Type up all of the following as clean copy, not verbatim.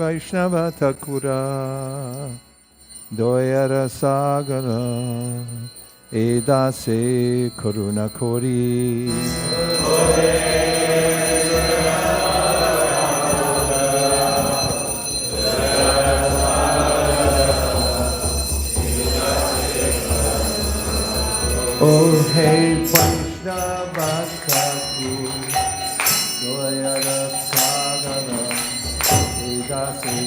Vaishnava Thakura Doyara Sagara Edase Karuna Kori Oh hey Vaishnava Thakura Doyara Sagara Edase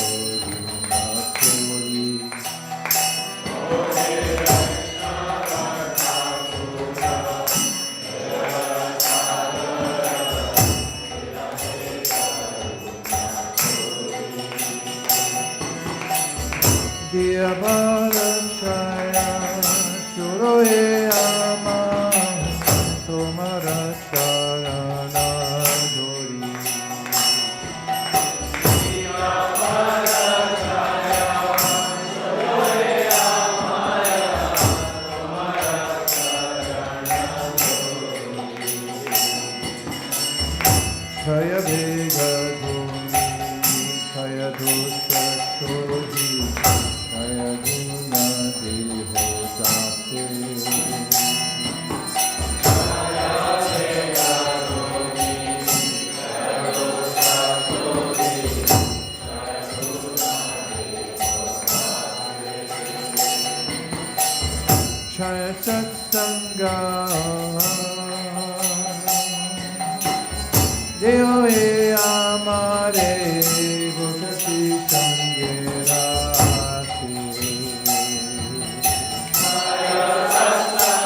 Karuna Kori Diyavarachaya Shurohe Ama Tomara Charana Dori Diyavarachaya Shurohe Ama Tomara Charana Dori Chaya Vega Dhumi Chaya Dosha Shodhi Chaya Satsanga Deo e amare Bhutati Sangerati Chaya Satsanga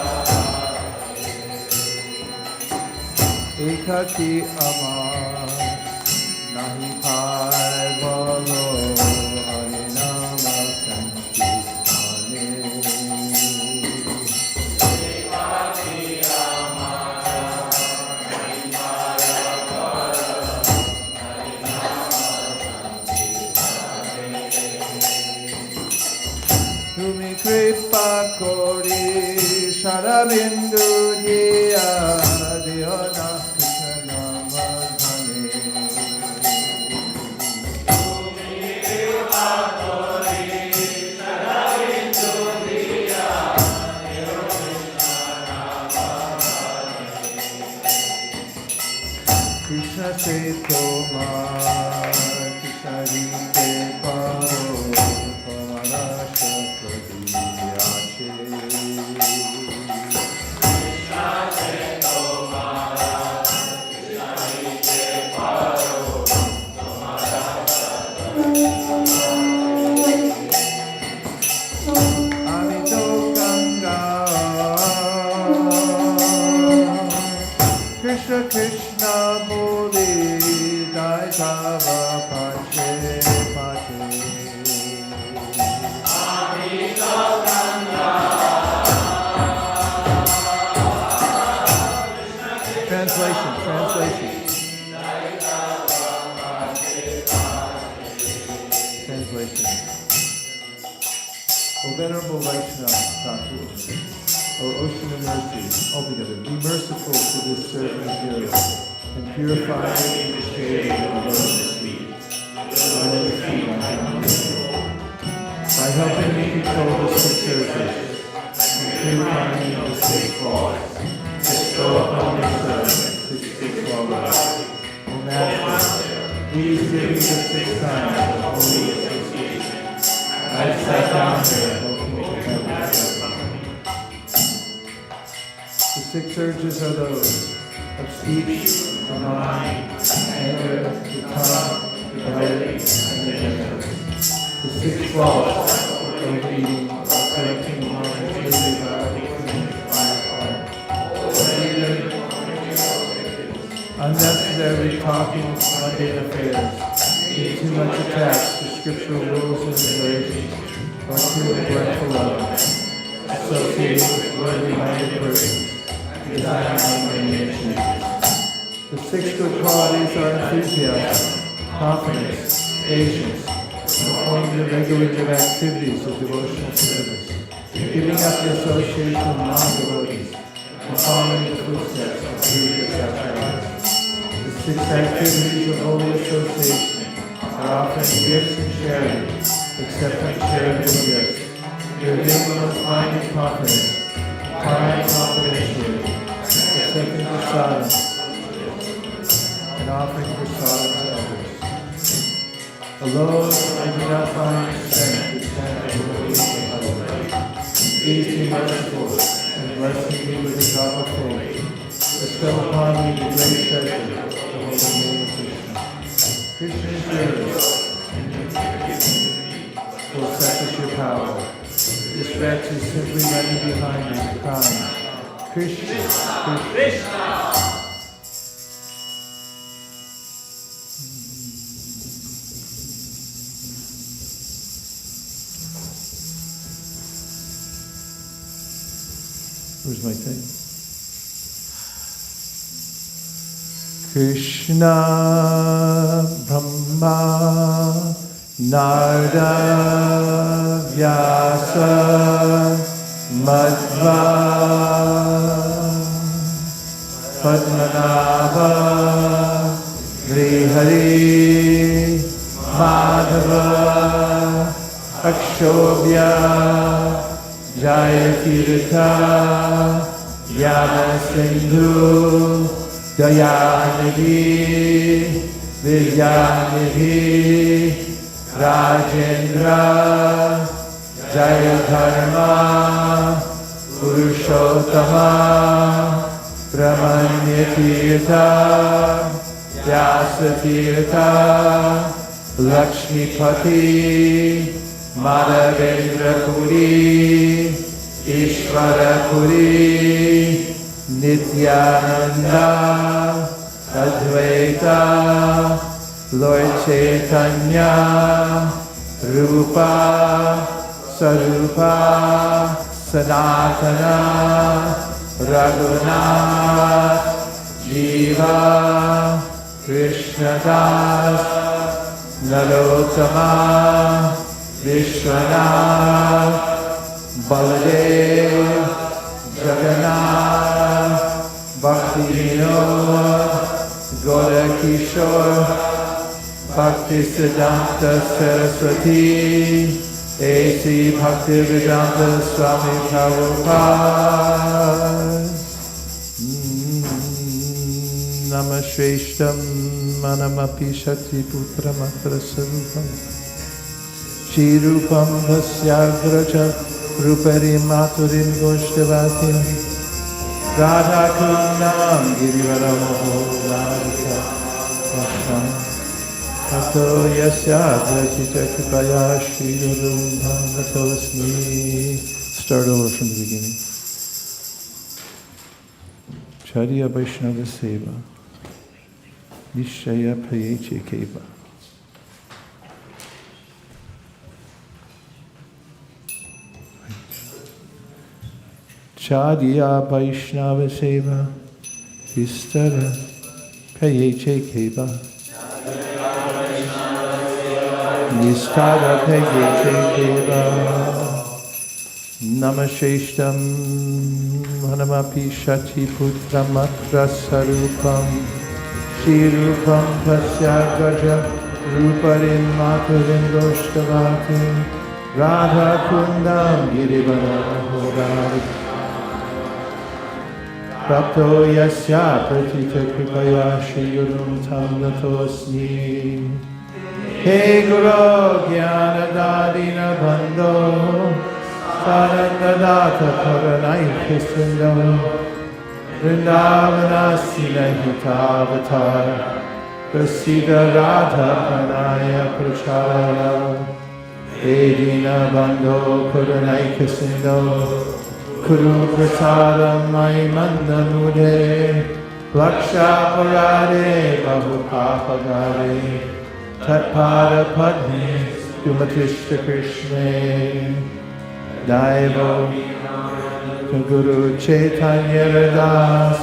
Deo e amare Bhutati Sangerati Ekati amar nahi bhai bolo Hari Nama Sankirtane Ekati amar nahi bhai bolo Hari Nama Sankirtane Tumi kripa kori Sarabindu diya Dhyana Krishna se tomar Krishna rite paro Tomara shakadiyache Krishna se tomar Krishna rite paro Tomara shakadiyache Amito Ganga Krishna Krishna Muli Dai Tava Pache Pache Amito Ganga Translation O Venerable Vaishnava Thakur, O Ocean of Mercy, altogether, be merciful to this servant of yours, and purify it in the shade of the lotus feet. By helping me control the six urges, and purifying the six faults, bestow upon your servant six qualities. O Master, please give me the 6 times of holy association. I sat down here hoping to have the 6 urges are those of speech, the mind, anger, the tongue, the belly, and the genitals. The 6 faults of overeating, collecting wine, living unnecessary talking, mundane affairs, being too much attached to scriptural rules and regulations, or too neglectful of them, associating with worldly-minded persons, desiring alienation. The 6 good qualities are enthusiasm, confidence, patience, performing the regulative activities of devotional service, giving up the association of non-devotees, and following the footsteps of previous activities. The 6 activities of holy association are offering gifts and charity, accepting charitable gifts, giving one's mind and confidence, crying confidentially, accepting prasadam, and offering prasadam to others. Alone, I do not find strength to stand before you and others. Please be merciful and bless me with the drop of faith. Bestow upon me the great treasure, the holy name of Krishna. Krishna is yours, for such is your power. This wretch is simply running behind me, crying, Krishna, Krishna. Where's my thing? Krishna Brahma Narada Vyasa Madhva Padmanabha Hari Madhava Akshobhya Jayatirtha Yana Sindhu Dayanidhi Vidyanidhi Rajendra Jayadharma Purushottama Brahmanyatirtha Vyasatirtha Lakshmipati Madhavendra Puri Ishvara Puri Nityananda Advaita Lord Chaitanya Rupa Sarupa Sanatana Raghunath Jiva Krishna Das Nalottama Vishwanath Baladev Jagannath Bhakti Vinod Gaura-Kishore Bhakti Siddhanta Saraswati A.C. Bhaktivedanta Swami Prabhupada Nama Shreshtam Manamapi Shakti Putramatra Sarupam Shirupam Vasyagraja Rupari Maturim Goshtavatim Radha Kunam Girivaram Radhika Vasam Ato Yasya Advaita Kripaya Shri Guru Bhagatosmi. Start over from the beginning. Charya Vaishnava Seva Nishaya Prayeche Keva. Charya Vaishnava Seva Vistara Prayeche Keva Nistara Prayeche Keva Namasheshtam Hanamapi Shati Putramatra Sarupam Shirupam Pasyagraja Ruparim Maturim Goshtavatim Radha Kundam Girivaram Prapto Yasya Pratita Kripaya Shri Gurum Tam Natosmi He Guru Jnana Dadina Bando Sarangadata Paranai Kisindam Vrindavana Sinahitavatar Prasida Radha Pranaya Prachara Edina Bando Paranai Kisindam Kuru Prasadam Mai Mandanude Laksha Parade Bahu Papagare Tatpada Padme Dumatishta Krishna Daivo Guru Chaitanya Das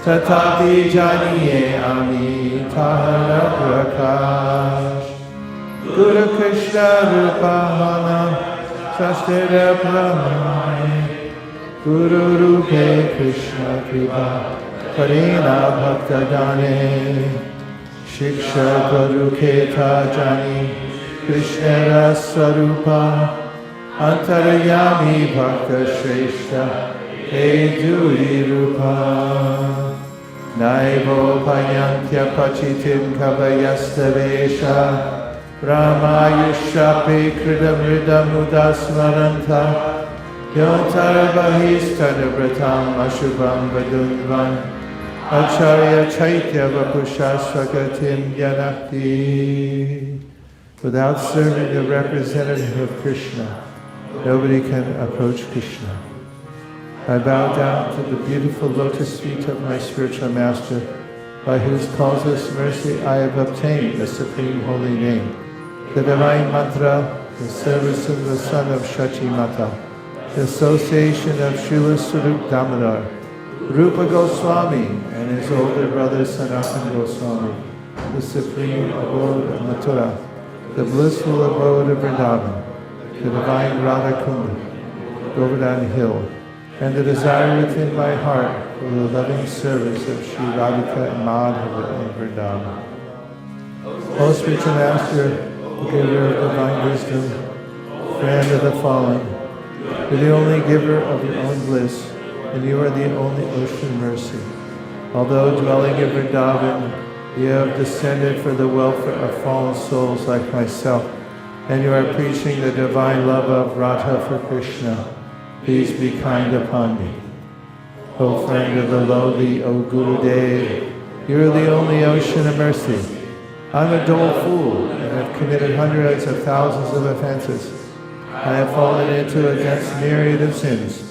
Tatapi Janiye Ami Tahara Prakash Guru Krishna Rupahana Shastira Pramane Guru Rupe Krishna Kripa Karina Bhakta Dane Shiksha Guru Keta Jani Krishna Rasarupa Antarayami Bhakta Shrestha He Duri Rupa Naivo Panyantya Pachitim Kavayastavesha Ramayushapi Kridamridam Udasmaranta Yotarabahistadabratam Ashubham Vadunvan Acharya Chaitya Vapushasvagatim Yanakti. Without serving the representative of Krishna, nobody can approach Krishna. I bow down to the beautiful lotus feet of my spiritual master, by whose causeless mercy I have obtained the supreme holy name, the divine mantra, the service of the son of Shachi Mata, the association of Srila Swarup Damodar, Rupa Goswami and his older brother Sanatana Goswami, the supreme abode of Mathura, the blissful abode of Vrindavan, the divine Radha Kunda, Govardhan Hill, and the desire within my heart for the loving service of Sri Radhika and Madhava in Vrindavan. O spiritual master, giver of divine wisdom, friend of the fallen, you're the only giver of your own bliss, and you are the only ocean mercy. Although dwelling in Vrindavan, you have descended for the welfare of fallen souls like myself, and you are preaching the divine love of Radha for Krishna. Please be kind upon me. O friend of the lowly, O Gurudev, you are the only ocean of mercy. I'm a dull fool and have committed hundreds of thousands of offenses. I have fallen into a dense myriad of sins.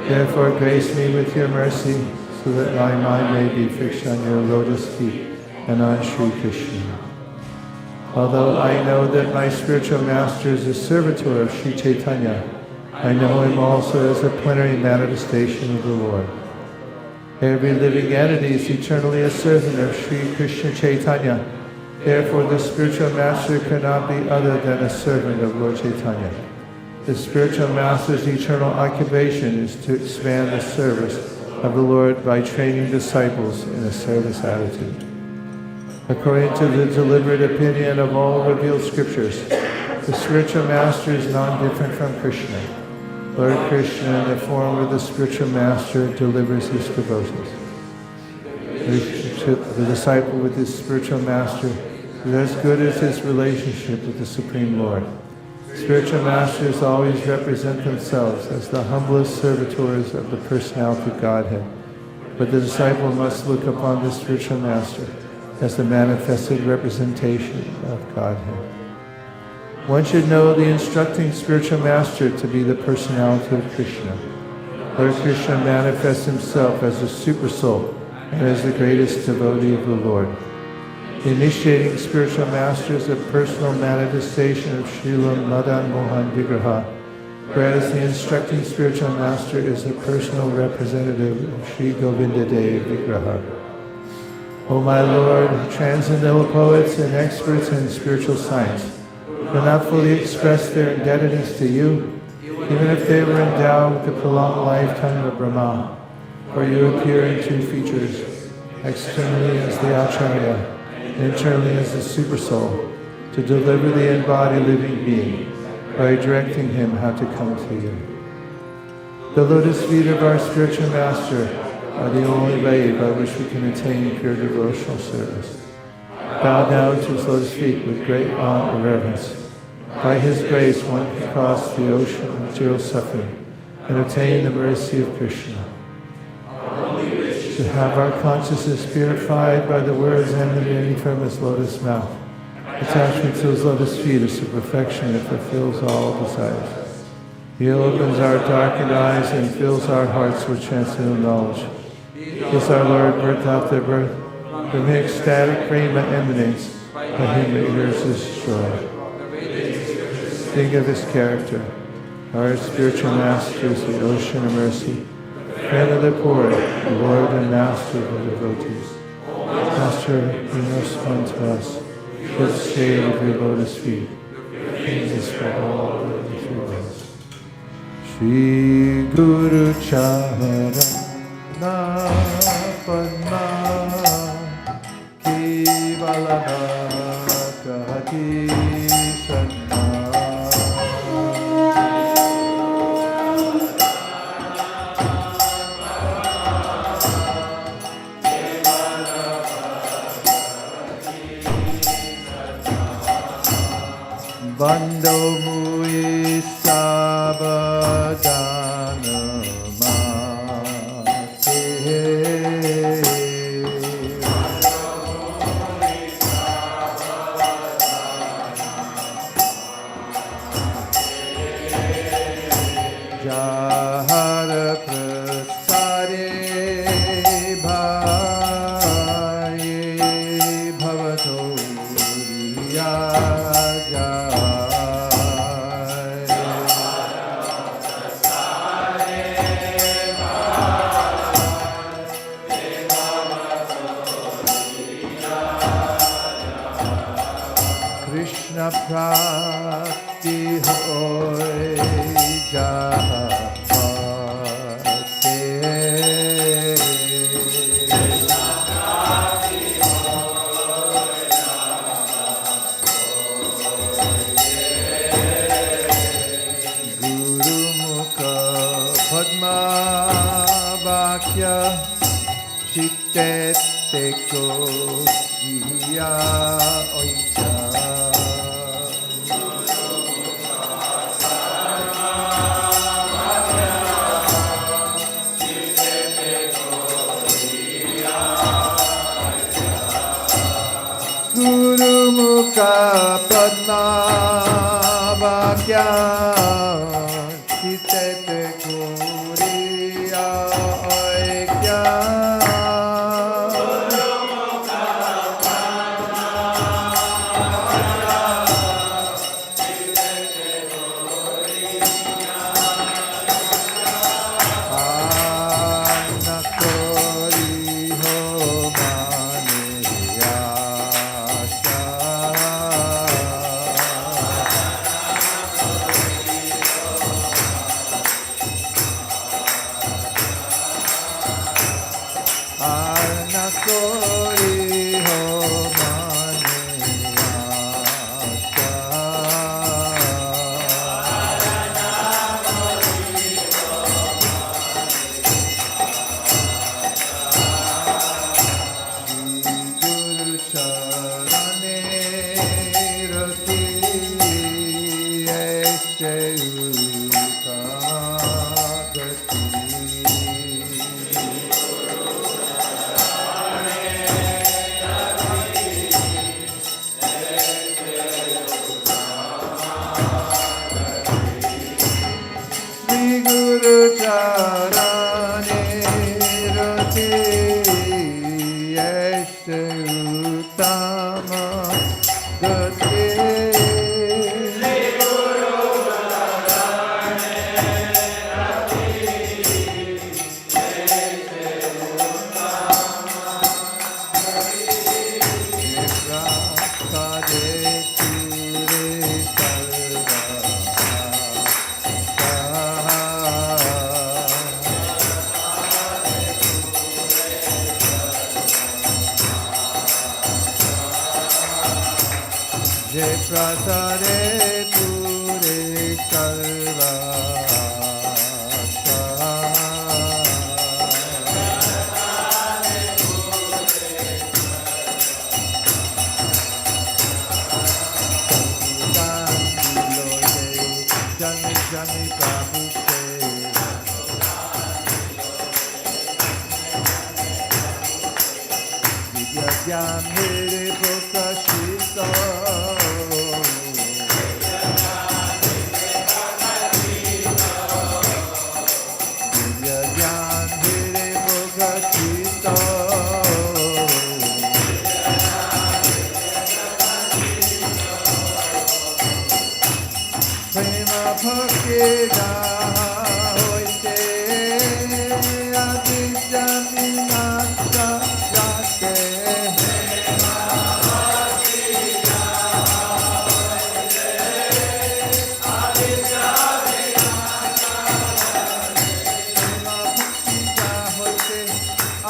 Therefore grace me with your mercy, so that my mind may be fixed on your lotus feet and on Sri Krishna. Although I know that my spiritual master is a servitor of Sri Chaitanya, I know him also as a plenary manifestation of the Lord. Every living entity is eternally a servant of Sri Krishna Chaitanya. Therefore, the spiritual master cannot be other than a servant of Lord Chaitanya. The spiritual master's eternal occupation is to expand the service of the Lord by training disciples in a service attitude. According to the deliberate opinion of all revealed scriptures, the spiritual master is non-different from Krishna. Lord Krishna, in the form of the spiritual master, delivers his devotees. The disciple with his spiritual master is as good as his relationship with the Supreme Lord. Spiritual masters always represent themselves as the humblest servitors of the personality of Godhead, but the disciple must look upon the spiritual master as the manifested representation of Godhead. One should know the instructing spiritual master to be the personality of Krishna. Lord Krishna manifests himself as a super soul and as the greatest devotee of the Lord. The initiating spiritual master is a personal manifestation of Srila Madan Mohan Vigraha, whereas the instructing spiritual master is a personal representative of Sri Govinda Dev Vigraha. O my Lord, transcendental poets and experts in spiritual science do not fully express their indebtedness to you, even if they were endowed with the prolonged lifetime of Brahma, for you appear in two features, externally as the Acharya, internally as the super soul, to deliver the embodied living being by directing him how to come to you. The lotus feet of our spiritual master are the only way by which we can attain pure devotional service. Bow down to his lotus feet with great awe and reverence. By his grace one can cross the ocean of material suffering and obtain the mercy of Krishna. To have our consciousness purified by the words emanating from his lotus mouth. Attachment to his lotus feet is the perfection that fulfills all desires. He opens our darkened eyes and fills our hearts with transcendental knowledge. Is our Lord birth after birth? From him ecstatic prema emanates, by him ignorance is destroyed. Think of his character. Our spiritual master is the ocean of mercy, friend of the poor, the Lord and master of the devotees. Master, be most fun to us. Should shade of your lotus feet. Praise us for all the true ones. Shri Guru Charana Padma Kevalana Kahati Shanna Bando Mui Sabadana Mate Jahara Prasare Bhaye Bhavato Yaja Krishna Prati Hoy Jahate Guru Mukha Padma Vakya Chitte Teko Iya Oita Guru Mukha Padma Vakya Chitete Kuriya Oikya Anakori Ho Anakori Ho Guru Charane Rati Eshe Ukagati Shri Guru Charane Rati Eshe Uttama Gati Jai Prasare Pure Sarva Jani Jani Prabhu Vidya Jam Hare Prokashita Vidya Jam Hare Prokashita Prema Bhakti Hoite Adijani Nata Jate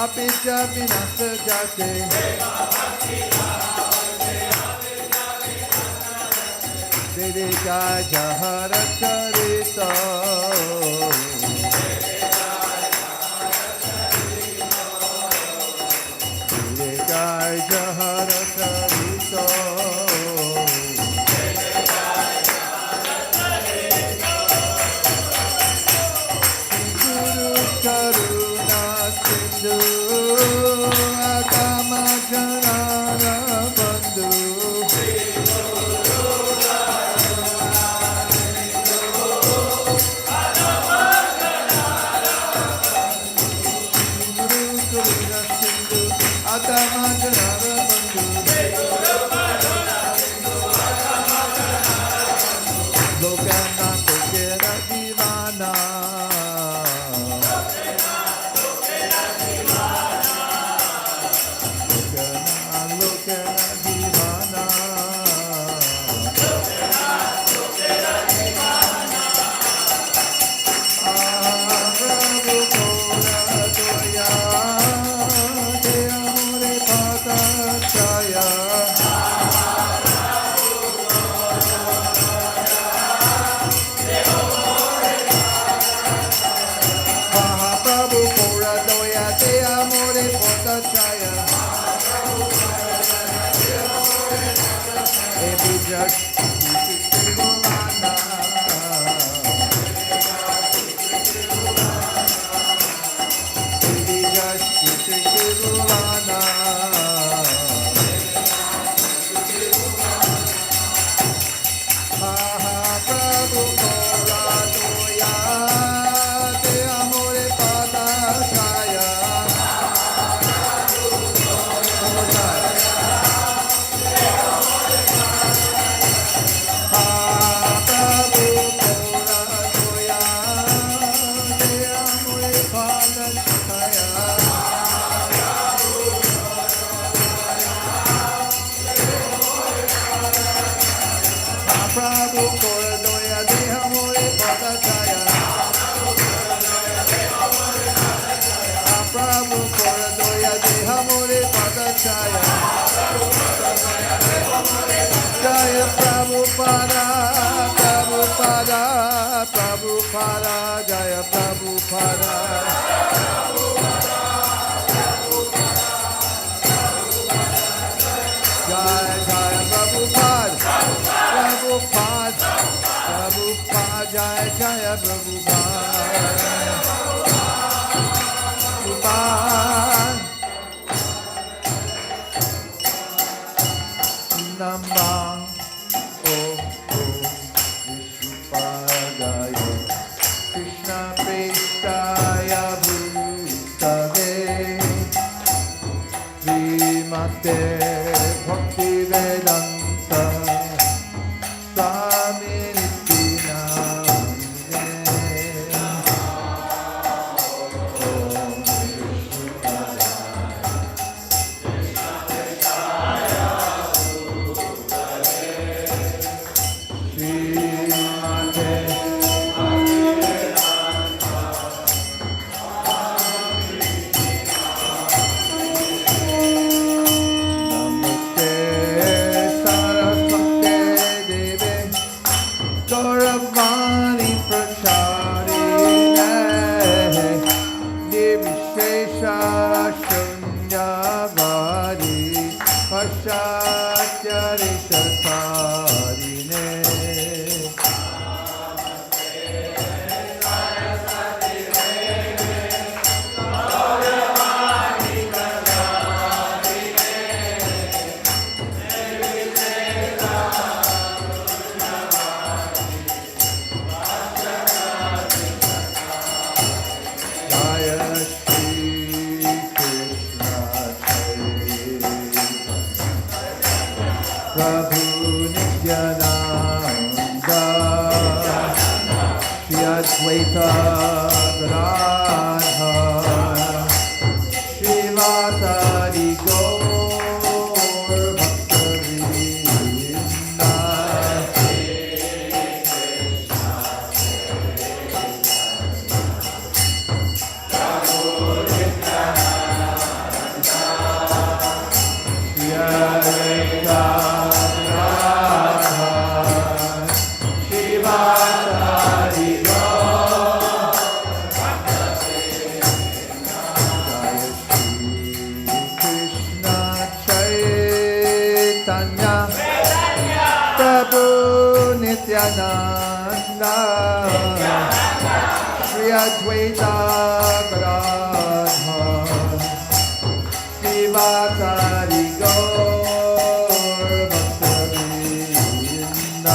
apija vinasa jate Vedika jahara charita Vedika jahara charita Guru karuna sindhu agama janana bandhu Jaya Prabhupada, Prabhupada, Prabhupada, Jaya Prabhupada. Jaya Jaya Prabhupada, Prabhupada, Prabhupada, Jaya Jaya Prabhupada. Namah Om Vishnupadaya Krishna Prestaya Bhutale Srimate Bhaktivedanta Swami Nityanande Om Gauravani Prachadine Nivishesha Shunyavadi Pashatyarishadharine Jaya Shri Krishna Prabhu Nityananda Shri Advaita Gadadhara Srivasadi Gaur Bhakta-vrinda Nityananda Shri Advaita Gadadhar Srivasari Gaur Bhakta-vrinda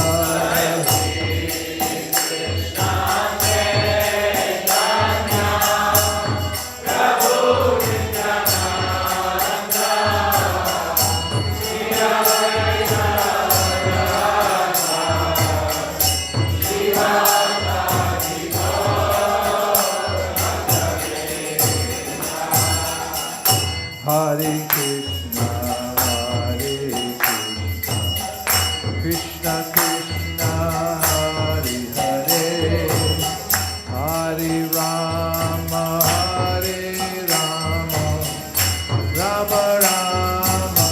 Hare Krishna, Hare Krishna, Krishna Krishna, Hare Hare, Hare Rama, Hare Rama, Rama Rama,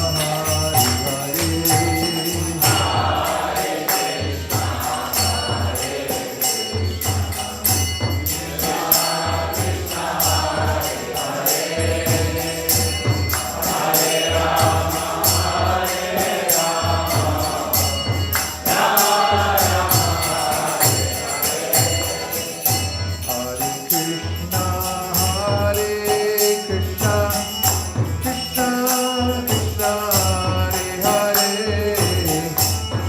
Hare Hare. Hare Krishna, Hare Krishna, Krishna Krishna, Hare Hare,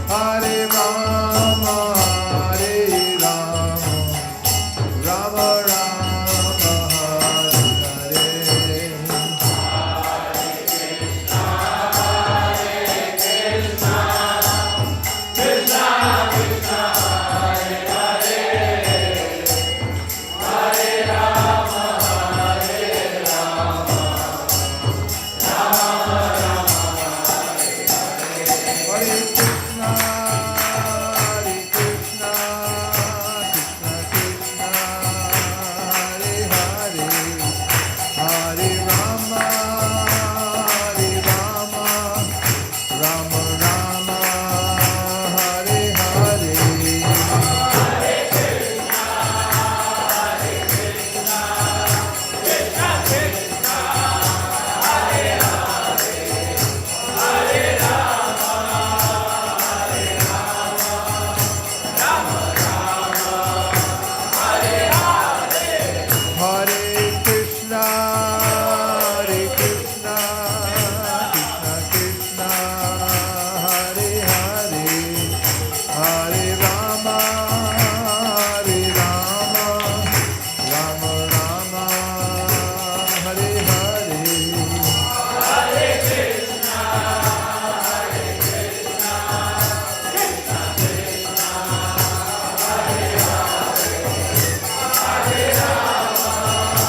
Hare Rama, Hare Rama, Rama Rama, Hare Hare. Hare Krishna, Hare Krishna, Krishna Krishna, Hare Hare, Hare Rama, Hare Rama, Rama Rama, Hare Hare. Hare Krishna, Hare Krishna, Krishna Krishna, Hare Hare, Hare Rama, Hare Rama, Rama Rama, Hare Hare.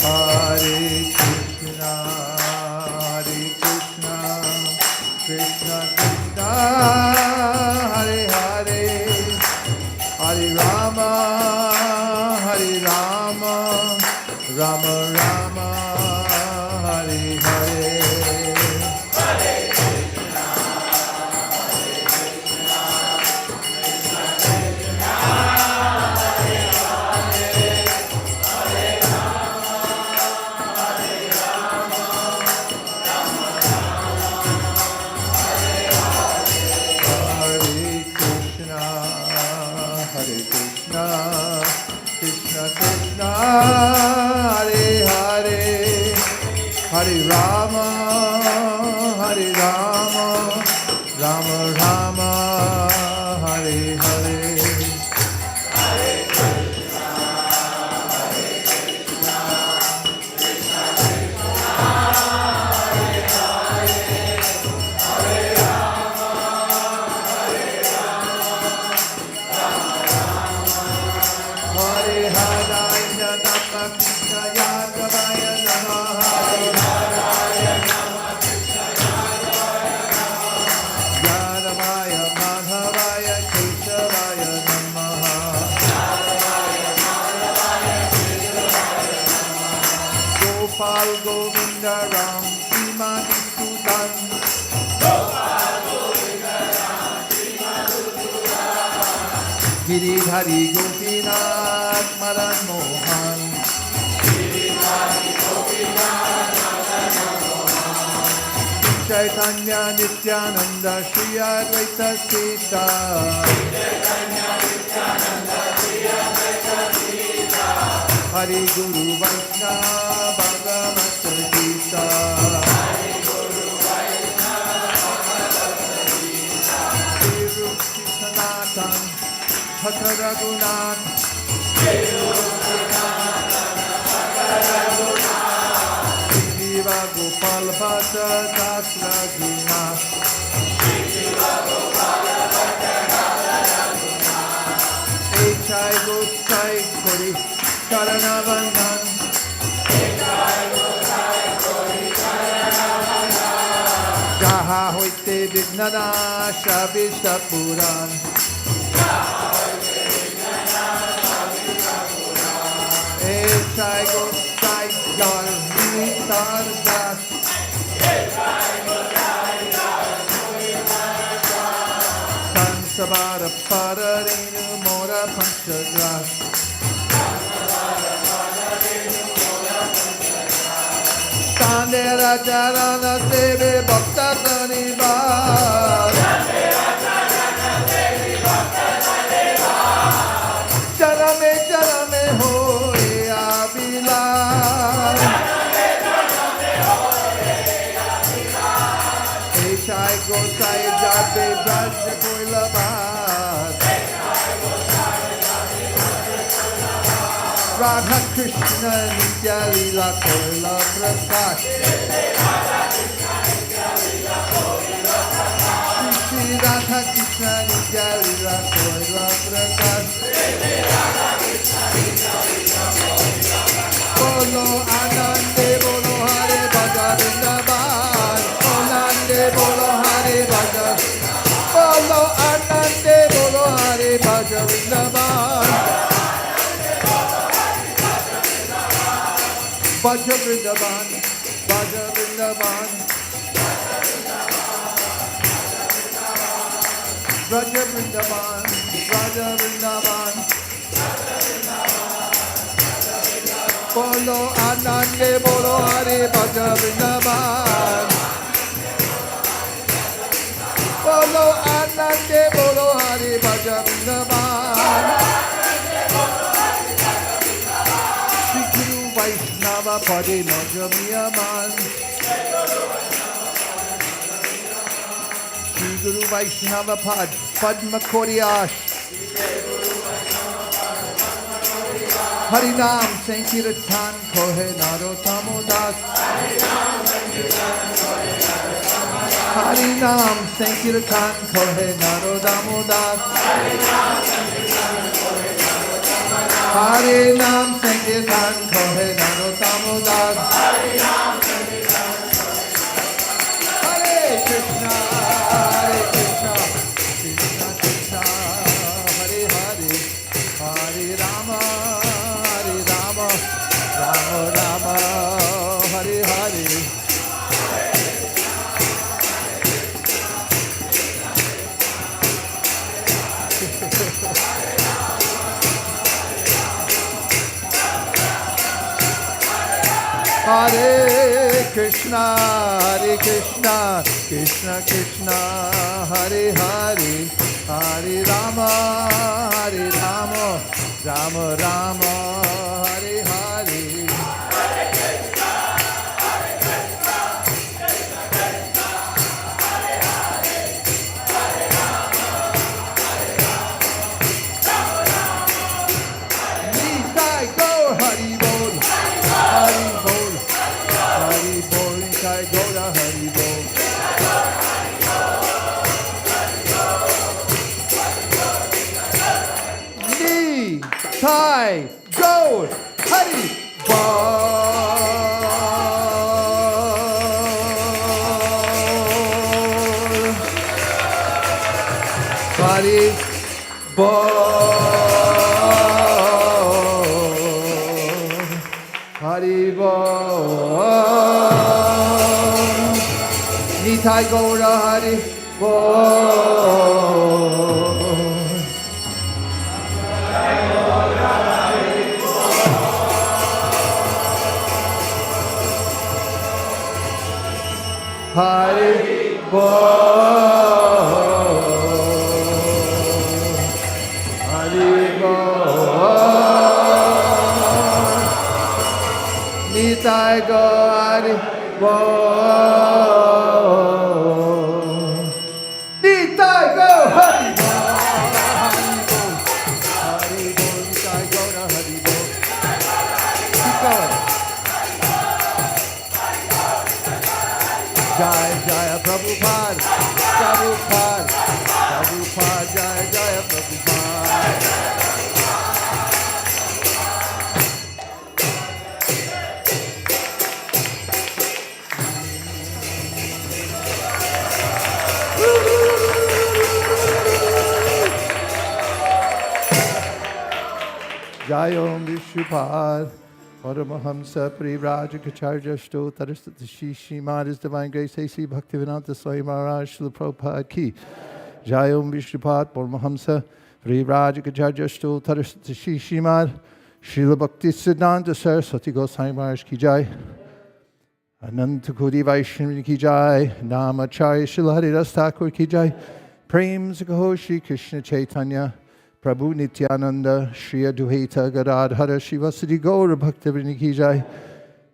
Hare Krishna, Hare Krishna, Krishna Krishna, Hare Hare, Hare Rama, Hare Rama, Rama Rama, Hare Hare. Hare Krishna, Hare Krishna, Krishna Krishna, Hare Hare, Hare Rama, Hare Rama, Rama Rama, Hare Hare. Hare Hadaya Nama Krishna Yadavaya Namaha. Yadavaya Madhavaya Keshavaya Namaha. Gopal Govinda Ram Srimati Sudan. Giridhari Gopinath Madan Mohan. Chaitanya Nityananda Shri Advaita Sita Hari Guru Vaishnava Bhagavata Gita Shri Sanatan Bhakta Raghunath Shiva Gopal Bhatta Das Raghunath Echai Gosai Kori Karanavandan Jaha Hoite Vignanasha Vishapuran Echai Gosai Jar Vitar Das Sansabara Pararenu Mora Panchagras Tandera Charana Deve Bhakta Danivar Charame Charame Hoye Avilar Eshai Gosai Jate Braja Koilabad Radha Krishna Nitya Lila Koila Prakash Shri Radha Krishna Nitya Lila Koila Prakash Bolo Anande Bolo Hare Bhaja Vrindavan Anande Bolo Hare Bhaja Bolo Anande Bolo Hare Bhaja Vrindavan Bhaja Vrindavan Bhaja Vrindavan Bhaja Vrindavan Bhaja Vrindavan Bolo Anande Bolo Hare Bhaja Vrindavan Bolo Anande Bolo Hare Bhaja Vrindavan Shri Guru Vaishnava Pade Najamiyaman Shri Guru Vaishnava Pad Padma Koriyash Harinam Sankirtan Kohe Narottamo Das Harinam Sankirtan Kohe Narottamo Das Harinam Sankirtan Kohe Narottamo Das Hare Krishna Krishna Krishna Hare Hare Hare Rama Rama Rama Hare Hare Hare Krishna Krishna Krishna Hare Hare Hare Rama Rama Rama Hare Hare Nitai go Hari Bol Hari Bol Hari Bol Nitai go to Hari Bol Nitai go Hari Bol Hari Bol Nitai Gaura Hari Bol Hari Prabhupada, Prabhupada, Prabhupada, Jaya Jaya Prabhupada. Jayom Vishupad, Paramahamsa Parivrajacharya Sto Tarastat Shishimad His Divine Grace A.C. Bhaktivedanta Swami Maharaj Srila Prabhupada Ki. Jayom Vishupad, Paramahamsa Parivrajacharya Sto Tarastat Shishimad Srila Bhakti Siddhanta Saraswati Goswami Maharaj Ki Jai. Ananta Kodi Vaishnavi Ki Jai. Namacharya Srila Haridas Thakur Ki Jai. Prem Sakaho Shri Krishna Chaitanya Prabhu Nityananda, Shri Adwaita Gadadhara Shivasadi Gaura Bhaktivinoda Ki Jai.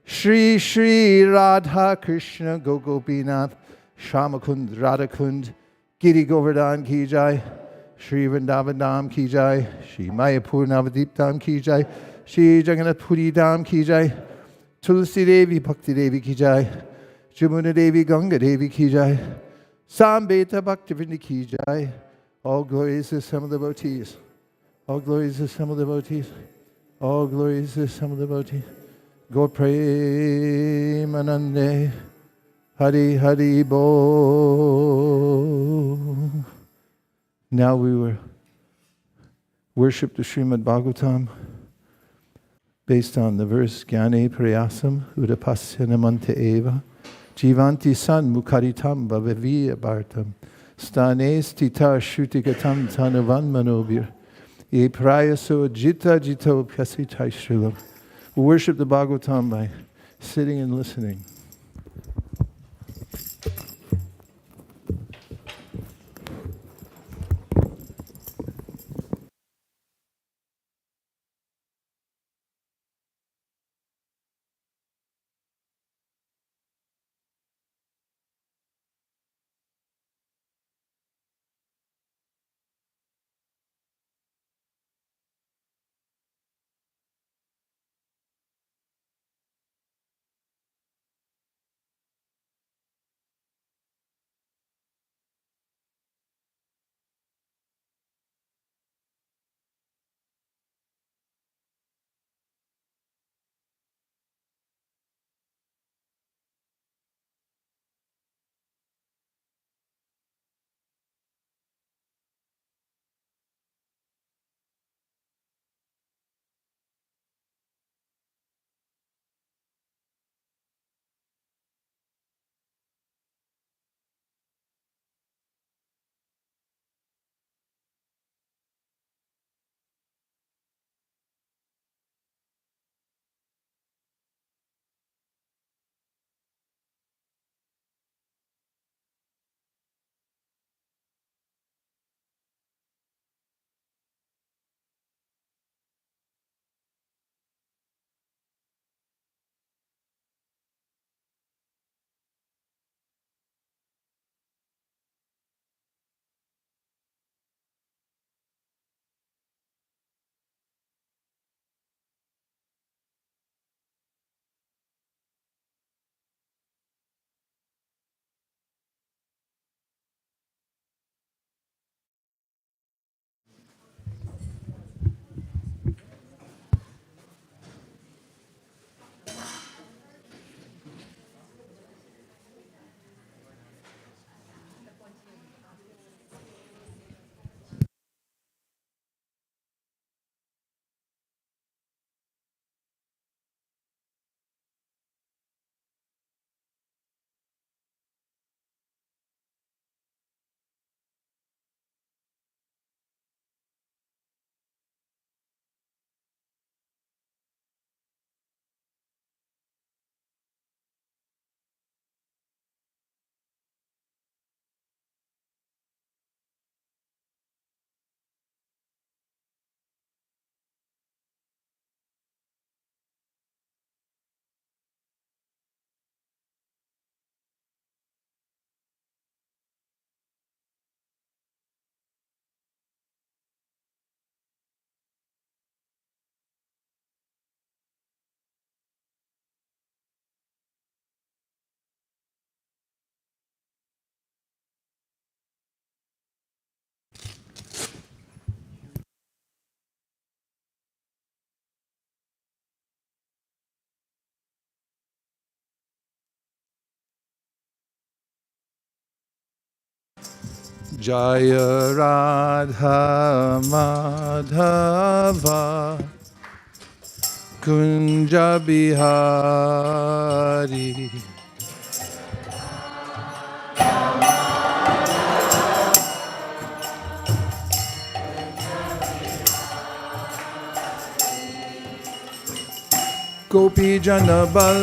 Shri Shri Radha Krishna Gopinath, Shamakund Radhakund, Giri Govardhan Ki Jai. Shri Vrindavan Dham Ki Jai. Shri Mayapur Navadip Dham Ki Jai. Shri Jagannath Puri Dham Ki Jai. Tulsi Devi Bhakti Devi Ki Jai. Jamuna Devi Ganga Devi Ki Jai. Sambeta Bhaktivinoda Ki Jai. All glories to some of the devotees. All glories to some of the devotees. All glories to some of the devotees. Go Premanande. Hari Hari Bo. Now we will worship the Srimad Bhagavatam based on the verse Gyane Prayasam Udapasyanamanta Eva Jivanti San Mukaritam Bhavaviya Bhartam Stane Stita Shrutikatam Tanavan Manobir Ye Prayaso Jita Jito Pyasitai Shrilam. We worship the Bhagavatam by sitting and listening. Jaya Radha Madhava Kunja Bihari. Gopi Jana Vallabha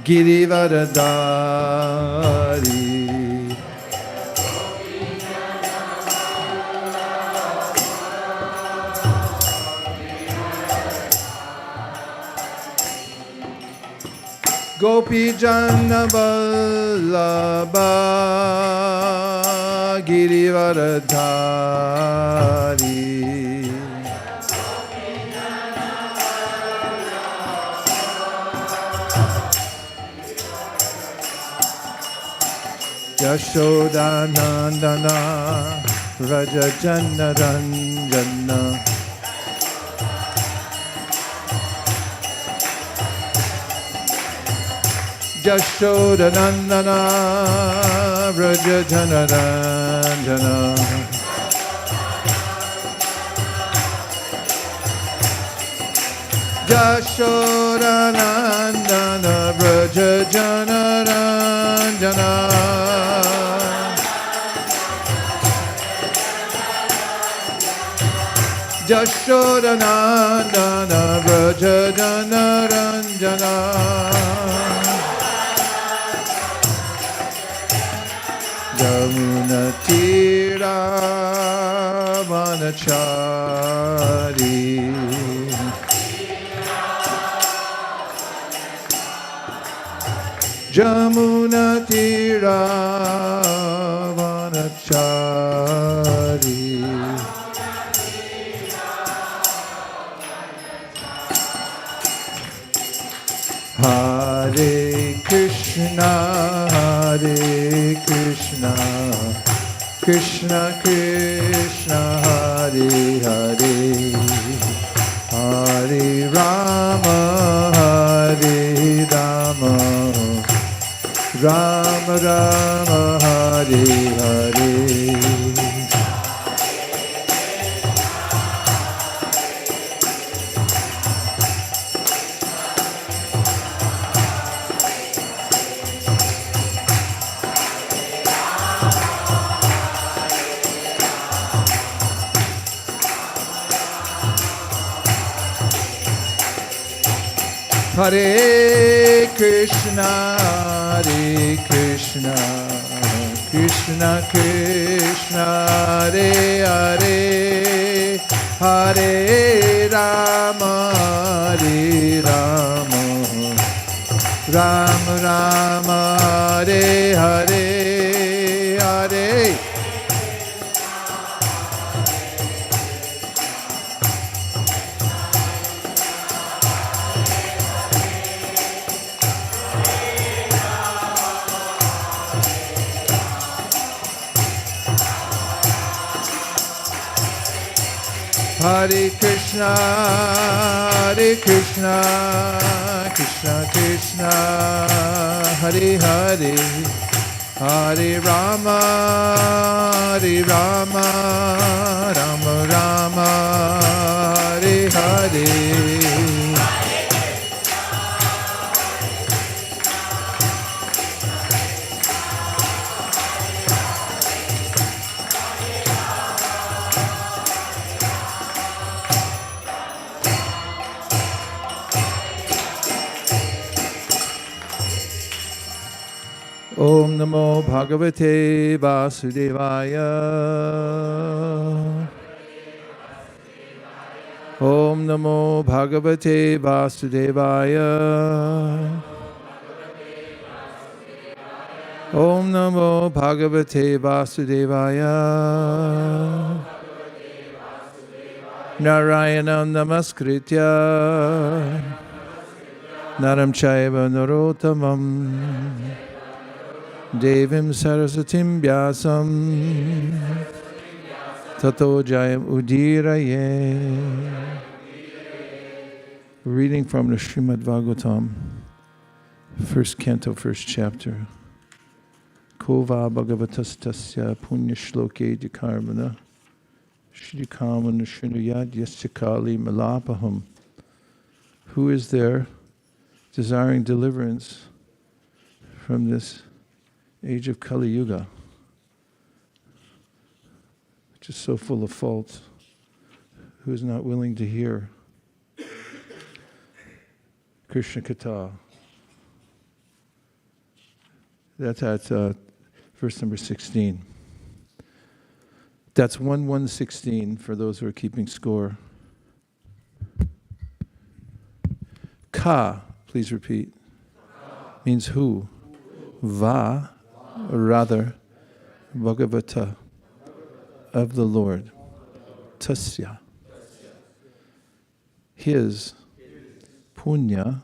Girivaradari. Gopi Jana Vallabha Girivaradari. Yashoda Nandana Raja Janna Ranjana. Yashoda Nandana Raja Janna Ranjana. Yashoda Nandana Raja Janna Ranjana. Yashoda Nandana Raja Janna Ranjana. Yamuna Tira Manachari. Jamuna Tira Manachari. Hare Krishna, Hare Krishna, Krishna Krishna, Hare Hare, Hare Rama, Hare Rama, Rama Rama, Hare Hare. Hare Krishna, Hare Krishna, Krishna Krishna, Hare Hare, Hare Rama, Hare Rama, Rama Rama, Hare Hare, Hare. Hare Krishna, Hare Krishna, Krishna Krishna, Hare Hare, Hare Rama, Hare Rama, Rama Rama, Hare Hare. Om Namo Bhagavate Vasudevaya. Om Namo Bhagavate Vasudevaya. Om Namo Bhagavate Vasudevaya. Narayanam Namaskritya Naram Chaiva Narottamam Devim Saraswatim Vyasam Tato Jayam Udiraye. Reading from the Srimad Bhagavatam, first canto, first chapter. Kova Bhagavatastasya Punya Shloke Dikarmana Shri Kamana Shrunuyad Yasyakali Malapaham. Who is there desiring deliverance from this age of Kali Yuga, which is so full of faults? Who is not willing to hear Krishna Katha? That's at verse number 16. That's 1:116 for those who are keeping score. Ka, please repeat, means who. Va, or rather, Bhagavata, of the Lord. Tasya, his, punya,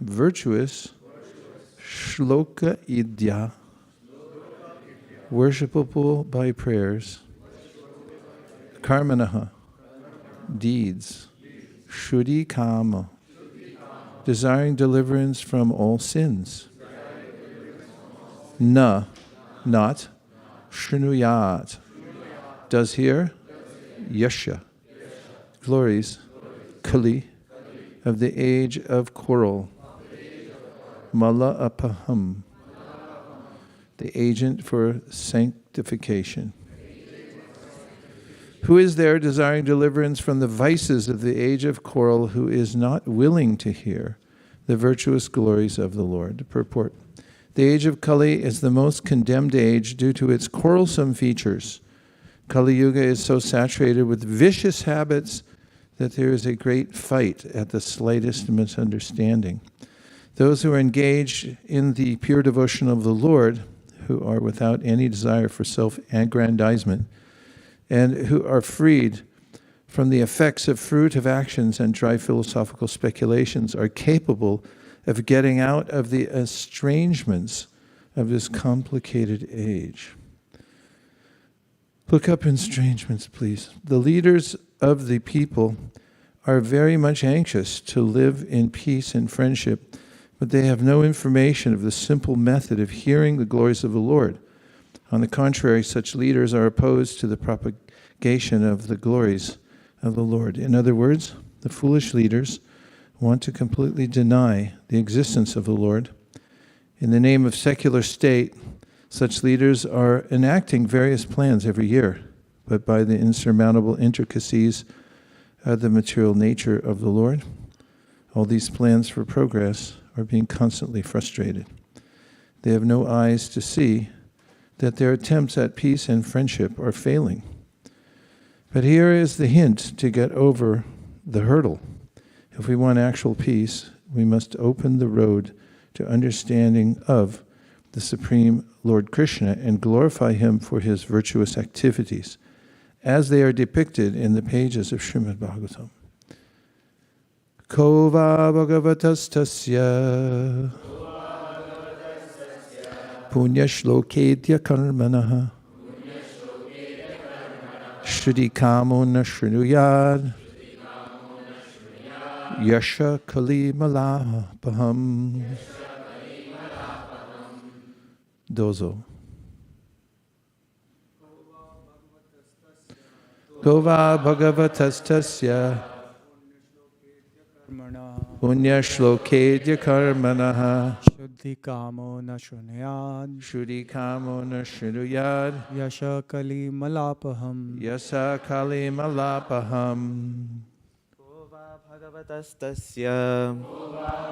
virtuous, shloka idya, worshipable by prayers, karmanaha, deeds, shuddhi kama, desiring deliverance from all sins, na, not, shrunuyat, does hear, yasha, glories, kali, of the age of quarrel, mala apaham, the agent for sanctification. Who is there desiring deliverance from the vices of the age of quarrel, who is not willing to hear the virtuous glories of the Lord? Purport. The age of Kali is the most condemned age due to its quarrelsome features. Kali Yuga is so saturated with vicious habits that there is a great fight at the slightest misunderstanding. Those who are engaged in the pure devotion of the Lord, who are without any desire for self-aggrandizement, and who are freed from the effects of fruitive actions and dry philosophical speculations, are capable of getting out of the estrangements of this complicated age. Look up estrangements, please. The leaders of the people are very much anxious to live in peace and friendship, but they have no information of the simple method of hearing the glories of the Lord. On the contrary, such leaders are opposed to the propagation of the glories of the Lord. In other words, the foolish leaders want to completely deny the existence of the Lord. In the name of secular state, such leaders are enacting various plans every year, but by the insurmountable intricacies of the material nature of the Lord, all these plans for progress are being constantly frustrated. They have no eyes to see that their attempts at peace and friendship are failing. But here is the hint to get over the hurdle. If we want actual peace, we must open the road to understanding of the Supreme Lord Krishna and glorify Him for His virtuous activities, as they are depicted in the pages of Srimad Bhagavatam. Kova Bhagavatastasya Punya Shlokedya Karmanaha Shruti Kamo Na Shrunuyad Yasha Kali Malapaham. Dozo. Kova Bhagavatastasya Punya Shlokedya Karmanaha Shuddhi Kamo Na Shrunuyad Shruti Kamo Na Shrunuyad Yasha Kali Malapaham Yasa Kali Malapaham. Bhagavatastasya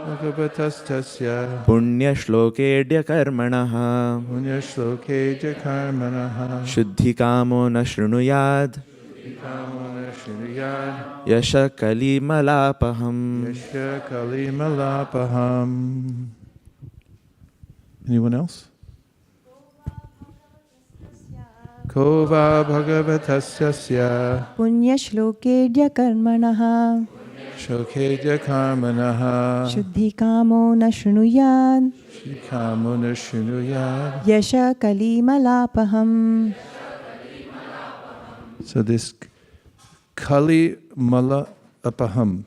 Bhagavatastasya Punya Shlokedya Karmanaha Punya Shlokedya Karmanaha Shuddhi Kamo Na Shrunuyad Kamo Na Shrunuyad Yasha Kali Malapaham. Yasha Kali Malapaham. Anyone else? Kova Bhagavatasya Punya Shlokedya Karmanaha Shlokedya Karmanaha Shuddhi Kamo Na Shrunuyad Kamo Na Shrunuyad. Yasha Kali Malapaham. So this Kali Mala Apaham,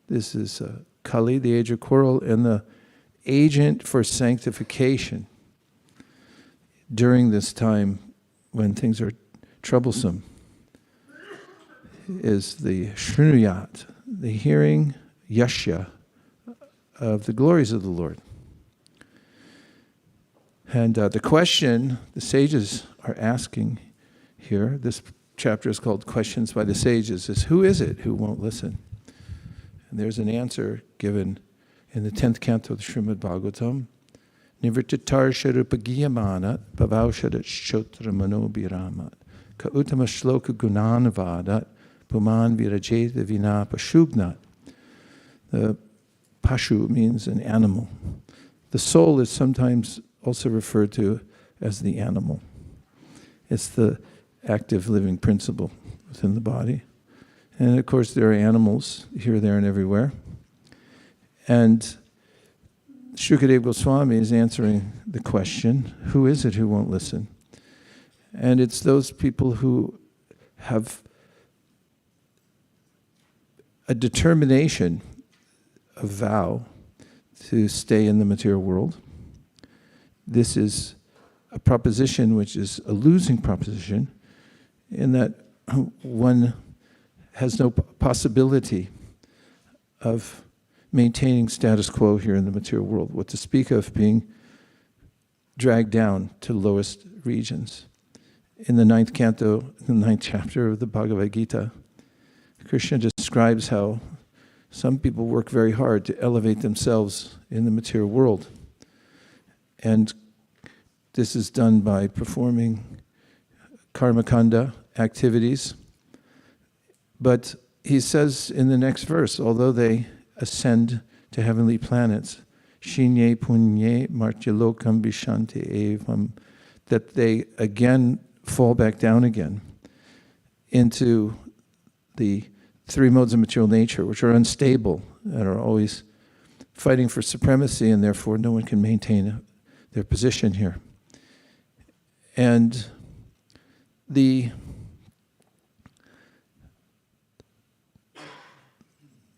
this is Kali, the age of quarrel, and the agent for sanctification. during this time when things are troublesome is the Shrunuyat, the hearing yashya of the glories of the Lord. And the question the sages are asking here, this chapter is called Questions by the Sages, is who is it who won't listen? And there's an answer given in the 10th canto of the Srimad Bhagavatam. Nivrittatar sharupagyamanat bhavaushadit shotra manobiramat ka uttama shloka gunanavadat puman virajeta vina pashugnat. The pashu means an animal. The soul is sometimes also referred to as the animal. It's the active living principle within the body. And of course there are animals here, there, and everywhere. And Shukadeva Goswami is answering the question, who is it who won't listen? And it's those people who have a determination, a vow, to stay in the material world. This is a proposition which is a losing proposition in that one has no possibility of maintaining status quo here in the material world, what to speak of being dragged down to lowest regions. In the 9th canto, the 9th chapter of the Bhagavad Gita, Krishna describes how some people work very hard to elevate themselves in the material world. And this is done by performing karmakanda activities. But he says in the next verse, although they ascend to heavenly planets, shinye punye martyalokam vishanti evam, that they again fall back down again into the three modes of material nature, which are unstable and are always fighting for supremacy, and therefore no one can maintain their position here. And the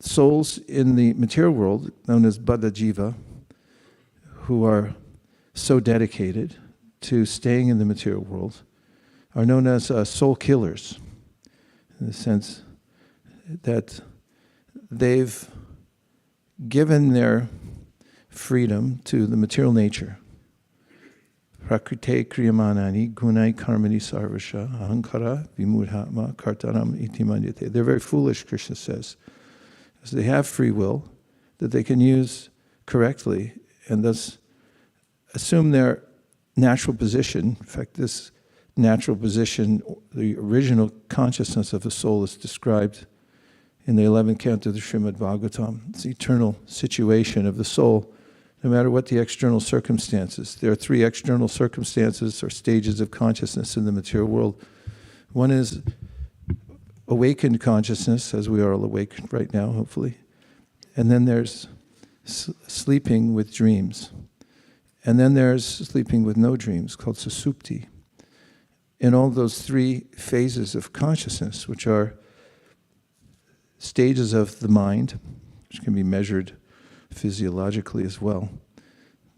souls in the material world, known as Baddha Jiva, who are so dedicated to staying in the material world, are known as soul killers, in the sense that they've given their freedom to the material nature. Prakrite kriyamanani gunai karmani sarvasha ahankara vimudhatma kartaram iti manyate. They're very foolish, Krishna says, because they have free will that they can use correctly and thus assume their natural position. In fact, this natural position, the original consciousness of the soul, is described in the 11th canto of the Srimad Bhagavatam. It's the eternal situation of the soul, no matter what the external circumstances. There are three external circumstances or stages of consciousness in the material world. One is awakened consciousness, as we are all awake right now, hopefully. And then there's sleeping with dreams. And then there's sleeping with no dreams, called susupti. In all those three phases of consciousness, which are stages of the mind, which can be measured physiologically as well,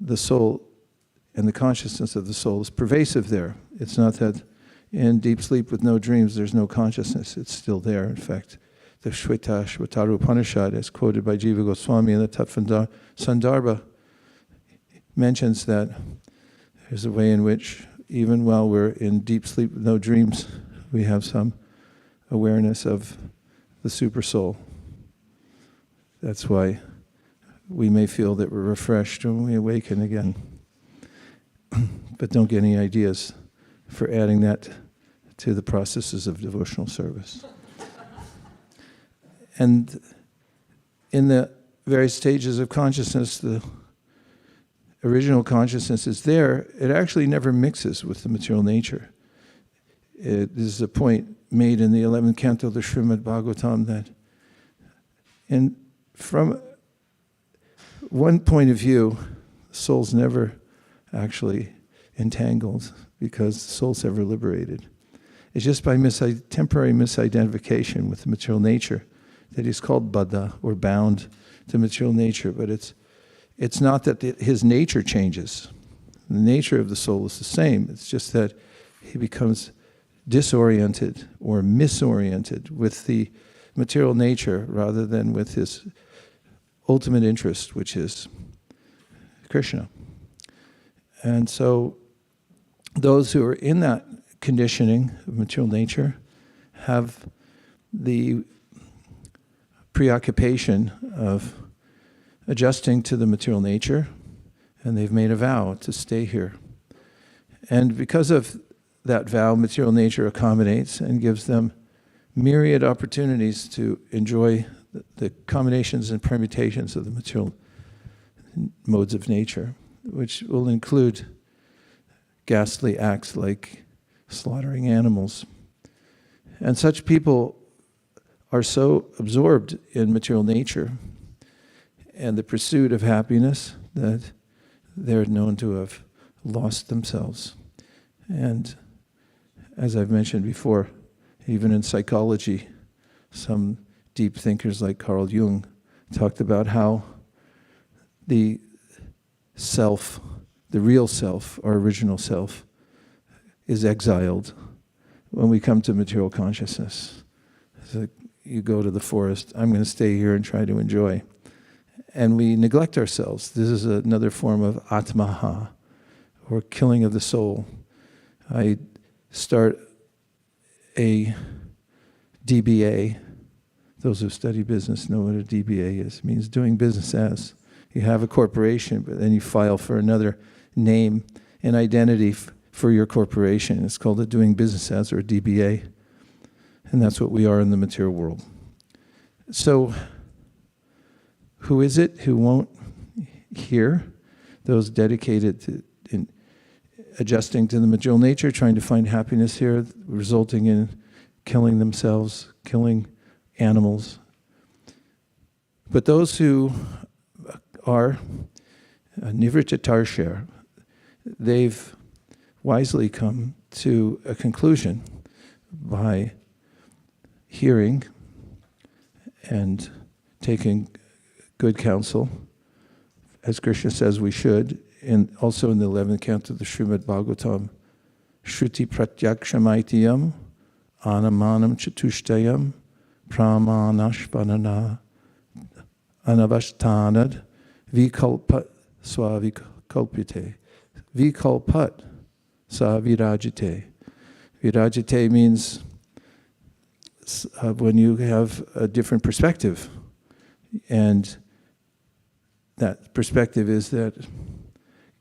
the soul and the consciousness of the soul is pervasive there. It's not that in deep sleep with no dreams there's no consciousness. It's still there. In fact, the Shweta Shvataru Upanishad, as quoted by Jiva Goswami in the Tattva Sandarbha, mentions that there's a way in which even while we're in deep sleep with no dreams, we have some awareness of the super soul. That's why we may feel that we're refreshed when we awaken again. But don't get any ideas for adding that to the processes of devotional service. And in the various stages of consciousness, the original consciousness is there. It actually never mixes with the material nature. This is a point made in the 11th canto of the Srimad Bhagavatam that from one point of view, the soul's never actually entangled because the soul's ever liberated. It's just by temporary misidentification with the material nature that he's called baddha, or bound to material nature. But it's not that his nature changes. The nature of the soul is the same. It's just that he becomes disoriented or misoriented with the material nature rather than with his ultimate interest, which is Krishna. And so those who are in that conditioning of material nature have the preoccupation of adjusting to the material nature, and they've made a vow to stay here. And because of that vow, material nature accommodates and gives them myriad opportunities to enjoy the combinations and permutations of the material modes of nature, which will include ghastly acts like slaughtering animals. And such people are so absorbed in material nature and the pursuit of happiness that they're known to have lost themselves. And as I've mentioned before, even in psychology, some deep thinkers like Carl Jung talked about how the self, the real self, our original self, is exiled when we come to material consciousness. So you go to the forest, I'm going to stay here and try to enjoy. And we neglect ourselves. This is another form of atmaha, or killing of the soul. I start a DBA. Those who study business know what a DBA is. It means doing business as. You have a corporation, but then you file for another name and identity for your corporation. It's called a doing business as, or a DBA. And that's what we are in the material world. So, who is it who won't hear? Those dedicated to adjusting to the material nature, trying to find happiness here, resulting in killing themselves, killing animals. But those who are nivrittatarshya, they've wisely come to a conclusion by hearing and taking good counsel, as Krishna says we should, and also in the 11th canto of the Srimad Bhagavatam, Shruti Pratyakshamitiyam Anamanam Chatushtayam Pramanashpanana Anavashtanad Vikalpat Swavikalpite. Vikalpat Savirajite. Virajite means when you have a different perspective. And that perspective is that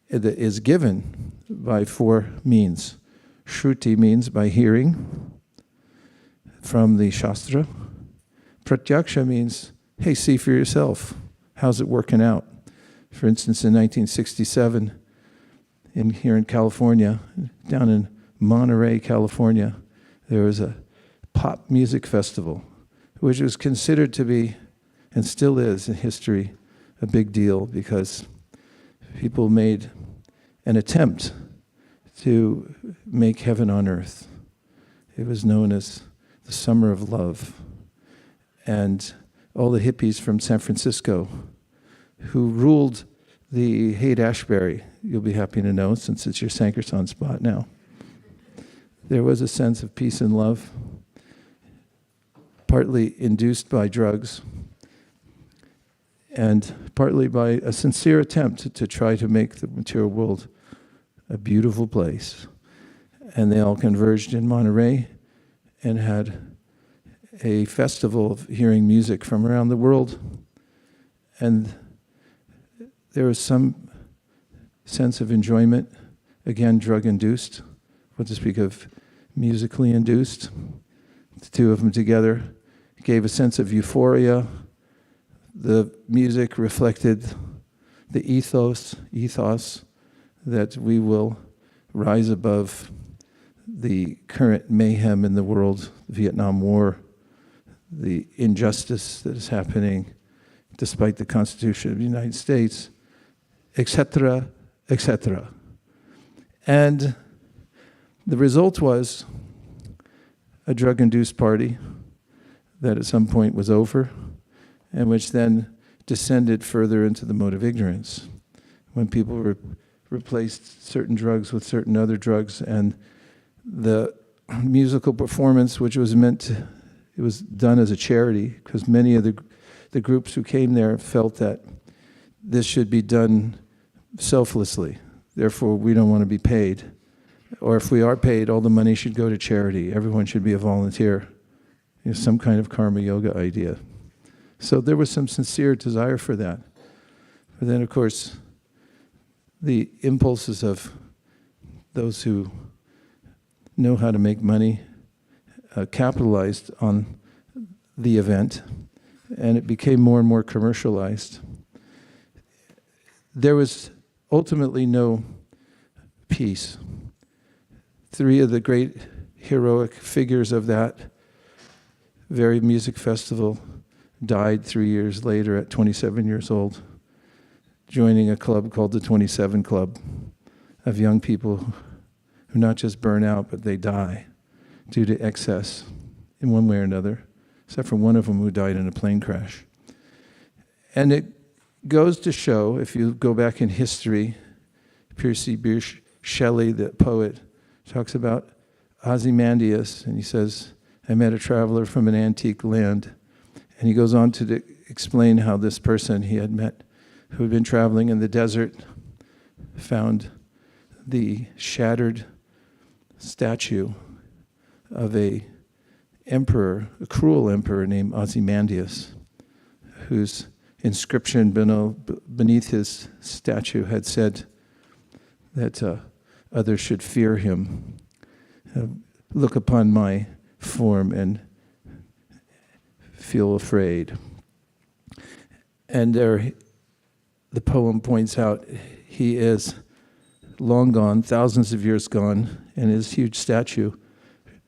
it is given by four means. Shruti means by hearing from the Shastra. Pratyaksha means, hey, see for yourself. How's it working out? For instance, in 1967, here in California, down in Monterey, California, there was a pop music festival, which was considered to be, and still is in history, a big deal because people made an attempt to make heaven on earth. It was known as the Summer of Love. And all the hippies from San Francisco who ruled the Haight-Ashbury, you'll be happy to know since it's your Sankirtan spot now. There was a sense of peace and love, partly induced by drugs, and partly by a sincere attempt to try to make the material world a beautiful place. And they all converged in Monterey and had a festival of hearing music from around the world. And there was some sense of enjoyment, again, drug-induced. What to speak of musically induced. The two of them together gave a sense of euphoria. The music reflected the ethos that we will rise above the current mayhem in the world, the Vietnam War, the injustice that is happening despite the Constitution of the United States, etc., etc. And the result was a drug-induced party that at some point was over, and which then descended further into the mode of ignorance, when people were replaced certain drugs with certain other drugs, and the musical performance, which was it was done as a charity, because many of the groups who came there felt that this should be done selflessly. Therefore, we don't want to be paid. Or if we are paid, all the money should go to charity. Everyone should be a volunteer. Some kind of karma yoga idea. So there was some sincere desire for that. But then, of course, the impulses of those who know how to make money capitalized on the event, and it became more and more commercialized. There was ultimately no peace. 3 of the great heroic figures of that very music festival died 3 years later at 27 years old, joining a club called the 27 Club of young people who not just burn out, but they die due to excess in one way or another, except for one of them who died in a plane crash. And it goes to show, if you go back in history, Percy Bysshe Shelley, the poet, talks about Ozymandias, and he says, I met a traveler from an antique land. And he goes on to explain how this person he had met, who had been traveling in the desert, found the shattered statue of a cruel emperor named Ozymandias, whose inscription beneath his statue had said that others should fear him. Look upon my form and feel afraid. And there, the poem points out, he is long gone, thousands of years gone, and his huge statue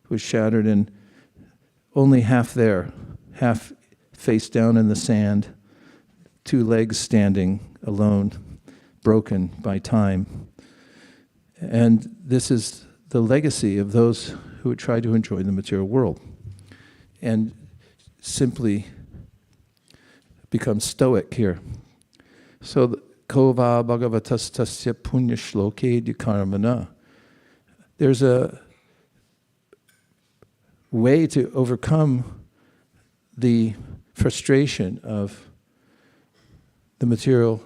was shattered and only half there, half face down in the sand, 2 legs standing alone, broken by time. And this is the legacy of those who would try to enjoy the material world and simply become stoic here. So, Kova Bhagavatastasya Punya Shloke Dikarmana. There's a way to overcome the frustration of the material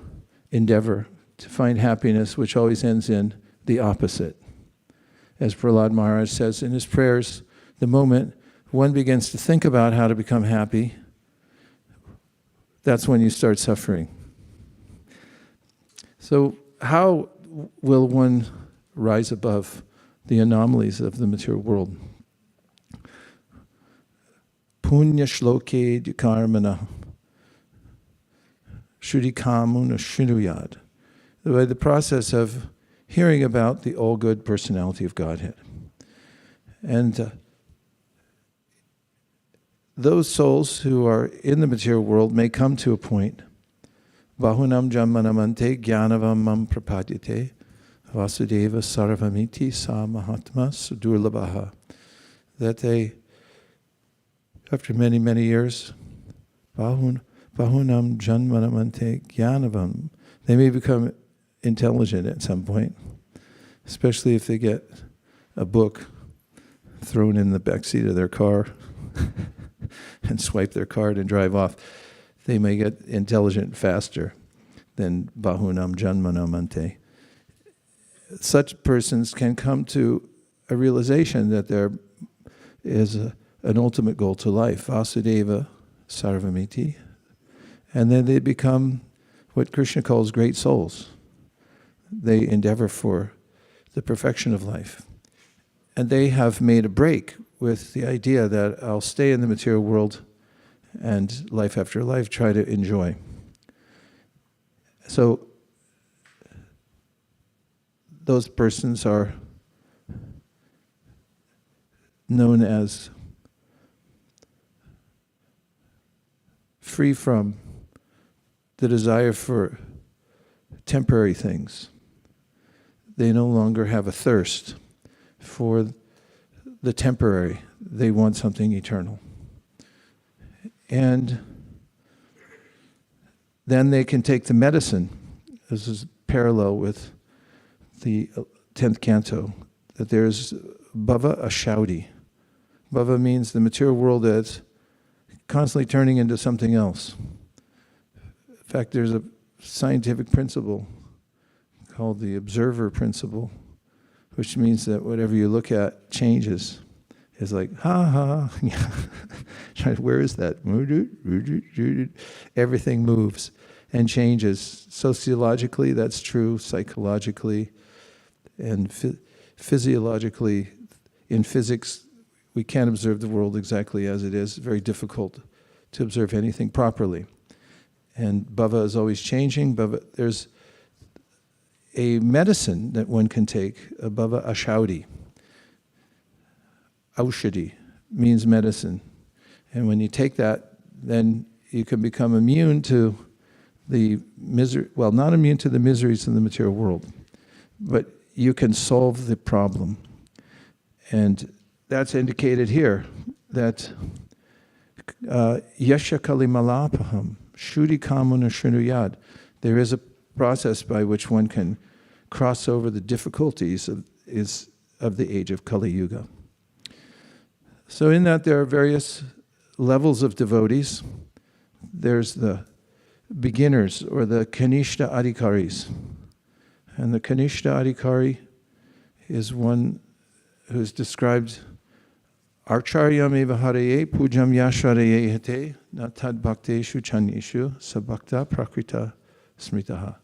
endeavor to find happiness, which always ends in the opposite. As Prahlad Maharaj says in his prayers, the moment one begins to think about how to become happy, that's when you start suffering. So how will one rise above the anomalies of the material world? Punya shloke dikarmana shudikamuna shinuyad. The process of hearing about the all-good personality of Godhead. And those souls who are in the material world may come to a point, bahunam jammanamante gyanavam mam prapadyate vasudeva sarvamiti sa mahatma sudurlabhaha, that they, after many, many years, bahunam janmanamante gyanavam, they may become intelligent at some point, especially if they get a book thrown in the backseat of their car and swipe their card and drive off. They may get intelligent faster than bahunam janmanamante. Such persons can come to a realization that there is an ultimate goal to life, Vasudeva Sarvamiti, and then they become what Krishna calls great souls. They endeavor for the perfection of life. And they have made a break with the idea that I'll stay in the material world and life after life try to enjoy. So those persons are known as free from the desire for temporary things. They no longer have a thirst for the temporary. They want something eternal. And then they can take the medicine. This is parallel with the 10th canto, that there's bhava ashaudi. Bhava means the material world that's constantly turning into something else. In fact, there's a scientific principle called the observer principle, which means that whatever you look at changes. It's like, ha ha, where is that? Everything moves and changes. Sociologically, that's true. Psychologically and physiologically, in physics, we can't observe the world exactly as it is. It's very difficult to observe anything properly. And bhava is always changing. There's a medicine that one can take, a bhava ashaudi. Aushadi means medicine. And when you take that, then you can become immune to the misery, well, not immune to the miseries in the material world, but you can solve the problem. And that's indicated here, that yasha kali malapaham, shuddhi kamuna shrunuyad. There is a process by which one can cross over the difficulties of the age of Kali Yuga. So in that there are various levels of devotees. There's the beginners, or the Kanishta Adhikaris. And the Kanishta Adhikari is one who's described Archaryam eva haraye pujam yasharaye hate natad bhakteshu chanyeshu sabhakta prakrita smritaha.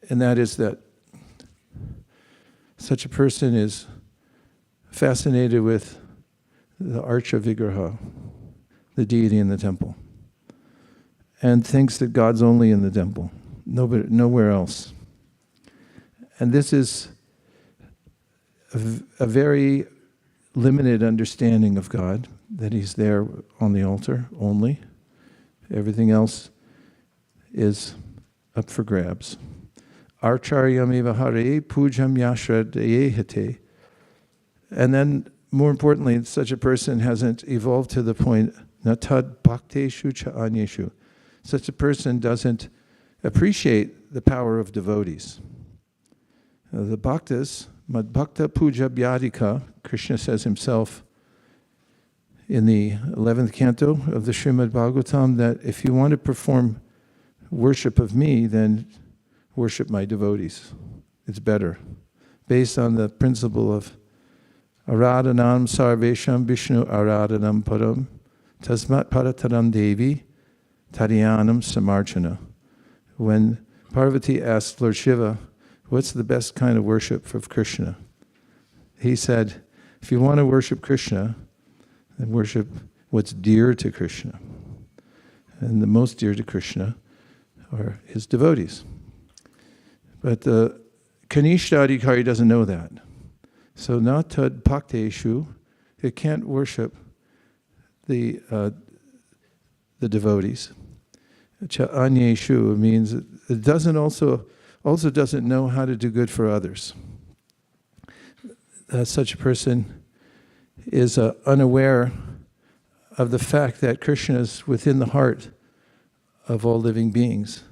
And that is that such a person is fascinated with the Archa Vigraha, the deity in the temple, and thinks that God's only in the temple, nowhere else. And this is a very limited understanding of God, that He's there on the altar only. Everything else is up for grabs. Archaryam eva hare pujam yashradayehate. And then, more importantly, such a person hasn't evolved to the point, natad bhakteshu cha anyeshu. Such a person doesn't appreciate the power of devotees. The bhaktas, madbhakta puja byadika, Krishna says himself in the 11th canto of the Srimad Bhagavatam, that if you want to perform worship of me, then worship my devotees. It's better. Based on the principle of Aradhanam sarvesham Vishnu aradhanam param tasmat parataram devi tadyanam samarchana. When Parvati asked Lord Shiva, what's the best kind of worship of Krishna? He said, if you want to worship Krishna, then worship what's dear to Krishna. And the most dear to Krishna are his devotees. But the Kanishta Adhikari doesn't know that. So natad bhakteshu, it can't worship the devotees. Cha anyeshu means it doesn't also doesn't know how to do good for others. Such a person is unaware of the fact that Krishna is within the heart of all living beings.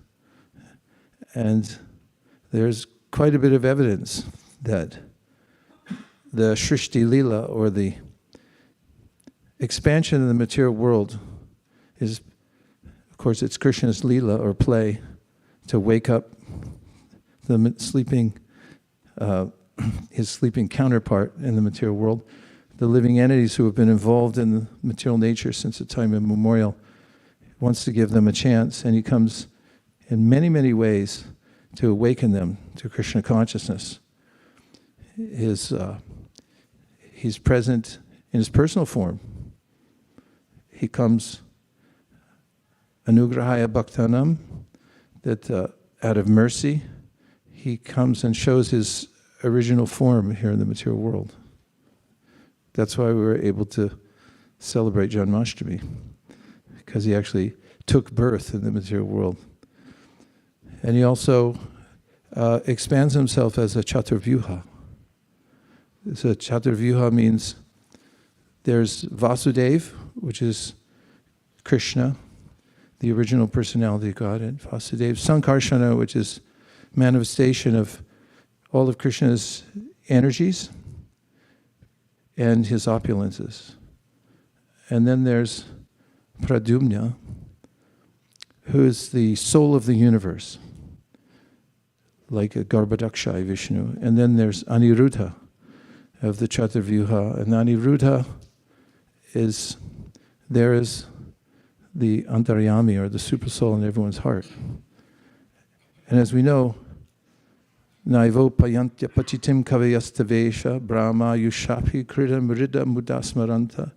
And there's quite a bit of evidence that the Shrishti Lila, or the expansion of the material world, is, of course, it's Krishna's Lila, or play, to wake up the sleeping, his sleeping counterpart in the material world, the living entities who have been involved in the material nature since the time immemorial. Wants to give them a chance, and he comes in many, many ways to awaken them to Krishna consciousness. He's present in his personal form. He comes anugrahaya bhaktanam, that out of mercy, he comes and shows his original form here in the material world. That's why we were able to celebrate Janmashtami, because he actually took birth in the material world. And he also expands himself as a chaturvyuha. So chaturvyuha means there's Vasudeva, which is Krishna, the original personality of God, and Vasudeva Sankarshana, which is manifestation of all of Krishna's energies and his opulences. And then there's Pradyumna, who is the soul of the universe, like a Garbhodakshai Vishnu. And then there's Aniruddha of the Chaturvyuha. And Aniruddha is the Antaryami, or the supersoul in everyone's heart. And as we know, Naivo payantya pachitim kavayasthavesha brahma yushapi krita mrida mudasmaranta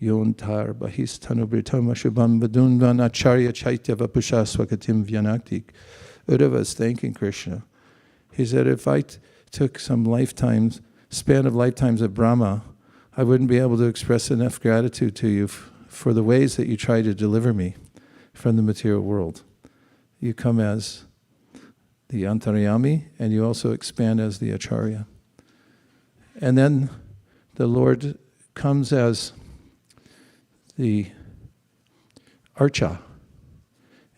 yontar bahisthanubritam ashubham vadunvan acharya chaitya vapusha swakatim vyanaktik. Uddhava is thanking Krishna. He said, if I took some span of lifetimes of Brahma, I wouldn't be able to express enough gratitude to you for the ways that you try to deliver me from the material world. You come as the Antaryami, and you also expand as the Acharya. And then the Lord comes as the Archa.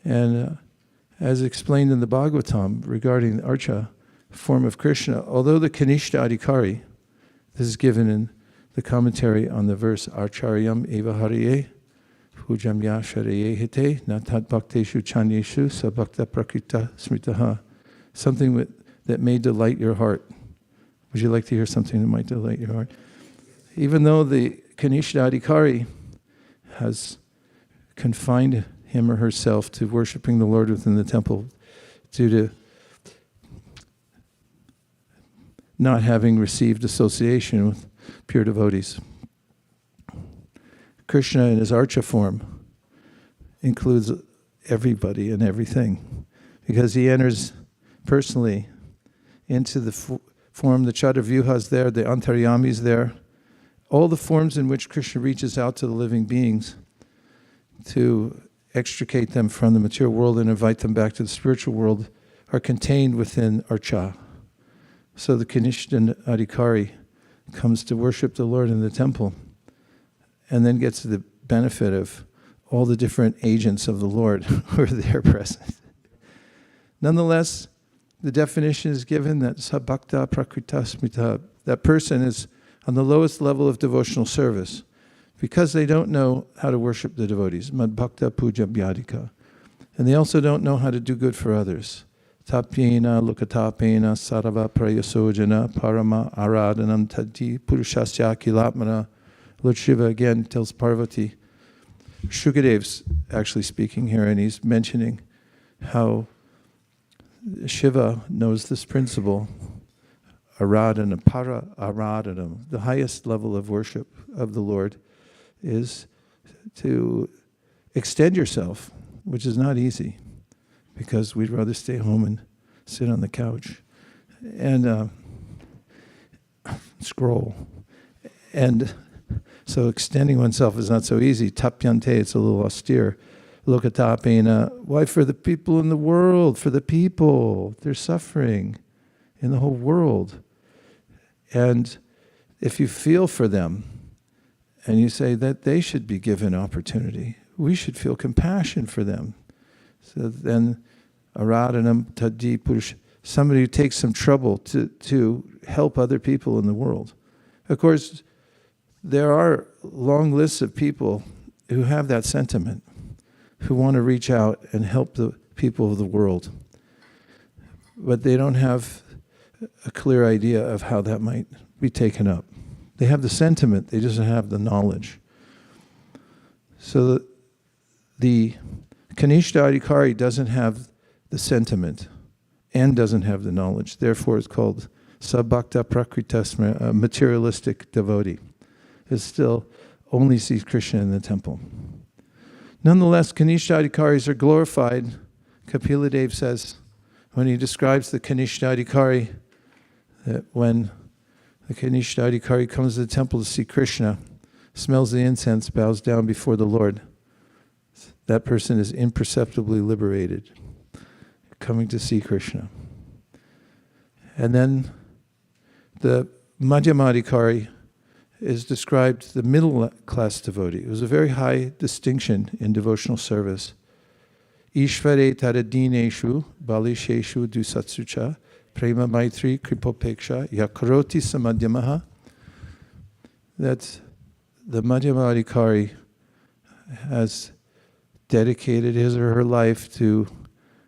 And as explained in the Bhagavatam regarding the Archa form of Krishna, although the Kanishta Adhikari, this is given in the commentary on the verse, Archaryam eva hariye, pujam yashareye hite, natat bhakteshu chanyeshu, sabhakta prakrita smritaha. Something that may delight your heart. Would you like to hear something that might delight your heart? Even though the Kanishta Adhikari has confined him or herself to worshiping the Lord within the temple due to not having received association with pure devotees, Krishna in his Archa form includes everybody and everything, because he enters personally into the form, the Chaturvyuha is there, the Antaryami is there, all the forms in which Krishna reaches out to the living beings to extricate them from the material world and invite them back to the spiritual world are contained within Archa. So the Kanishta Adhikari comes to worship the Lord in the temple and then gets the benefit of all the different agents of the Lord who are there present. Nonetheless, the definition is given that sabhakta prakrita smrita, that person is on the lowest level of devotional service because they don't know how to worship the devotees, madbhakta puja bhyadika. And they also don't know how to do good for others. Tapyena lokatapena sarava prayasojana parama aradhanam taddi purushasya kilatmana. Lord Shiva again tells Parvati, Shukadev's actually speaking here, and he's mentioning how Shiva knows this principle, aradhana, para aradhanam. The highest level of worship of the Lord is to extend yourself, which is not easy, because we'd rather stay home and sit on the couch and scroll. And so extending oneself is not so easy. Tapyante, it's a little austere. Lokatapena, why? For the people in the world, for the people. They're suffering in the whole world. And if you feel for them and you say that they should be given opportunity, we should feel compassion for them. So then, aradhanam taddi purush, somebody who takes some trouble to help other people in the world. Of course, there are long lists of people who have that sentiment, who want to reach out and help the people of the world. But they don't have a clear idea of how that might be taken up. They have the sentiment, they just don't have the knowledge. So the Kanishta Adhikari doesn't have the sentiment and doesn't have the knowledge. Therefore, it's called sabhakta prakrita, a materialistic devotee. It still only sees Krishna in the temple. Nonetheless, Kanishta Adhikaris are glorified. Kapila Dev says, when he describes the Kanishta Adhikari, that when the Kanishta Adhikari comes to the temple to see Krishna, smells the incense, bows down before the Lord, that person is imperceptibly liberated, coming to see Krishna. And then the Madhyamadhikari is described the middle class devotee. It was a very high distinction in devotional service. Ishvare taradineshu balisheshu dusatsucha prema maitri kripopeksha yakaroti samadhyamaha. That the Madhyama Adhikari has dedicated his or her life to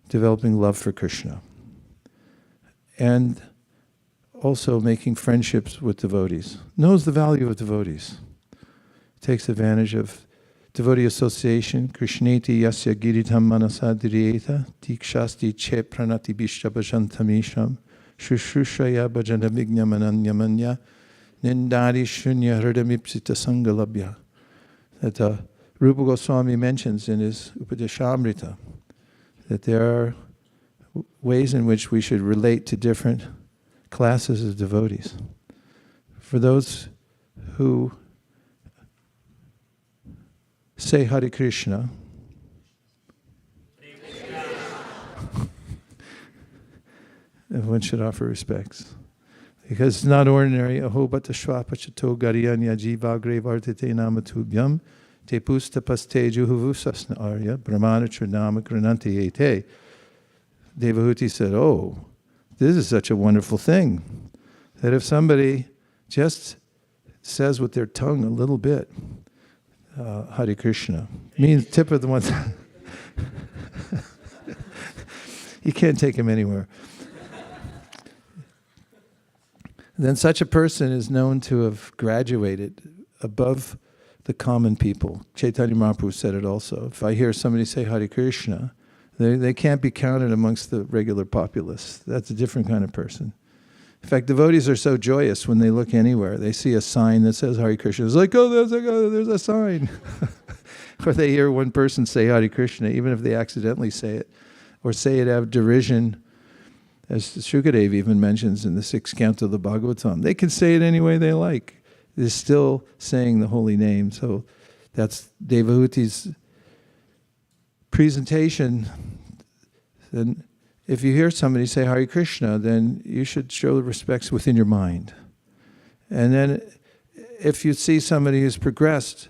developing love for Krishna and also making friendships with devotees, knows the value of devotees, takes advantage of devotee association, Krishneti yasya giritam manasa diriyeta, dikshasti che pranati bishya bhajantamisham, shushushaya bhajana vignamananyamanya, nindari shunya hridamipsita sangalabhya. That Rupa Goswami mentions in his Upadeshamrita that there are ways in which we should relate to different classes of devotees. For those who say Hare Krishna, everyone should offer respects. Because it's not ordinary. Aho bata shvapachato gariyanya jivagre vartate namatubhyam te pusta paste juhuvusasna arya brahmana trinama granante ete. Devahuti said, oh, this is such a wonderful thing that if somebody just says with their tongue a little bit, Hare Krishna, means tip of the one. You can't take him anywhere. Then such a person is known to have graduated above the common people. Chaitanya Mahaprabhu said it also. If I hear somebody say Hare Krishna, they can't be counted amongst the regular populace. That's a different kind of person. In fact, devotees are so joyous when they look anywhere. They see a sign that says Hare Krishna. It's like, oh, there's a sign. Or they hear one person say Hare Krishna, even if they accidentally say it, or say it out of derision, as Shukadev even mentions in the 6th canto of the Bhagavatam. They can say it any way they like. They're still saying the holy name. So that's Devahuti's presentation. Then if you hear somebody say Hare Krishna, then you should show the respects within your mind. And then if you see somebody who's progressed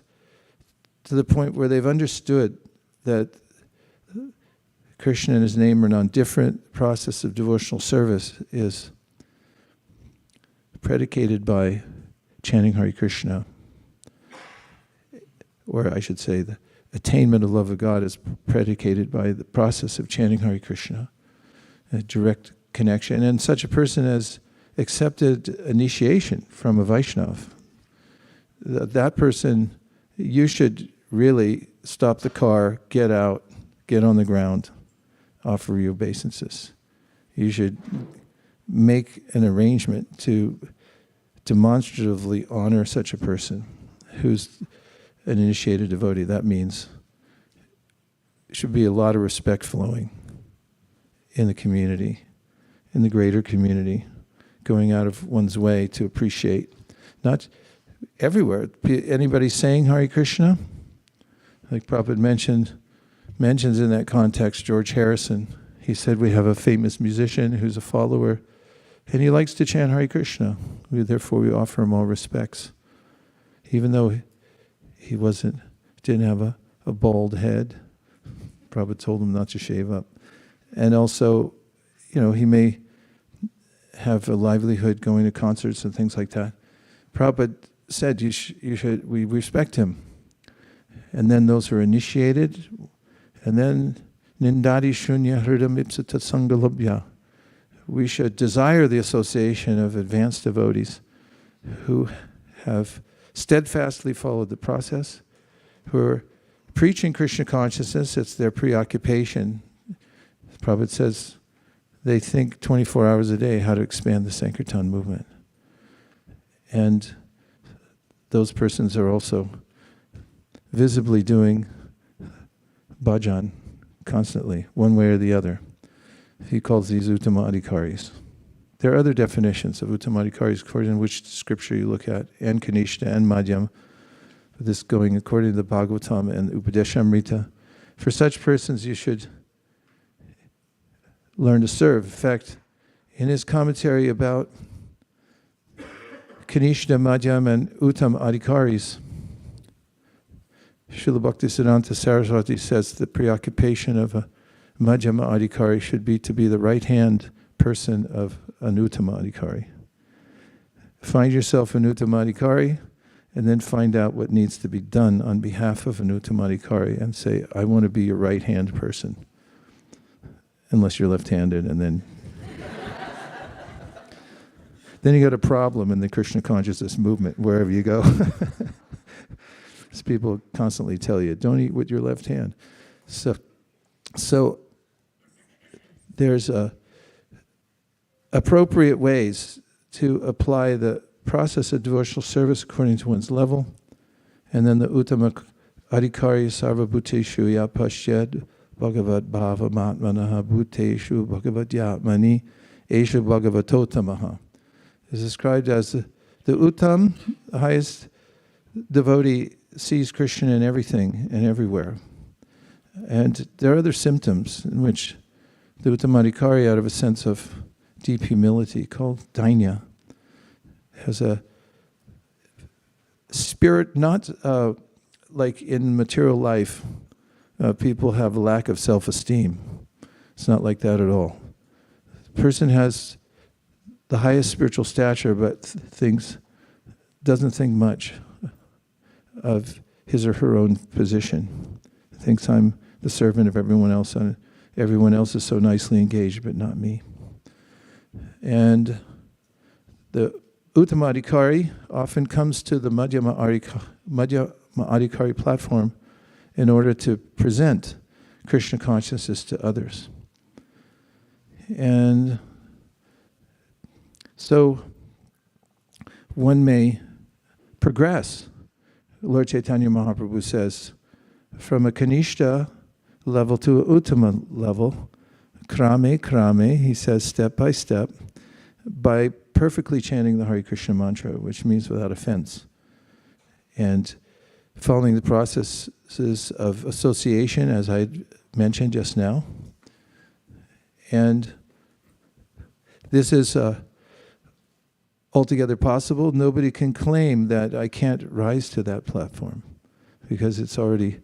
to the point where they've understood that Krishna and his name are on different process of devotional service is predicated by chanting Hare Krishna, or I should say the attainment of love of God is predicated by the process of chanting Hare Krishna, a direct connection. And such a person has accepted initiation from a Vaishnava. That person, you should really stop the car, get out, get on the ground, offer your obeisances. You should make an arrangement to demonstratively honor such a person who's an initiated devotee. That means there should be a lot of respect flowing in the community, in the greater community, going out of one's way to appreciate. Not everywhere. Anybody saying Hare Krishna? Like Prabhupada mentions in that context George Harrison. He said we have a famous musician who's a follower, and he likes to chant Hare Krishna. Therefore we offer him all respects. Even though he didn't have a bald head. Prabhupada told him not to shave up. And also, he may have a livelihood going to concerts and things like that. Prabhupada said we respect him. And then those who are initiated, and then nindadi shunya hridam ipsita sangalabhya. We should desire the association of advanced devotees who have steadfastly followed the process, who are preaching Krishna consciousness. It's their preoccupation. Prabhupada says they think 24 hours a day how to expand the Sankirtan movement. And those persons are also visibly doing bhajan constantly, one way or the other. He calls these uttama adhikaris. There are other definitions of uttama adhikaris according to which scripture you look at, and kanishta and madhyam. This going according to the Bhagavatam and Upadeshamrita. For such persons you should learn to serve. In fact, in his commentary about kanishta, madhyam, and uttam adhikaris, Srila Bhaktisiddhanta Saraswati says the preoccupation of a Madhyama Adhikari should be to be the right-hand person of an Uttamadhikari. Find yourself an Uttamadhikari, and then find out what needs to be done on behalf of an Uttamadhikari, and say, I want to be your right-hand person. Unless you're left-handed, and then then you got a problem in the Krishna consciousness movement, wherever you go. As people constantly tell you, don't eat with your left hand. So there's appropriate ways to apply the process of devotional service according to one's level, and then the Uttama Adhikari Sarvabhuteshu Yapashyad Bhagavad Bhava Matmanaha Bhuteshu Bhagavad Yatmani Esha Bhagavatotamaha is described as the Uttam, the highest devotee, sees Krishna in everything and everywhere. And there are other symptoms in which the Uttamadhikari, out of a sense of deep humility called dainya, has a spirit, not like in material life, people have a lack of self-esteem. It's not like that at all. The person has the highest spiritual stature, but doesn't think much of his or her own position. Thinks I'm the servant of everyone else, and everyone else is so nicely engaged, but not me. And the Uttamadhikari often comes to the Madhyama Adhikari platform in order to present Krishna consciousness to others. And so one may progress. Lord Chaitanya Mahaprabhu says, from a Kanishta level to an Uttama level, krame, he says, step by step, by perfectly chanting the Hare Krishna mantra, which means without offense, and following the processes of association, as I mentioned just now. And this is altogether possible. Nobody can claim that I can't rise to that platform, because it's already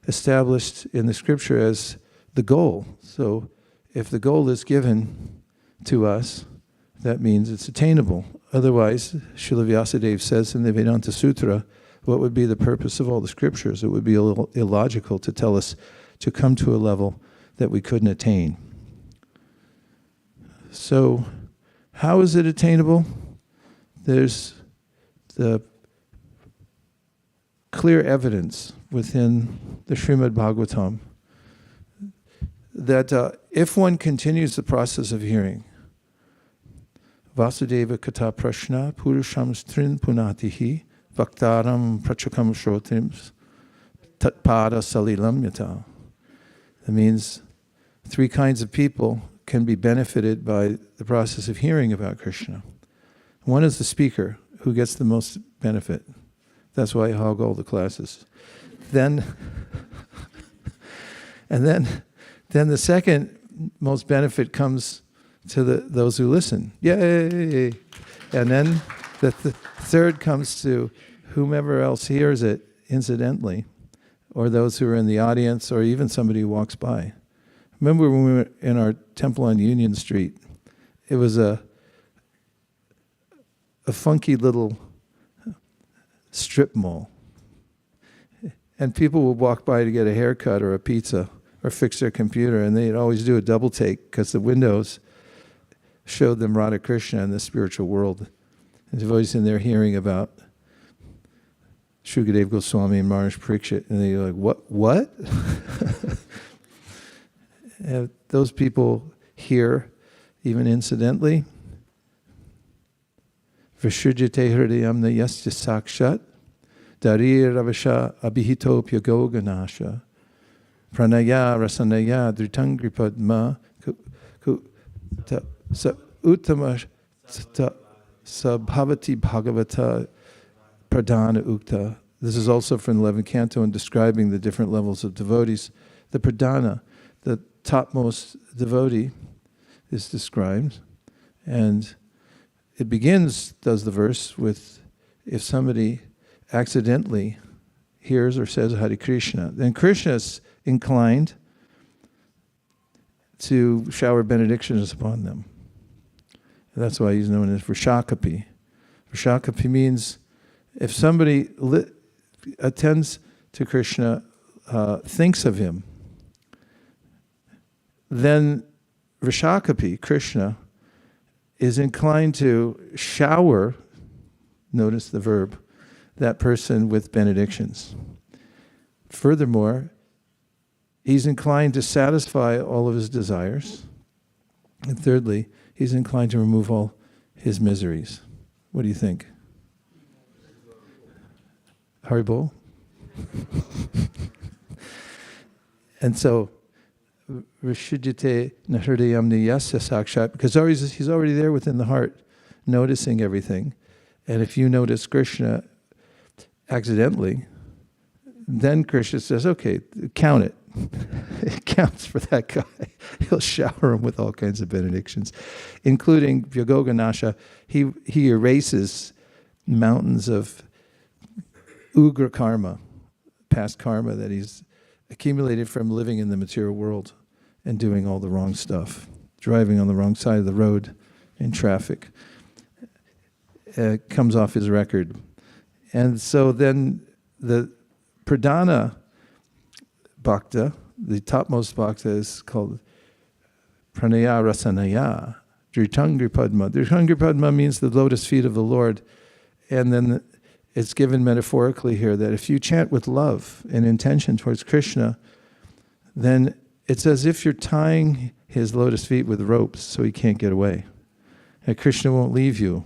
established in the scripture as the goal. So if the goal is given to us, that means it's attainable. Otherwise, Srila Vyasadeva says in the Vedanta Sutra, what would be the purpose of all the scriptures? It would be illogical to tell us to come to a level that we couldn't attain. So, how is it attainable? There's the clear evidence within the Srimad Bhagavatam that if one continues the process of hearing, Vasudeva Katha Prashna Purusham Strin Punatihi Vaktaram Prachakam Shrotrims Tatpada Salilam Yata. That means 3 kinds of people can be benefited by the process of hearing about Krishna. One is the speaker, who gets the most benefit. That's why I hog all the classes. Then the second most benefit comes to those who listen. Yay! And then the third comes to whomever else hears it incidentally, or those who are in the audience, or even somebody who walks by. Remember when we were in our temple on Union Street, it was a funky little strip mall. And people would walk by to get a haircut or a pizza or fix their computer, and they'd always do a double take because the windows showed them Radha Krishna in the spiritual world. And devotees in there hearing about Shukadev Goswami and Maharaj Parikshit, and they're like, what? Those people hear, even incidentally, Vishujate hridayam na yasya sakshat darir ravasha abhihitopya goganasha pranaya rasanaya dritangri padma sa uttama sabhavati bhagavata pradhana ukta. This is also from the 11th canto in describing the different levels of devotees. The pradhana, the topmost devotee, is described, and it begins, does the verse, with if somebody accidentally hears or says Hare Krishna, then Krishna is inclined to shower benedictions upon them. That's why he's known as Vrishakapi. Vrishakapi means if somebody attends to Krishna, thinks of him, then Vrishakapi, Krishna, is inclined to shower, notice the verb, that person with benedictions. Furthermore, he's inclined to satisfy all of his desires. And thirdly, he's inclined to remove all his miseries. What do you think? Haribol? And so, Rishijite Nahridayamni Yasya Sakshat, because he's already there within the heart, noticing everything. And if you notice Krishna accidentally, then Krishna says, okay, count it. It counts for that guy. He'll shower him with all kinds of benedictions, including Vyagoganasha. He erases mountains of ugra karma, past karma that he's accumulated from living in the material world and doing all the wrong stuff, driving on the wrong side of the road in traffic. Comes off his record. And so then the Pradhana Bhakta, the topmost Bhakta, is called Pranaya Rasanaya, Dritangri Padma. Dritangri Padma means the lotus feet of the Lord. And then it's given metaphorically here that if you chant with love and intention towards Krishna, then it's as if you're tying his lotus feet with ropes so he can't get away. And Krishna won't leave you.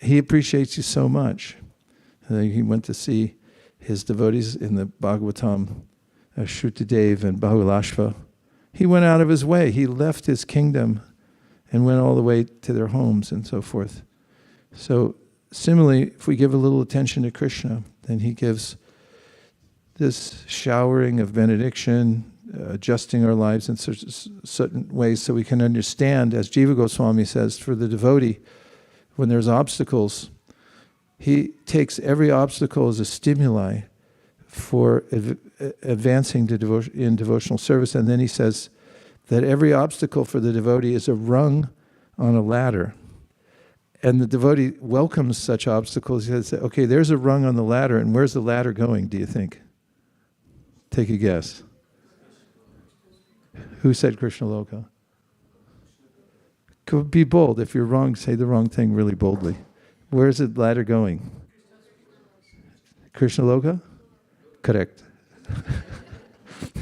He appreciates you so much. He went to see his devotees in the Bhagavatam, Shrutadev and Bahulashva. He went out of his way. He left his kingdom and went all the way to their homes and so forth. So similarly, if we give a little attention to Krishna, then he gives this showering of benediction, adjusting our lives in certain ways so we can understand, as Jiva Goswami says, for the devotee, when there's obstacles, he takes every obstacle as a stimuli for advancing to in devotional service. And then he says that every obstacle for the devotee is a rung on a ladder. And the devotee welcomes such obstacles. He says, okay, there's a rung on the ladder, and where's the ladder going, do you think? Take a guess. Who said Krishna Loka? Be bold. If you're wrong, say the wrong thing really boldly. Where's the ladder going? Krishna Loka? Correct.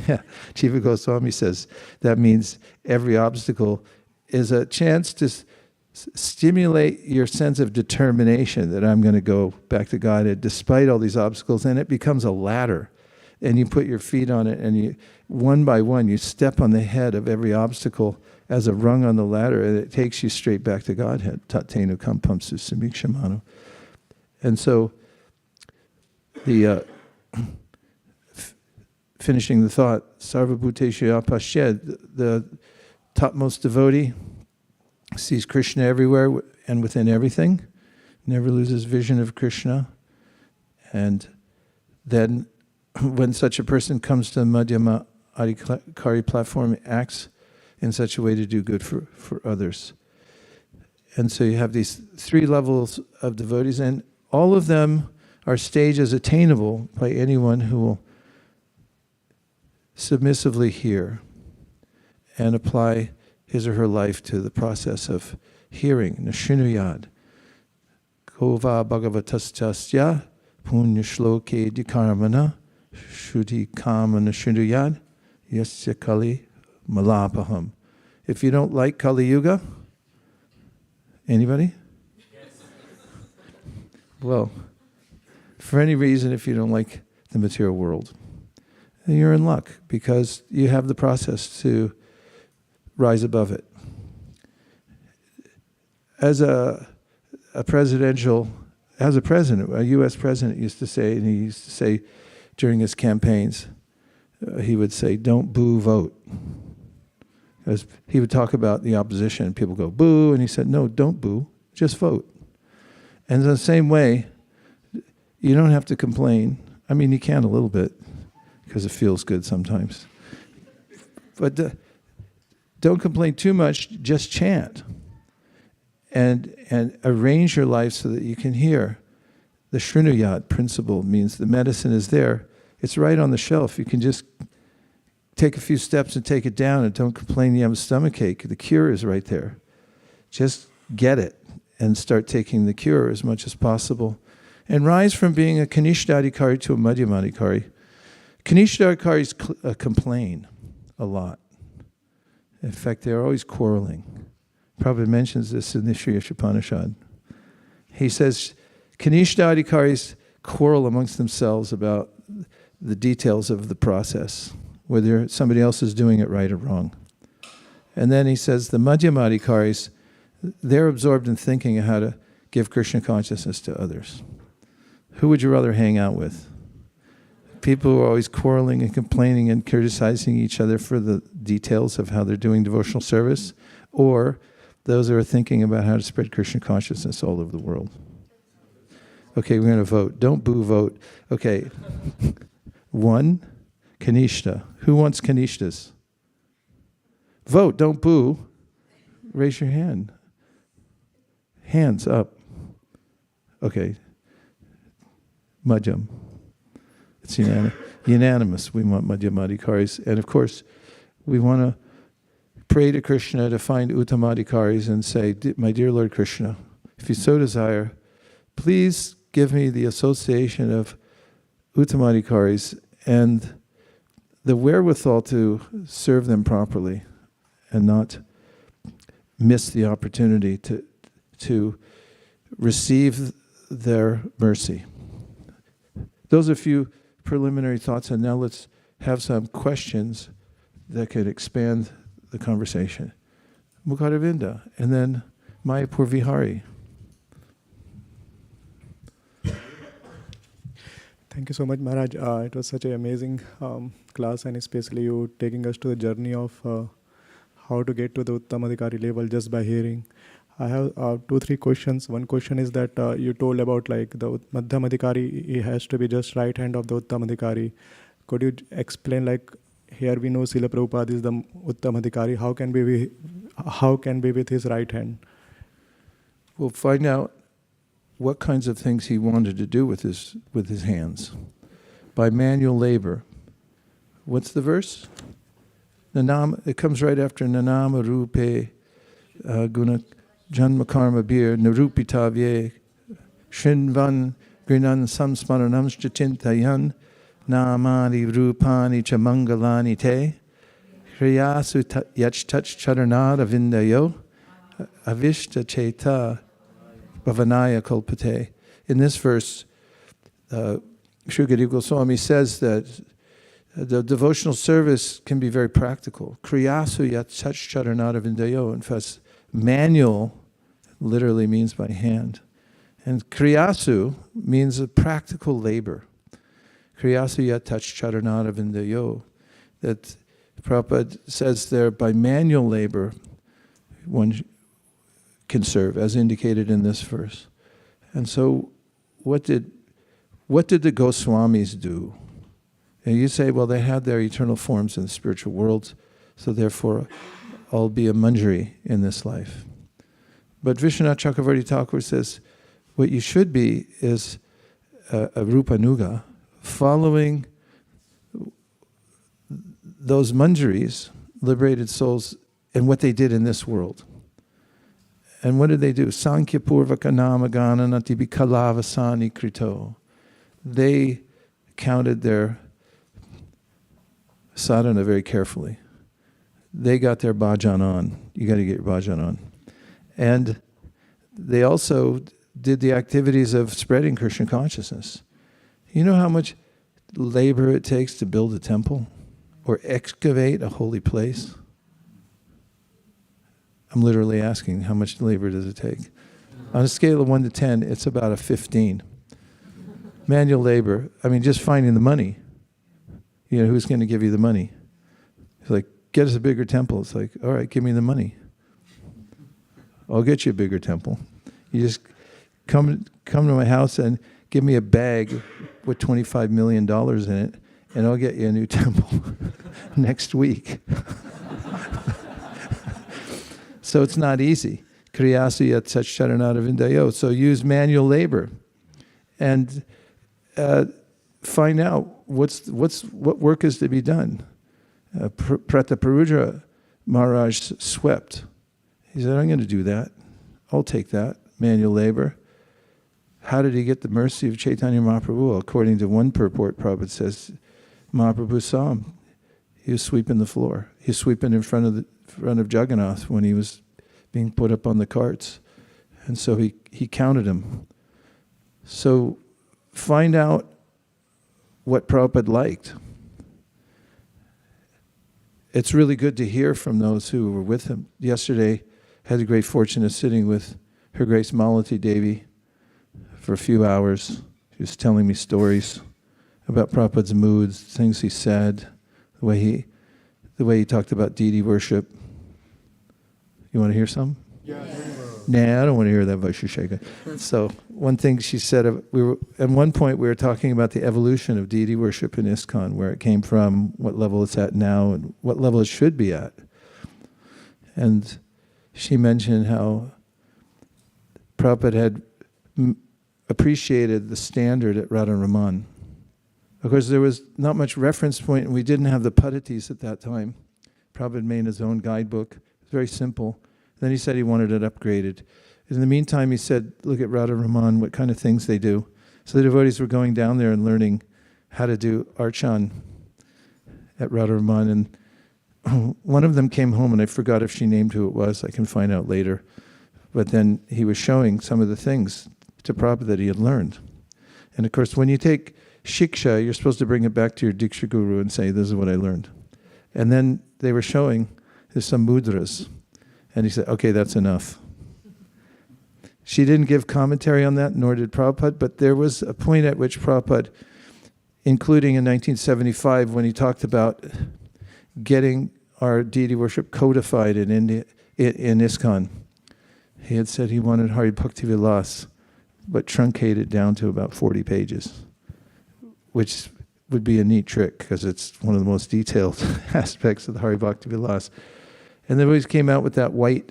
Yeah. Jiva Goswami says that means every obstacle is a chance to stimulate your sense of determination that I'm going to go back to God despite all these obstacles, and it becomes a ladder. And you put your feet on it, and you, one by one, you step on the head of every obstacle as a rung on the ladder, and it takes you straight back to Godhead. Tattenu kampamsu samikshamanu. And so, the finishing the thought, Sarvabhuteshu apashyed, the topmost devotee sees Krishna everywhere and within everything, never loses vision of Krishna, and then when such a person comes to the Madhyama Adhikari platform, acts in such a way to do good for others. And so you have these three levels of devotees, and all of them are stages attainable by anyone who will submissively hear and apply his or her life to the process of hearing. Nashinuyad. Kova bhagavatastasya punya shloke dikarmana shuddhi kamana shinuyad yasya kali malapaham. If you don't like Kali Yuga, anybody? Yes. Well, for any reason, if you don't like the material world, then you're in luck because you have the process to rise above it. As a president, a U.S. president used to say, and he used to say during his campaigns, he would say, "Don't boo, vote." Because he would talk about the opposition, and people go, "Boo," and he said, "No, don't boo, just vote." And in the same way, you don't have to complain. I mean, you can a little bit, because it feels good sometimes. But don't complain too much, just chant. and arrange your life so that you can hear. The Srinuyat principle means the medicine is there. It's right on the shelf. You can just take a few steps and take it down and don't complain you have a stomachache. The cure is right there. Just get it and start taking the cure as much as possible. And rise from being a Kanishta-adhikari to a Madhyama-adhikari. Kanishta-adhikaris complain a lot. In fact, they're always quarreling. Prabhupada mentions this in the Sri Upanishad. He says, Kanishta-adhikaris quarrel amongst themselves about the details of the process, whether somebody else is doing it right or wrong. And then he says the Madhyama-adhikaris, they're absorbed in thinking of how to give Krishna consciousness to others. Who would you rather hang out with? People who are always quarreling and complaining and criticizing each other for the details of how they're doing devotional service, or those who are thinking about how to spread Krishna consciousness all over the world? Okay, we're going to vote. Don't boo, vote. Okay. 1, Kanishta. Who wants Kanishtas? Vote, don't boo. Raise your hand. Hands up. Okay. Madhyam. It's unanimous. We want Madhyamadhikaris. And of course, we want to pray to Krishna to find Uttamadhikaris and say, my dear Lord Krishna, if you so desire, please give me the association of Uttamadhikaris and the wherewithal to serve them properly and not miss the opportunity to receive their mercy. Those are a few preliminary thoughts, and now let's have some questions that could expand the conversation. Mukharavinda, and then Mayapur Vihari. Thank you so much, Maharaj. It was such an amazing class, and especially you taking us to the journey of how to get to the Uttamadhikari level just by hearing. I have 2-3 questions. One question is that you told about like the Madhyamadhikari, he has to be just right hand of the Uttamadhikari. Could you explain, like, here we know Srila Prabhupada is the Uttamadhikari, how can be with his right hand? We'll find out what kinds of things he wanted to do with his hands. By manual labor. What's the verse? It comes right after Nanama Rupe Guna Janma Karma Bir Narupitavye Shinvan Grinan Samsmaranam Chintayan Namani Rupani Chamangalani Te Kriyasu Yach Touch Charanada Vindayo Avishta Cheta Bhavanaya Kalpate. In this verse, Shukadeva Goswami says that the devotional service can be very practical. Kriyasu yat sach charanada vindayo. In fact, manual literally means by hand. And kriyasu means a practical labor. Kriyasu yat touch charanada vindayo. That Prabhupada says there, by manual labor, one can serve, as indicated in this verse. And so, what did the Goswamis do? And you say, well, they had their eternal forms in the spiritual world, so therefore I'll be a manjari in this life. But Vishwanath Chakravarti Thakur says, what you should be is a Rupanuga, following those manjaris, liberated souls, and what they did in this world. And what did they do? Sankhya Purvaka Namagana Natibi Kalavasani Krito. They counted their sadhana very carefully. They got their bhajan on. You got to get your bhajan on. And they also did the activities of spreading Krishna consciousness. You know how much labor it takes to build a temple or excavate a holy place? I'm literally asking, how much labor does it take? On a scale of 1 to 10, it's about a 15. Manual labor, I mean, just finding the money. You know, who's going to give you the money? It's like, get us a bigger temple. It's like, all right, give me the money. I'll get you a bigger temple. You just come to my house and give me a bag with $25 million in it, and I'll get you a new temple next week. So it's not easy. kriyasi yat satcharanadavindayo. So use manual labor and find out what work is to be done. Prataparudra Maharaj swept. He said, I'm going to do that. I'll take that, manual labor. How did he get the mercy of Chaitanya Mahaprabhu? According to one purport, Prabhupada says, Mahaprabhu saw him. He was sweeping the floor. He was sweeping in front of Jagannath when he was being put up on the carts. And so he counted him. So find out what Prabhupada liked. It's really good to hear from those who were with him. Yesterday, I had the great fortune of sitting with Her Grace Malati Devi for a few hours. She was telling me stories about Prabhupada's moods, things he said, the way he talked about deity worship. You want to hear some? Nah, I don't want to hear that Vaisesika. So one thing she said, at one point we were talking about the evolution of deity worship in ISKCON, where it came from, what level it's at now, and what level it should be at. And she mentioned how Prabhupada had appreciated the standard at Radharaman. Of course, there was not much reference point, and we didn't have the padditis at that time. Prabhupada made his own guidebook. It's very simple. Then he said he wanted it upgraded. In the meantime, he said, look at Radharaman, what kind of things they do. So the devotees were going down there and learning how to do archan at Radharaman. And one of them came home, and I forgot if she named who it was. I can find out later. But then he was showing some of the things to Prabhupada that he had learned. And of course, when you take shiksha, you're supposed to bring it back to your Diksha Guru and say, this is what I learned. And then they were showing some mudras. And he said, okay, that's enough. She didn't give commentary on that, nor did Prabhupada, but there was a point at which Prabhupada, including in 1975, when he talked about getting our deity worship codified in India, in ISKCON, he had said he wanted Hari Bhakti Vilas, but truncated down to about 40 pages, which would be a neat trick, because it's one of the most detailed aspects of the Hari Bhakti Vilas. And they always came out with that white,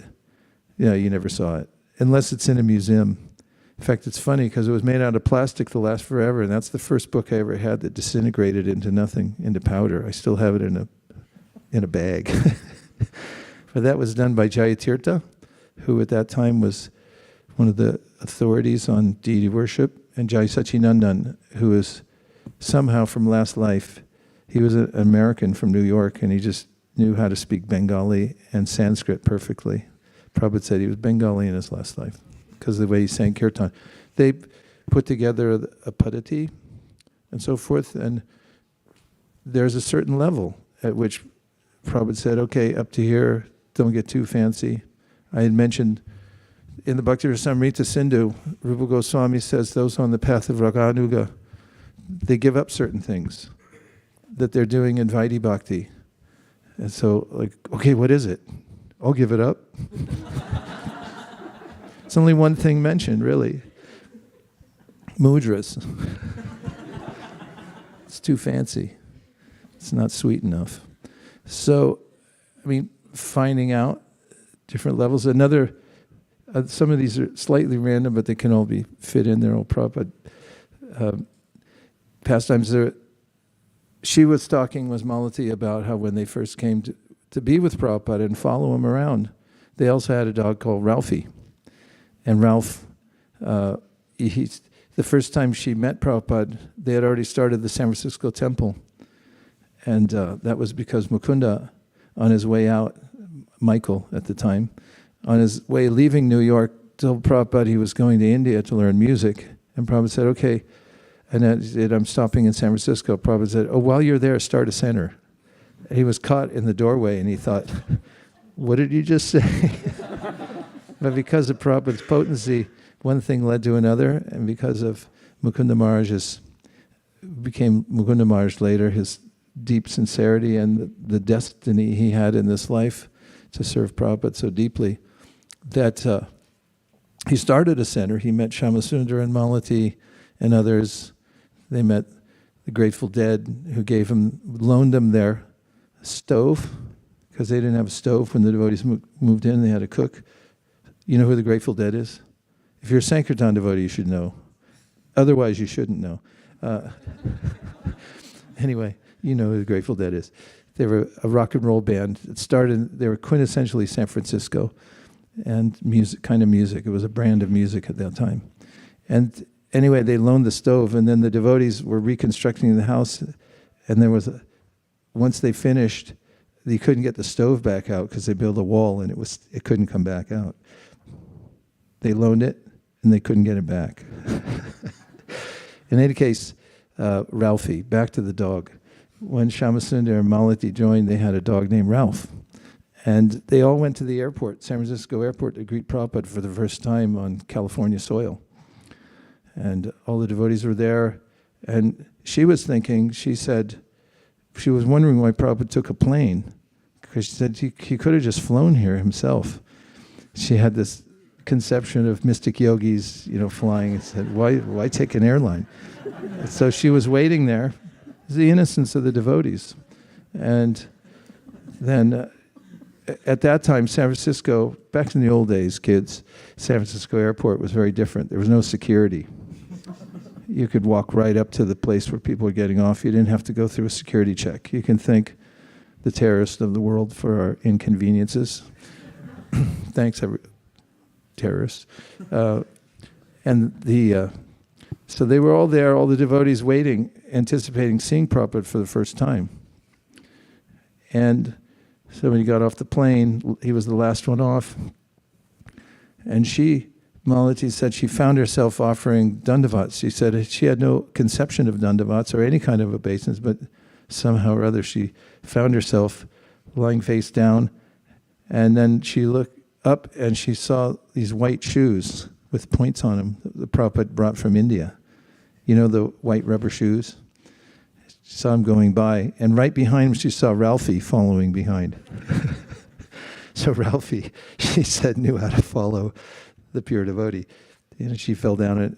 you never saw it, unless it's in a museum. In fact, it's funny because it was made out of plastic to last forever, and that's the first book I ever had that disintegrated into nothing, into powder. I still have it in a bag. But that was done by Jayatirtha, who at that time was one of the authorities on deity worship, and Jai Sachinandan, who was somehow from last life, he was an American from New York, and he just knew how to speak Bengali and Sanskrit perfectly. Prabhupada said he was Bengali in his last life because of the way he sang kirtan. They put together a padati and so forth, and there's a certain level at which Prabhupada said, okay, up to here, don't get too fancy. I had mentioned in the Bhakti Rasamrita Sindhu, Rupa Goswami says those on the path of Raganuga, they give up certain things that they're doing in Vaidhi Bhakti. And so, okay, what is it? I'll give it up. It's only one thing mentioned, really. Mudras. It's too fancy. It's not sweet enough. So, finding out different levels. Some of these are slightly random, but they can all be fit in there. Old Prabhupada pastimes there. She was talking with Malati about how when they first came to be with Prabhupada and follow him around, they also had a dog called Ralphie. And Ralph, the first time she met Prabhupada, they had already started the San Francisco temple. And that was because Mukunda, on his way out, Michael at the time, on his way leaving New York, told Prabhupada he was going to India to learn music. And Prabhupada said, okay. And he said, I'm stopping in San Francisco. Prabhupada said, oh, while you're there, start a center. And he was caught in the doorway, and he thought, what did you just say? But because of Prabhupada's potency, one thing led to another, and because of Mukunda Maharaj's, became Mukunda Maharaj later, his deep sincerity and the destiny he had in this life to serve Prabhupada so deeply, that he started a center. He met Shyamasundar and Malati and others. They met the Grateful Dead, who loaned them their stove, because they didn't have a stove when the devotees moved in. They had to cook You know who the Grateful Dead is? If you're a Sankirtan devotee, you should know. Otherwise, you shouldn't know. Anyway, you know who the Grateful Dead is. They were a rock and roll band. They were quintessentially San Francisco and music. It was a brand of music at that time. And anyway, they loaned the stove, and then the devotees were reconstructing the house, and once they finished, they couldn't get the stove back out because they built a wall and it couldn't come back out. They loaned it and they couldn't get it back. In any case, Ralphie, back to the dog. When Shamasundar and Malati joined, they had a dog named Ralph. And they all went to the airport, San Francisco airport, to greet Prabhupada for the first time on California soil. And all the devotees were there. And she was wondering why Prabhupada took a plane, because she said he could have just flown here himself. She had this conception of mystic yogis, flying, and said, why take an airline? So she was waiting there. It's the innocence of the devotees. And then at that time, San Francisco, back in the old days, kids, San Francisco airport was very different. There was no security. You could walk right up to the place where people were getting off. You didn't have to go through a security check. You can thank the terrorists of the world for our inconveniences. Thanks, terrorists. So they were all there, all the devotees waiting, anticipating seeing Prabhupada for the first time. And so when he got off the plane, he was the last one off. And Malati said she found herself offering dandavats. She said she had no conception of dandavats or any kind of obeisance, but somehow or other she found herself lying face down. And then she looked up and she saw these white shoes with points on them that the Prabhupada brought from India. You know, the white rubber shoes? She saw him going by, and right behind him she saw Ralphie following behind. So Ralphie, she said, knew how to follow the pure devotee. She fell down it.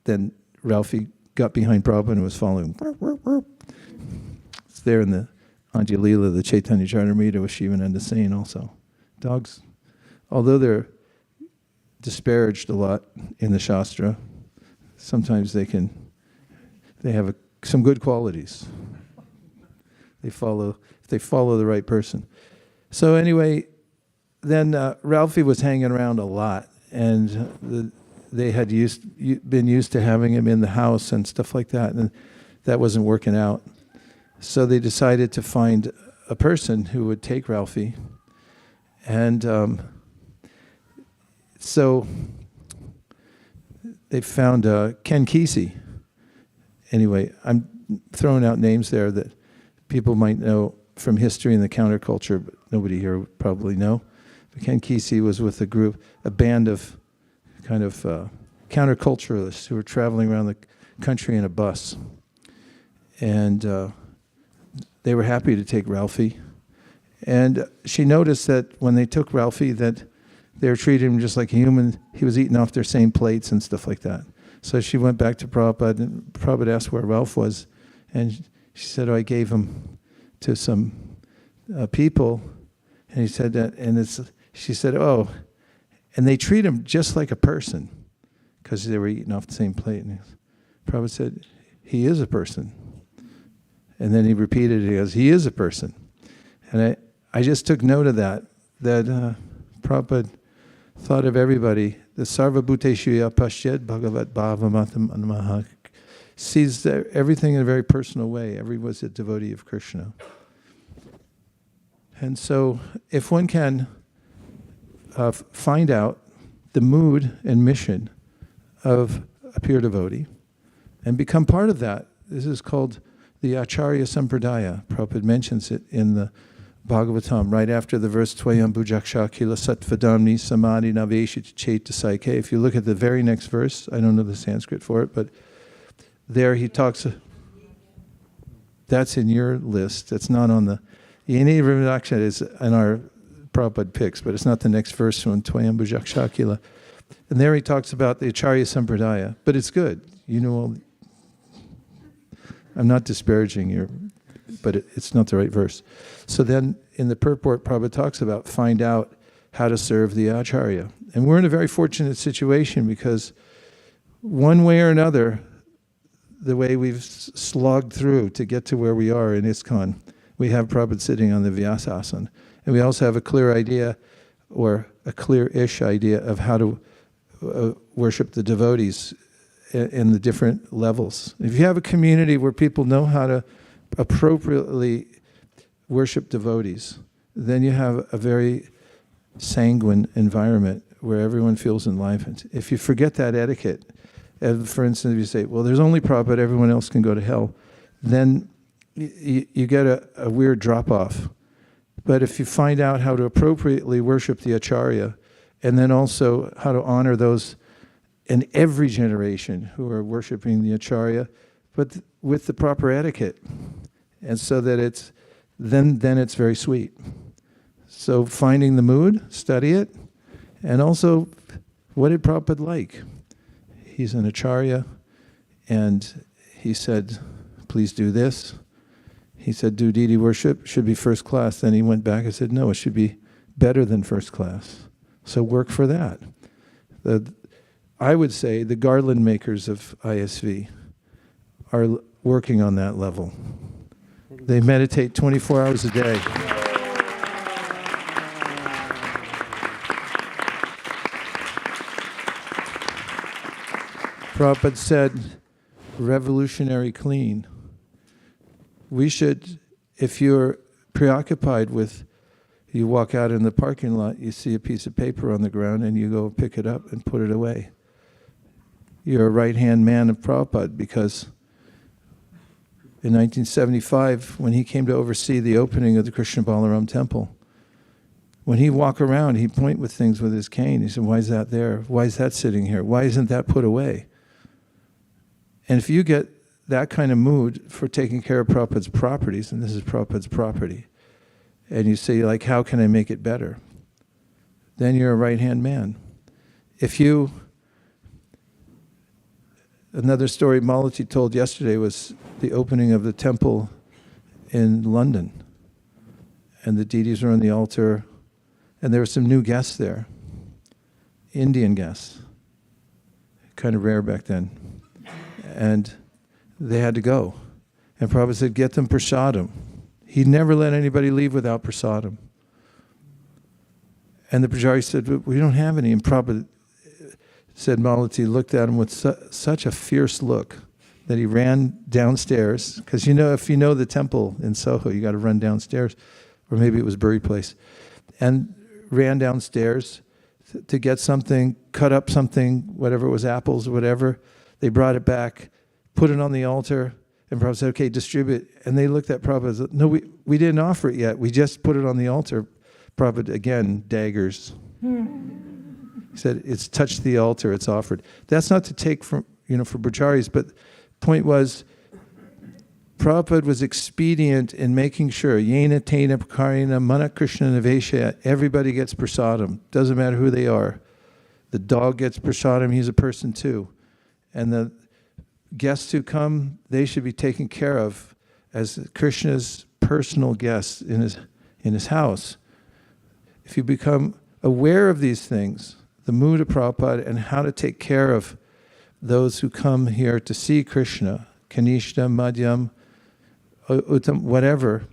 Then Ralphie got behind Prabhupada and was following. It's there in the Anjalila, the Chaitanya Charitamrita with Shivananda saying also. Dogs, although they're disparaged a lot in the Shastra, sometimes they have some good qualities. If they follow the right person. So anyway, then Ralphie was hanging around a lot, and they had been used to having him in the house and stuff like that, and that wasn't working out. So they decided to find a person who would take Ralphie, and so they found Ken Kesey. Anyway, I'm throwing out names there that people might know from history and the counterculture, but nobody here would probably know. But Ken Kesey was with a band of kind of counterculturalists who were traveling around the country in a bus. And they were happy to take Ralphie. And she noticed that when they took Ralphie, that they were treating him just like a human. He was eating off their same plates and stuff like that. So she went back to Prabhupada, and Prabhupada asked where Ralph was. And she said, I gave him to some people. And he said that, she said, and they treat him just like a person because they were eating off the same plate. And Prabhupada said, he is a person. And then he repeated it, he goes, he is a person. And I just took note of that Prabhupada thought of everybody. The Sarva Bhuteshu Pashyad Bhagavat Bhavamatam Anamaha sees everything in a very personal way. Everyone was a devotee of Krishna. And so if one can find out the mood and mission of a pure devotee and become part of that, this is called the Acharya Sampradaya. Prabhupada mentions it in the Bhagavatam, right after the verse Tvayam Bhujaksha Kila Satvadamni Samadhi Naveshit Chaitasaike. If you look at the very next verse, I don't know the Sanskrit for it, but there he talks, that's in your list, it's not on the, Yeni Rivaksha is in our Prabhupada picks, but it's not the next verse from Tvayam Bhujaksha Kila. And there he talks about the Acharya Sampradaya, but it's good. You know, I'm not disparaging your, but it's not the right verse. So then in the purport, Prabhupada talks about find out how to serve the Acharya. And we're in a very fortunate situation because one way or another, the way we've slogged through to get to where we are in ISKCON, we have Prabhupada sitting on the Vyasasana. And we also have a clear idea, or a clear-ish idea, of how to worship the devotees in the different levels. If you have a community where people know how to appropriately worship devotees, then you have a very sanguine environment where everyone feels enlivened. If you forget that etiquette, and for instance, if you say, well, there's only Prabhupada, everyone else can go to hell, then you get a weird drop-off. But if you find out how to appropriately worship the Acharya, and then also how to honor those in every generation who are worshiping the Acharya, but with the proper etiquette, and so that it's then it's very sweet. So finding the mood, study it, and also what did Prabhupada like? He's an Acharya, and he said, please do this. He said, do deity worship, should be first class. Then he went back and said, no, it should be better than first class. So work for that. I would say the garland makers of ISV are working on that level. They meditate 24 hours a day. Prabhupada said, revolutionary clean. We should, if you're preoccupied with, you walk out in the parking lot, you see a piece of paper on the ground, and you go pick it up and put it away. You're a right-hand man of Prabhupada, because in 1975, when he came to oversee the opening of the Krishna Balaram temple, when he walk around, he'd point with things with his cane. He said, why is that there? Why is that sitting here? Why isn't that put away? And if you get that kind of mood for taking care of Prabhupada's properties, and this is Prabhupada's property, and you say, like, how can I make it better? Then you're a right-hand man. Another story Malati told yesterday was the opening of the temple in London. And the deities were on the altar, and there were some new guests there, Indian guests, kind of rare back then. And they had to go. And Prabhupada said, get them prasadam. He never let anybody leave without prasadam. And the pujari said, we don't have any. And Prabhupada said, Malati looked at him with such a fierce look that he ran downstairs. Because if you know the temple in Soho, you got to run downstairs. Or maybe it was Bury Place. And ran downstairs to get something, cut up something, whatever it was, apples or whatever. They brought it back, put it on the altar, and Prabhupada said, okay, distribute. And they looked at Prabhupada and said, no, we didn't offer it yet. We just put it on the altar. Prabhupada, again, daggers. He said, it's touched the altar, it's offered. That's not to take from, for pujaris, but the point was, Prabhupada was expedient in making sure, yena tena prakarina mana Krishna navesha, everybody gets prasadam. Doesn't matter who they are. The dog gets prasadam, he's a person too. And the guests who come, they should be taken care of as Krishna's personal guests in his house. If you become aware of these things, the mood of Prabhupada and how to take care of those who come here to see Krishna, Kanishta, Madhyam, Uttam, whatever,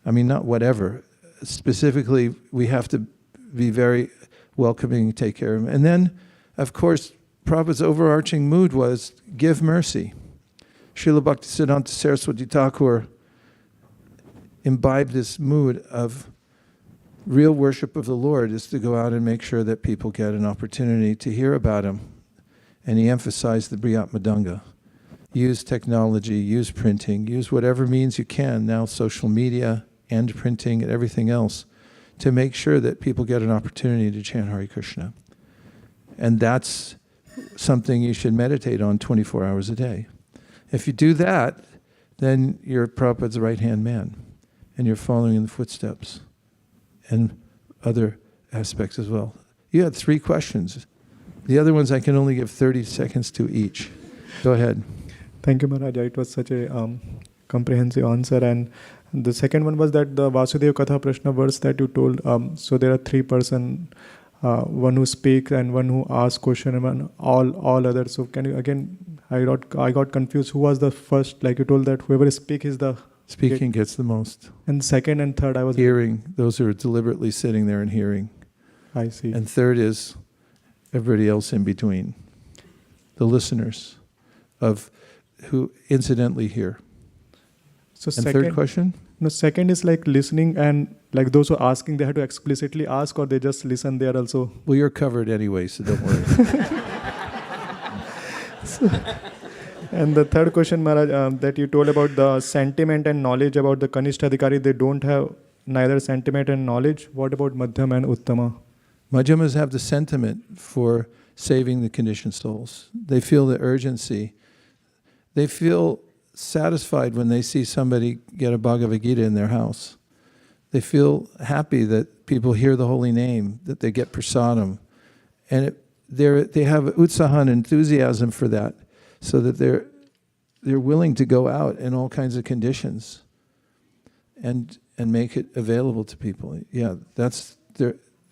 not whatever, specifically we have to be very welcoming and take care of them. And then, of course, Prabhupada's overarching mood was give mercy. Srila Bhaktisiddhanta Saraswati Thakur imbibed this mood of real worship of the Lord is to go out and make sure that people get an opportunity to hear about Him. And he emphasized the Briyat Madanga. Use technology, use printing, use whatever means you can, now social media and printing and everything else, to make sure that people get an opportunity to chant Hare Krishna. And that's something you should meditate on 24 hours a day. If you do that, then you're Prabhupada's right-hand man, and you're following in the footsteps, and other aspects as well. You had 3 questions. The other ones I can only give 30 seconds to each. Go ahead. Thank you, Maharaja. It was such a comprehensive answer. And the second one was that the Vasudeva Katha Prashna verse that you told. So there are three person, one who speaks and one who asks question and one all others. So can you again? I got confused. Who was the first? Like you told that whoever speaks is the Speaking gets the most. and second and third I was Hearing, those who are deliberately sitting there and hearing. I see. And third is everybody else in between. The listeners of who incidentally hear. So And second third question? No, second is like listening, and like those who are asking, they have to explicitly ask, or they just listen. They are also. Well, you're covered anyway, so don't worry. And the third question, Maharaj, that you told about the sentiment and knowledge about the Kanishta Adhikari, they don't have neither sentiment and knowledge. What about Madhyama and Uttama? Madhyamas have the sentiment for saving the conditioned souls. They feel the urgency. They feel satisfied when they see somebody get a Bhagavad Gita in their house. They feel happy that people hear the holy name, that they get prasadam. And they have utsaha and enthusiasm for that, so that they're willing to go out in all kinds of conditions and make it available to people. Yeah, that's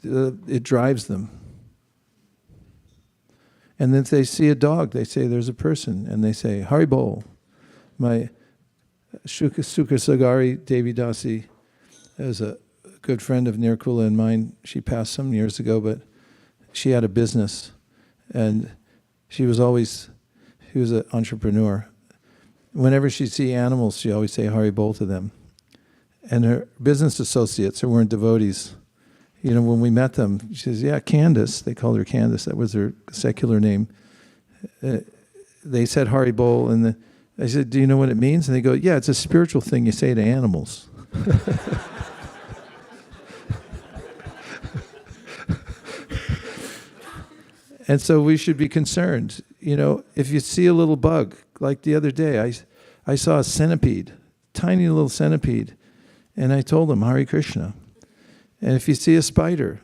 it drives them. And then if they see a dog, they say there's a person, and they say, Hari Bol. My Sukha Sagari Devi Dasi is a good friend of Nirkula and mine. She passed some years ago, but she had a business, and she was an entrepreneur. Whenever she'd see animals, she always say Hari Bol to them. And her business associates, who weren't devotees, when we met them, she says, yeah, Candace, they called her Candace, that was her secular name. They said Hari Bol, and I said, do you know what it means? And they go, yeah, it's a spiritual thing you say to animals. And so we should be concerned. If you see a little bug, like the other day, I saw a centipede, tiny little centipede, and I told them, Hare Krishna. And if you see a spider,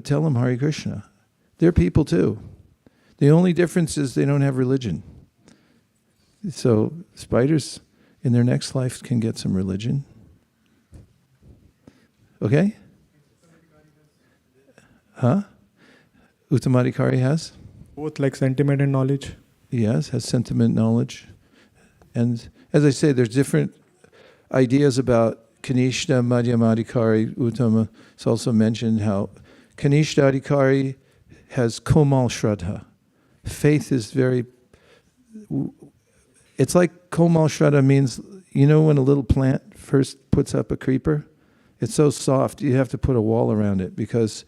tell them Hare Krishna. They're people too. The only difference is they don't have religion. So spiders in their next life can get some religion. Okay? Huh? Uttamadhikari has? Both like sentiment and knowledge. Yes, has sentiment, knowledge. And as I say, there's different ideas about Kanishta, Madhyamadhikari, Uttama. It's also mentioned how Kanishta Adhikari has Komal Shraddha. Faith is it's like Komal Shraddha means, when a little plant first puts up a creeper? It's so soft, you have to put a wall around it because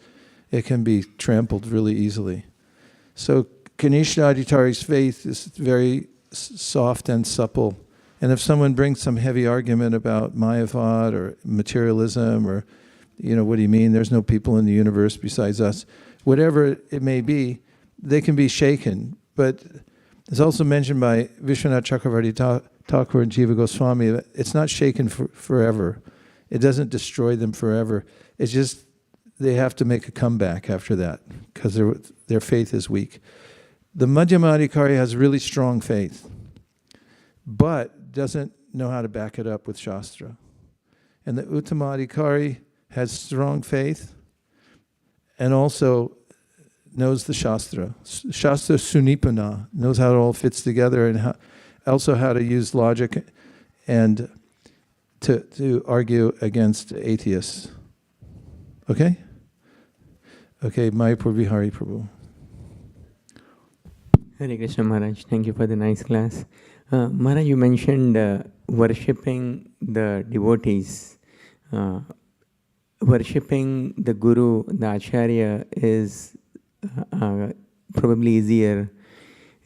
it can be trampled really easily. So Kanishta Adhikari's faith is very soft and supple. And if someone brings some heavy argument about Mayavad or materialism or, what do you mean, there's no people in the universe besides us, whatever it may be, they can be shaken. But it's also mentioned by Vishwanath Chakravarti Thakur and Jiva Goswami, it's not shaken forever. It doesn't destroy them forever. It's just they have to make a comeback after that because their faith is weak. The Madhyamadhikari has really strong faith, but doesn't know how to back it up with Shastra. And the Uttamadhikari has strong faith and also knows the Shastra. Shastra Sunipana, knows how it all fits together and also how to use logic and to argue against atheists. Okay? Okay, Mayapur Vihari Prabhu. Hare Krishna Maharaj, thank you for the nice class. Maharaj, you mentioned worshipping the devotees. Worshipping the Guru, the Acharya is probably easier.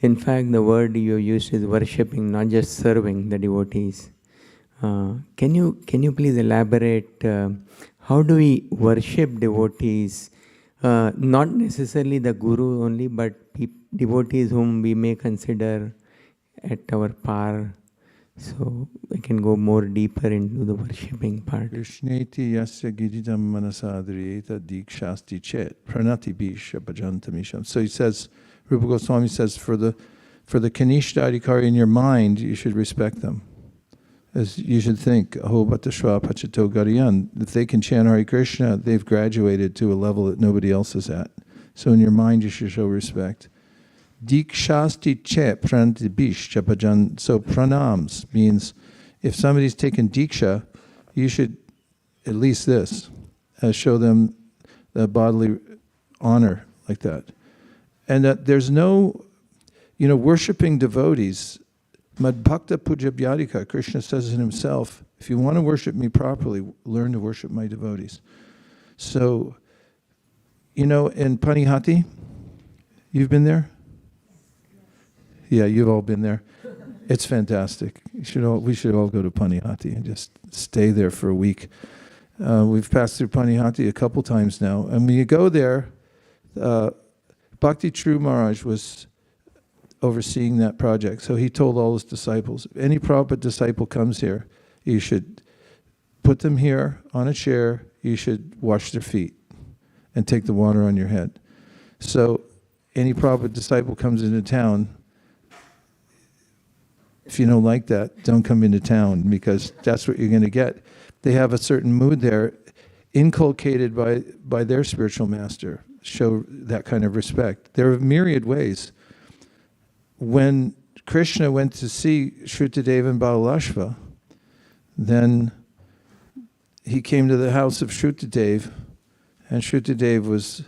In fact, the word you used is worshipping, not just serving the devotees. Can you please elaborate how do we worship devotees? Not necessarily the Guru only, but devotees whom we may consider at our par. So we can go more deeper into the worshipping part. Krishneti yasya gididam manasadriyeta dikshasti chet pranati bisha bhajantamisham. So he says, Rupa Goswami says, for the Kanishta Adhikari in your mind, you should respect them. As you should think, Aho Bhattashva Pachato Gariyan, if they can chant Hare Krishna, they've graduated to a level that nobody else is at. So in your mind, you should show respect. Dikshasti che prantibish chapajan. So pranams means if somebody's taken diksha, you should at least this, show them the bodily honor like that. And that there's no, worshiping devotees, Madbhakta Pujabyadika, Krishna says it himself, if you want to worship me properly, learn to worship my devotees. So, in Panihati, you've been there? Yeah, you've all been there. It's fantastic. We should all go to Panihati and just stay there for a week. We've passed through Panihati a couple times now. And when you go there, Bhakti True Maharaj was overseeing that project. So he told all his disciples, if any Prabhupada disciple comes here, you should put them here on a chair, you should wash their feet and take the water on your head. So any Prabhupada disciple comes into town, if you don't like that, don't come into town, because that's what you're going to get. They have a certain mood there, inculcated by their spiritual master. Show that kind of respect. There are myriad ways. When Krishna went to see Shrutadeva and Balalashva, then he came to the house of Shrutadeva, and Shrutadeva was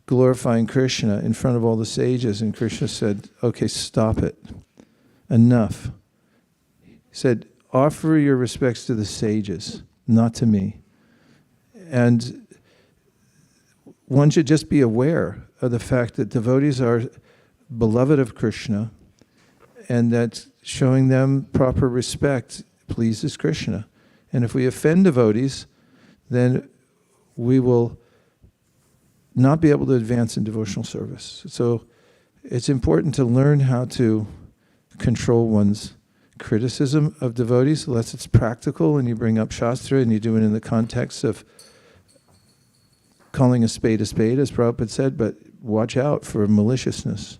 glorifying Krishna in front of all the sages, and Krishna said, okay, stop it. Enough. He said, offer your respects to the sages, not to me. And one should just be aware of the fact that devotees are beloved of Krishna, and that showing them proper respect pleases Krishna. And if we offend devotees, then we will not be able to advance in devotional service. So it's important to learn how to control one's criticism of devotees, unless it's practical and you bring up Shastra and you do it in the context of calling a spade, as Prabhupada said, but watch out for maliciousness.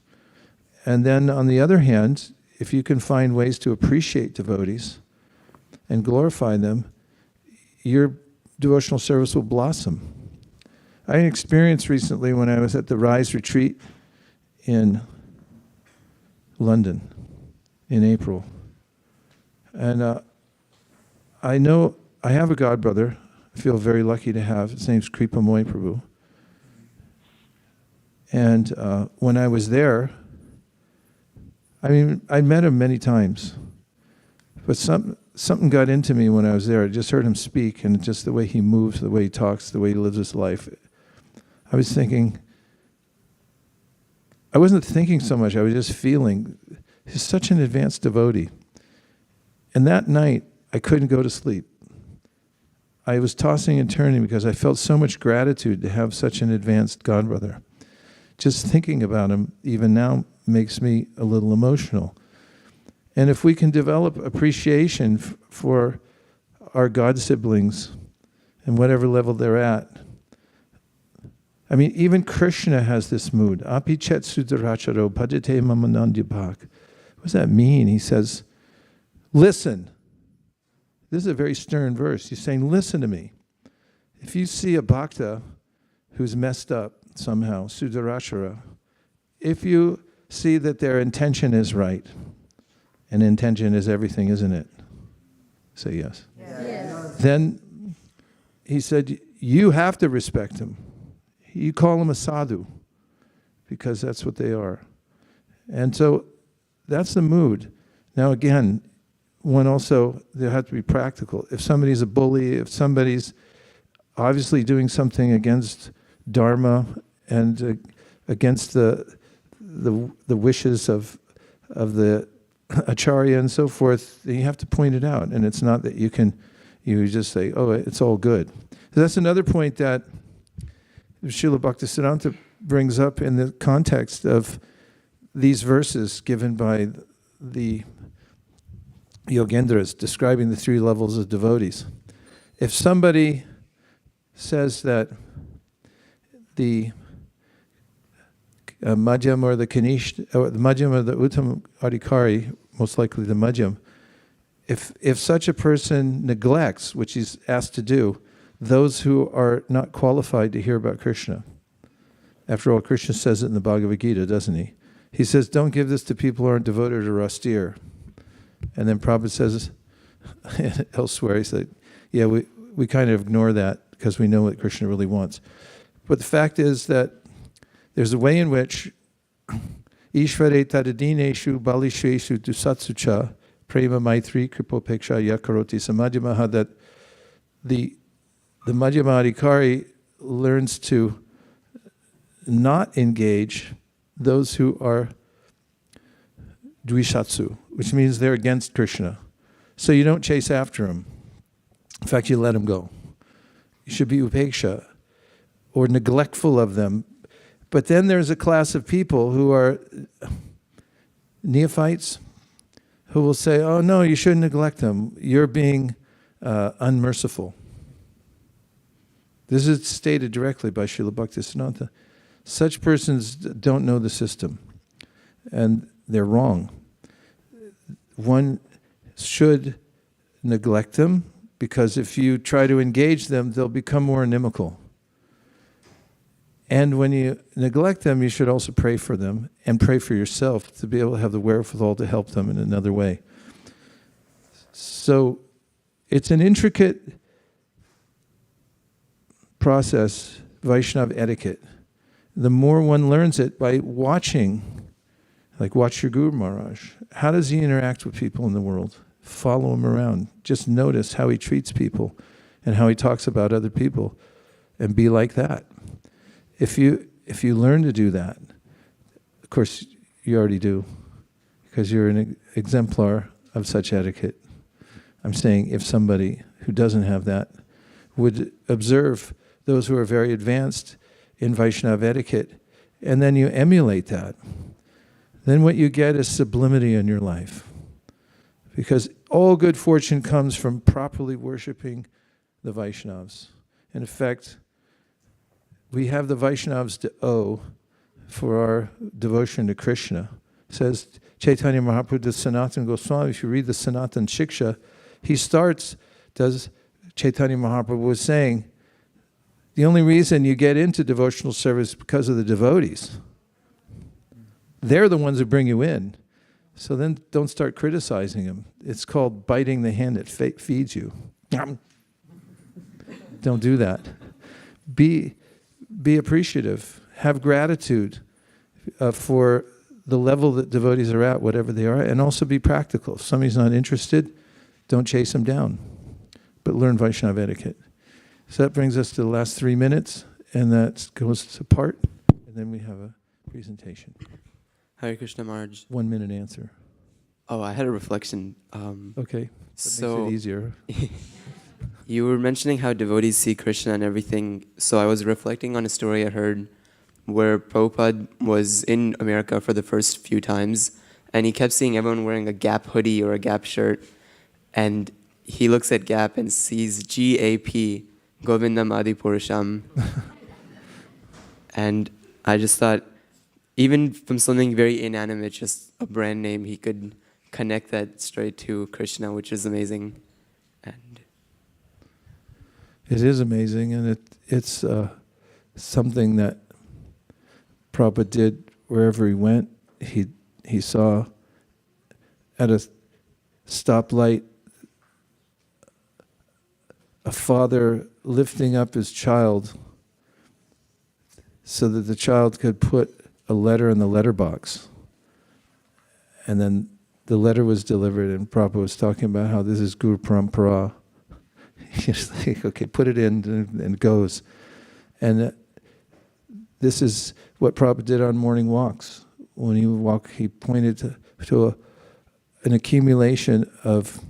And then on the other hand, if you can find ways to appreciate devotees and glorify them, your devotional service will blossom. I had an experience recently when I was at the Rise Retreat in London in April. And I know I have a godbrother I feel very lucky to have. His name's Kripa Moy Prabhu. And when I was there, I met him many times, but something got into me when I was there. I just heard him speak, and just the way he moves, the way he talks, the way he lives his life. I was thinking, I wasn't thinking so much, I was just feeling, he's such an advanced devotee. And that night, I couldn't go to sleep. I was tossing and turning because I felt so much gratitude to have such an advanced godbrother. Just thinking about him, even now, makes me a little emotional. And if we can develop appreciation for our God siblings and whatever level they're at, even Krishna has this mood. Api chet sudaracharo bhajate mamanandibhak. What does that mean? He says, listen. This is a very stern verse. He's saying, listen to me. If you see a bhakta who's messed up somehow, sudarachara, if you see that their intention is right, and intention is everything, isn't it? Say yes. Yes. Then he said, you have to respect him. You call him a sadhu, because that's what they are. And so that's the mood. Now again, there has to be practical. If somebody's a bully, if somebody's obviously doing something against dharma and against the wishes of the acharya and so forth, then you have to point it out. And it's not that you just say, oh, it's all good. So that's another point that Srila Bhaktisiddhanta brings up in the context of these verses given by the Yogendras describing the three levels of devotees. If somebody says that the Madhyam or the Kanishta, or the Madhyam or the Uttam Adhikari, most likely the Madhyam, if such a person neglects, which he's asked to do, those who are not qualified to hear about Krishna. After all, Krishna says it in the Bhagavad Gita, doesn't he? He says, don't give this to people who aren't devoted or austere. And then Prabhupada says elsewhere, he said, yeah, we kind of ignore that because we know what Krishna really wants. But the fact is that there's a way in which Ishvare tadadineshu balisheshu dusatsucha prema maitri kripopeksha yakaroti samadhyamaha, that the Madhyamadikari learns to not engage those who are dvishatsu, which means they're against Krishna. So you don't chase after them. In fact, you let them go. You should be upeksha, or neglectful of them. But then there's a class of people who are neophytes, who will say, oh no, you shouldn't neglect them. You're being unmerciful. This is stated directly by Srila Bhaktisiddhanta. Such persons don't know the system, and they're wrong. One should neglect them, because if you try to engage them, they'll become more inimical. And when you neglect them, you should also pray for them, and pray for yourself to be able to have the wherewithal to help them in another way. So it's an intricate process, Vaishnava etiquette. The more one learns it by watching, like watch your Guru Maharaj. How does he interact with people in the world? Follow him around. Just notice how he treats people and how he talks about other people, and be like that. If you learn to do that, of course you already do, because you're an exemplar of such etiquette. I'm saying if somebody who doesn't have that would observe those who are very advanced in Vaishnava etiquette, and then you emulate that, then what you get is sublimity in your life. Because all good fortune comes from properly worshiping the Vaishnavas. In effect, we have the Vaishnavas to owe for our devotion to Krishna. It says Chaitanya Mahaprabhu to Sanatana Goswami, if you read the Sanatana Shiksha, he starts, Chaitanya Mahaprabhu was saying, the only reason you get into devotional service is because of the devotees. They're the ones who bring you in. So then don't start criticizing them. It's called biting the hand that feeds you. Don't do that. Be appreciative. Have gratitude for the level that devotees are at, whatever they are, and also be practical. If somebody's not interested, don't chase them down, but learn Vaishnava etiquette. So that brings us to the last 3 minutes, and that goes to part, and then we have a presentation. Hare Krishna Maharaj. 1 minute answer. Oh, I had a reflection. Okay, that makes it easier. You were mentioning how devotees see Krishna and everything, so I was reflecting on a story I heard where Prabhupada was in America for the first few times, and he kept seeing everyone wearing a Gap hoodie or a Gap shirt, and he looks at Gap and sees G-A-P, Govindam Adi Purusham. And I just thought, even from something very inanimate, just a brand name, he could connect that straight to Krishna, which is amazing. And it is amazing, and it's something that Prabhupada did wherever he went. He saw at a stoplight a father lifting up his child so that the child could put a letter in the letterbox. And then the letter was delivered, and Prabhupada was talking about how this is Guru Parampara. He's like, okay, put it in, and it goes. And this is what Prabhupada did on morning walks. When he would walk, he pointed to an accumulation of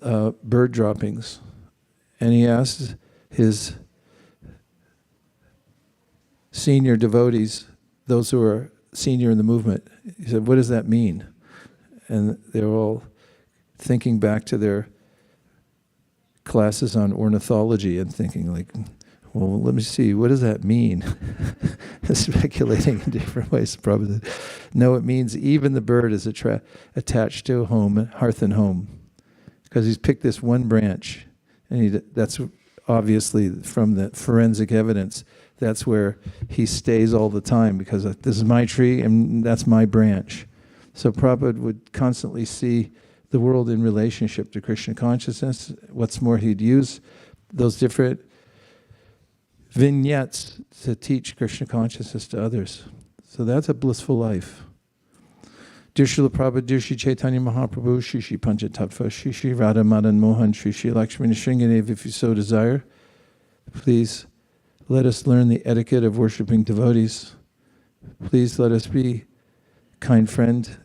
bird droppings. And he asked his senior devotees, those who are senior in the movement, he said, what does that mean? And they were all thinking back to their classes on ornithology and thinking like, well, let me see, what does that mean? Speculating in different ways. Probably, no, it means even the bird is attached to a home, hearth and home. because he's picked this one branch, and that's obviously from the forensic evidence. That's where he stays all the time, because this is my tree and that's my branch. So Prabhupada would constantly see the world in relationship to Krishna consciousness. What's more, he'd use those different vignettes to teach Krishna consciousness to others. So that's a blissful life. Dear Srila Prabhupada, dear Shri Chaitanya Mahaprabhu, Shri Shri Panchatattva, Shri Shri Radha Madan Mohan, Shri Shri Lakshmi Nrsingadev, if you so desire, please let us learn the etiquette of worshiping devotees. Please let us be kind friend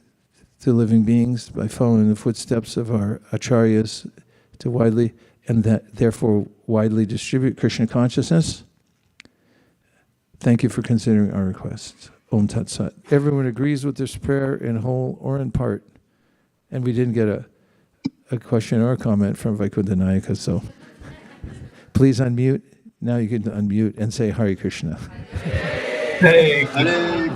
to living beings by following the footsteps of our acharyas to widely, and that therefore widely distribute Krishna consciousness. Thank you for considering our requests. Om Tat Sat. Everyone agrees with this prayer in whole or in part. And we didn't get a question or a comment from Vaikundanayaka, so please unmute. Now you can unmute and say Hare Krishna.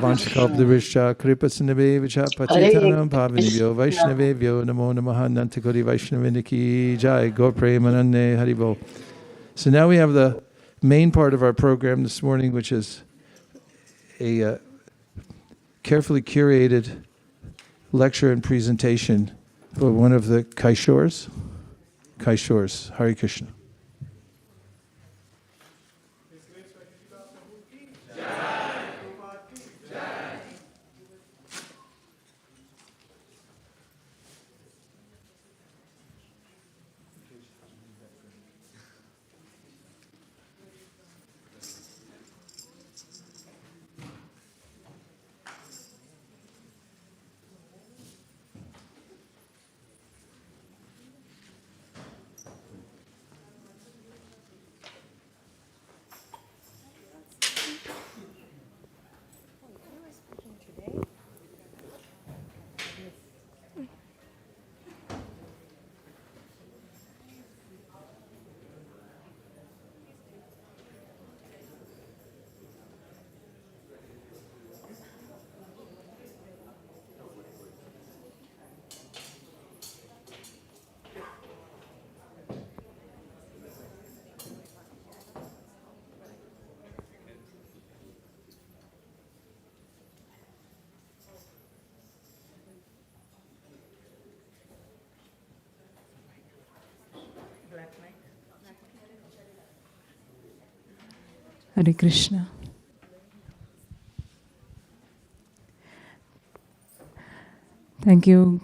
Vanchakalptarishya kripasinabhevacha patitanam pavanibhyo vaishnavebhyo namo namaha nantakoti vaishnavindaki jai go premanande haribol. So now we have the main part of our program this morning, which is a carefully curated lecture and presentation for one of the Kaishors. Hare Krishna. Hare Krishna. Thank you,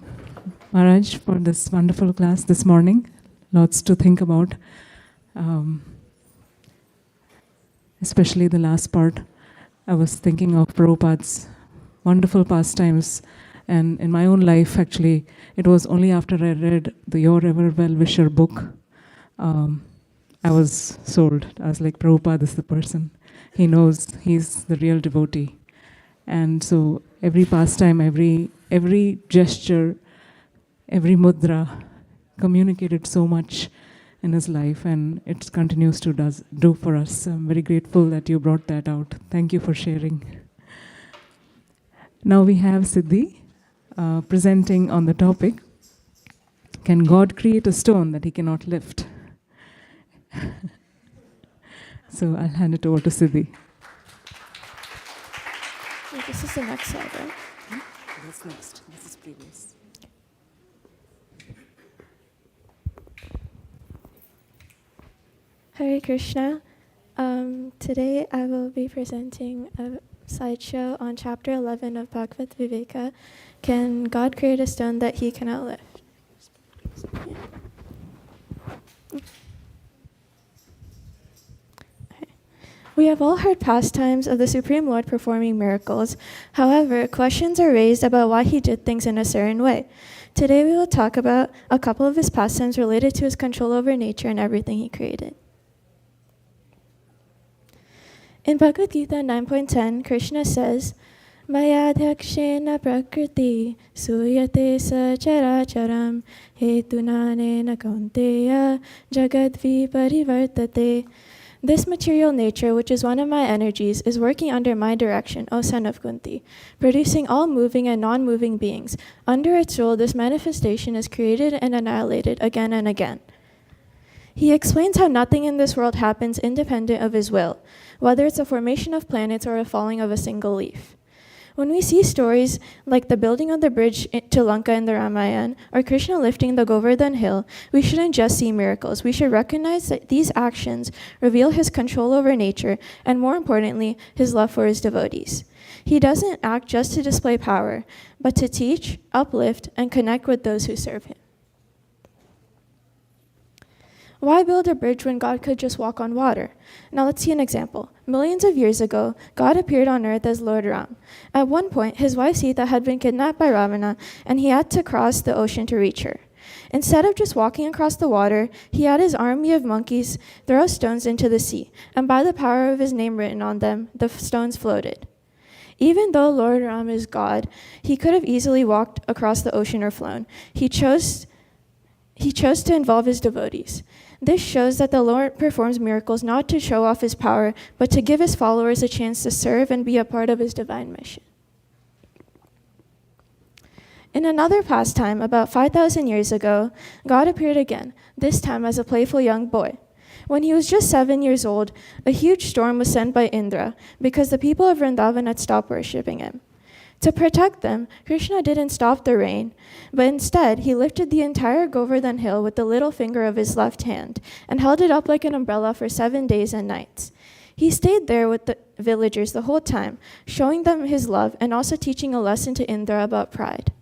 Maharaj, for this wonderful class this morning. Lots to think about, especially the last part. I was thinking of Prabhupada's wonderful pastimes, and in my own life, actually, it was only after I read the Your Ever Well-Wisher book, I was sold. I was like, Prabhupada is the person. He knows, he's the real devotee. And so every pastime, every gesture, every mudra communicated so much in his life, and it continues to do for us. I'm very grateful that you brought that out. Thank you for sharing. Now we have Siddhi presenting on the topic, can God create a stone that he cannot lift? So I'll hand it over to Siddhi. This is the next slide, right? That's next. This is previous. Hare Krishna. Today I will be presenting a slideshow on chapter 11 of Bhagavad Viveka. Can God create a stone that he cannot lift? We have all heard pastimes of the Supreme Lord performing miracles. However, questions are raised about why he did things in a certain way. Today we will talk about a couple of his pastimes related to his control over nature and everything he created. In Bhagavad Gita 9.10, Krishna says, Mayadhyakshena prakriti suyate sacharacharam hetunanena kaunteya jagadvi parivartate. This material nature, which is one of my energies, is working under my direction, O son of Kunti, producing all moving and non-moving beings. Under its rule, this manifestation is created and annihilated again and again. He explains how nothing in this world happens independent of his will, whether it's a formation of planets or a falling of a single leaf. When we see stories like the building of the bridge to Lanka in the Ramayana or Krishna lifting the Govardhan hill, we shouldn't just see miracles. We should recognize that these actions reveal his control over nature and, more importantly, his love for his devotees. He doesn't act just to display power, but to teach, uplift, and connect with those who serve him. Why build a bridge when God could just walk on water? Now let's see an example. Millions of years ago, God appeared on earth as Lord Ram. At one point, his wife Sita had been kidnapped by Ravana, and he had to cross the ocean to reach her. Instead of just walking across the water, he had his army of monkeys throw stones into the sea, and by the power of his name written on them, the stones floated. Even though Lord Ram is God, he could have easily walked across the ocean or flown. He chose to involve his devotees. This shows that the Lord performs miracles not to show off his power, but to give his followers a chance to serve and be a part of his divine mission. In another pastime, about 5,000 years ago, God appeared again, this time as a playful young boy. When he was just 7 years old, a huge storm was sent by Indra because the people of Vrindavan had stopped worshipping him. To protect them, Krishna didn't stop the rain, but instead he lifted the entire Govardhan hill with the little finger of his left hand and held it up like an umbrella for 7 days and nights. He stayed there with the villagers the whole time, showing them his love and also teaching a lesson to Indra about pride.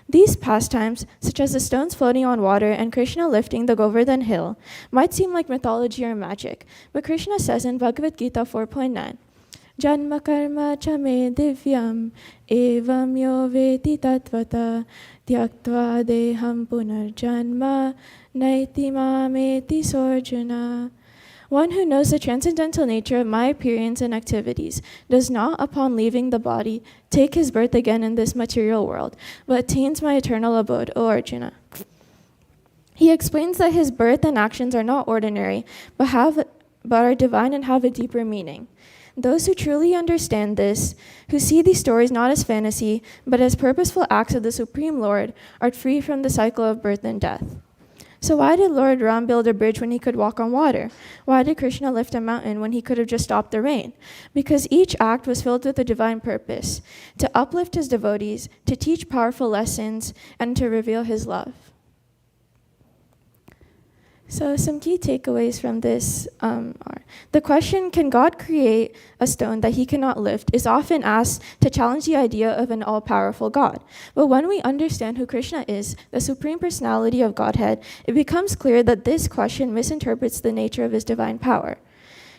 These pastimes, such as the stones floating on water and Krishna lifting the Govardhan hill, might seem like mythology or magic, but Krishna says in Bhagavad Gita 4.9, Janma karma cha me divyam evam yo veti tatvata tyaktva deham punarjanma naiti mameti sorjuna. One who knows the transcendental nature of my appearance and activities does not, upon leaving the body, take his birth again in this material world, but attains my eternal abode, O Arjuna. He explains that his birth and actions are not ordinary, but are divine and have a deeper meaning. Those who truly understand this, who see these stories not as fantasy, but as purposeful acts of the Supreme Lord, are free from the cycle of birth and death. So why did Lord Ram build a bridge when he could walk on water? Why did Krishna lift a mountain when he could have just stopped the rain? Because each act was filled with a divine purpose, to uplift his devotees, to teach powerful lessons, and to reveal his love. So some key takeaways from this are, the question, can God create a stone that he cannot lift, is often asked to challenge the idea of an all-powerful God. But when we understand who Krishna is, the Supreme Personality of Godhead, it becomes clear that this question misinterprets the nature of his divine power.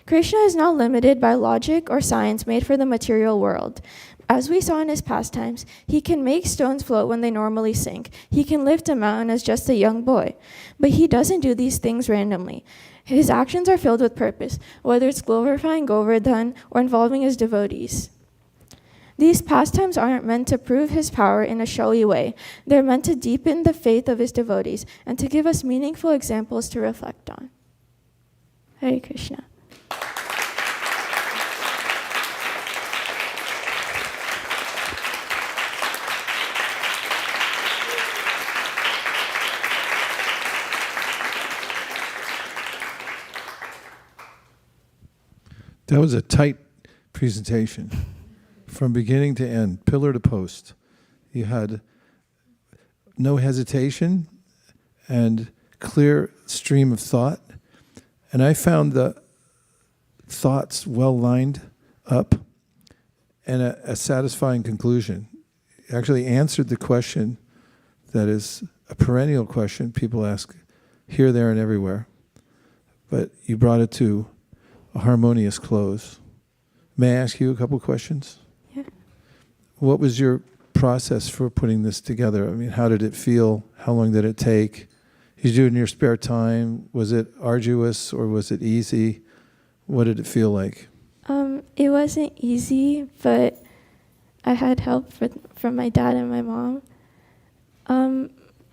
Krishna is not limited by logic or science made for the material world. As we saw in his pastimes, he can make stones float when they normally sink. He can lift a mountain as just a young boy. But he doesn't do these things randomly. His actions are filled with purpose, whether it's glorifying Govardhan or involving his devotees. These pastimes aren't meant to prove his power in a showy way. They're meant to deepen the faith of his devotees and to give us meaningful examples to reflect on. Hare Krishna. That was a tight presentation from beginning to end, pillar to post. You had no hesitation and clear stream of thought. And I found the thoughts well lined up and a satisfying conclusion. You actually answered the question that is a perennial question people ask here, there, and everywhere. But you brought it to a harmonious close. May I ask you a couple questions? Yeah. What was your process for putting this together? I mean, how did it feel? How long did it take? Did you do it in your spare time? Was it arduous or was it easy? What did it feel like? It wasn't easy, but I had help from my dad and my mom.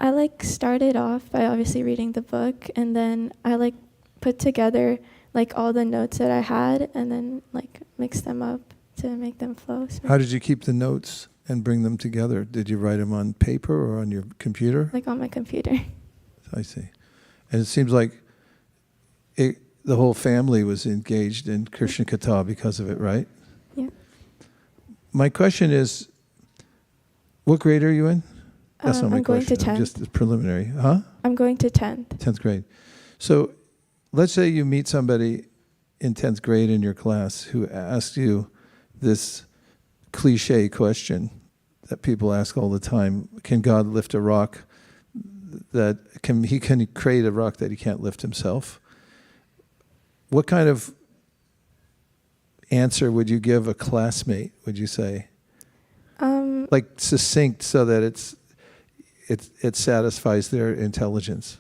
I like started off by obviously reading the book, and then I like put together like all the notes that I had, and then like mix them up to make them flow. How did you keep the notes and bring them together? Did you write them on paper or on your computer? Like on my computer. I see. And it seems like the whole family was engaged in Krishna Katha because of it, right? Yeah. My question is, what grade are you in? That's not my I'm going question. to 10th. Just preliminary. Huh? I'm going to 10th. 10th grade. So let's say you meet somebody in 10th grade in your class who asks you this cliche question that people ask all the time: can God lift a rock he can create a rock that he can't lift himself? What kind of answer would you give a classmate, would you say? Like succinct, so that it satisfies their intelligence,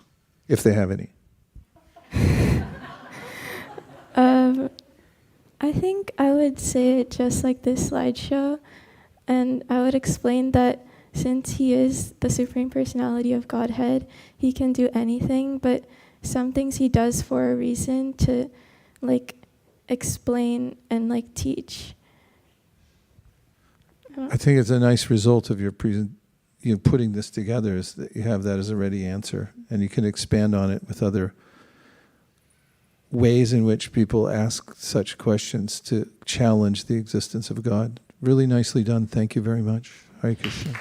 if they have any. I think I would say it just like this slideshow, and I would explain that since he is the Supreme Personality of Godhead, he can do anything, but some things he does for a reason to like explain and like teach. I think it's a nice result of your putting this together, is that you have that as a ready answer, and you can expand on it with other ways in which people ask such questions to challenge the existence of God. Really nicely done. Thank you very much. Hare Krishna.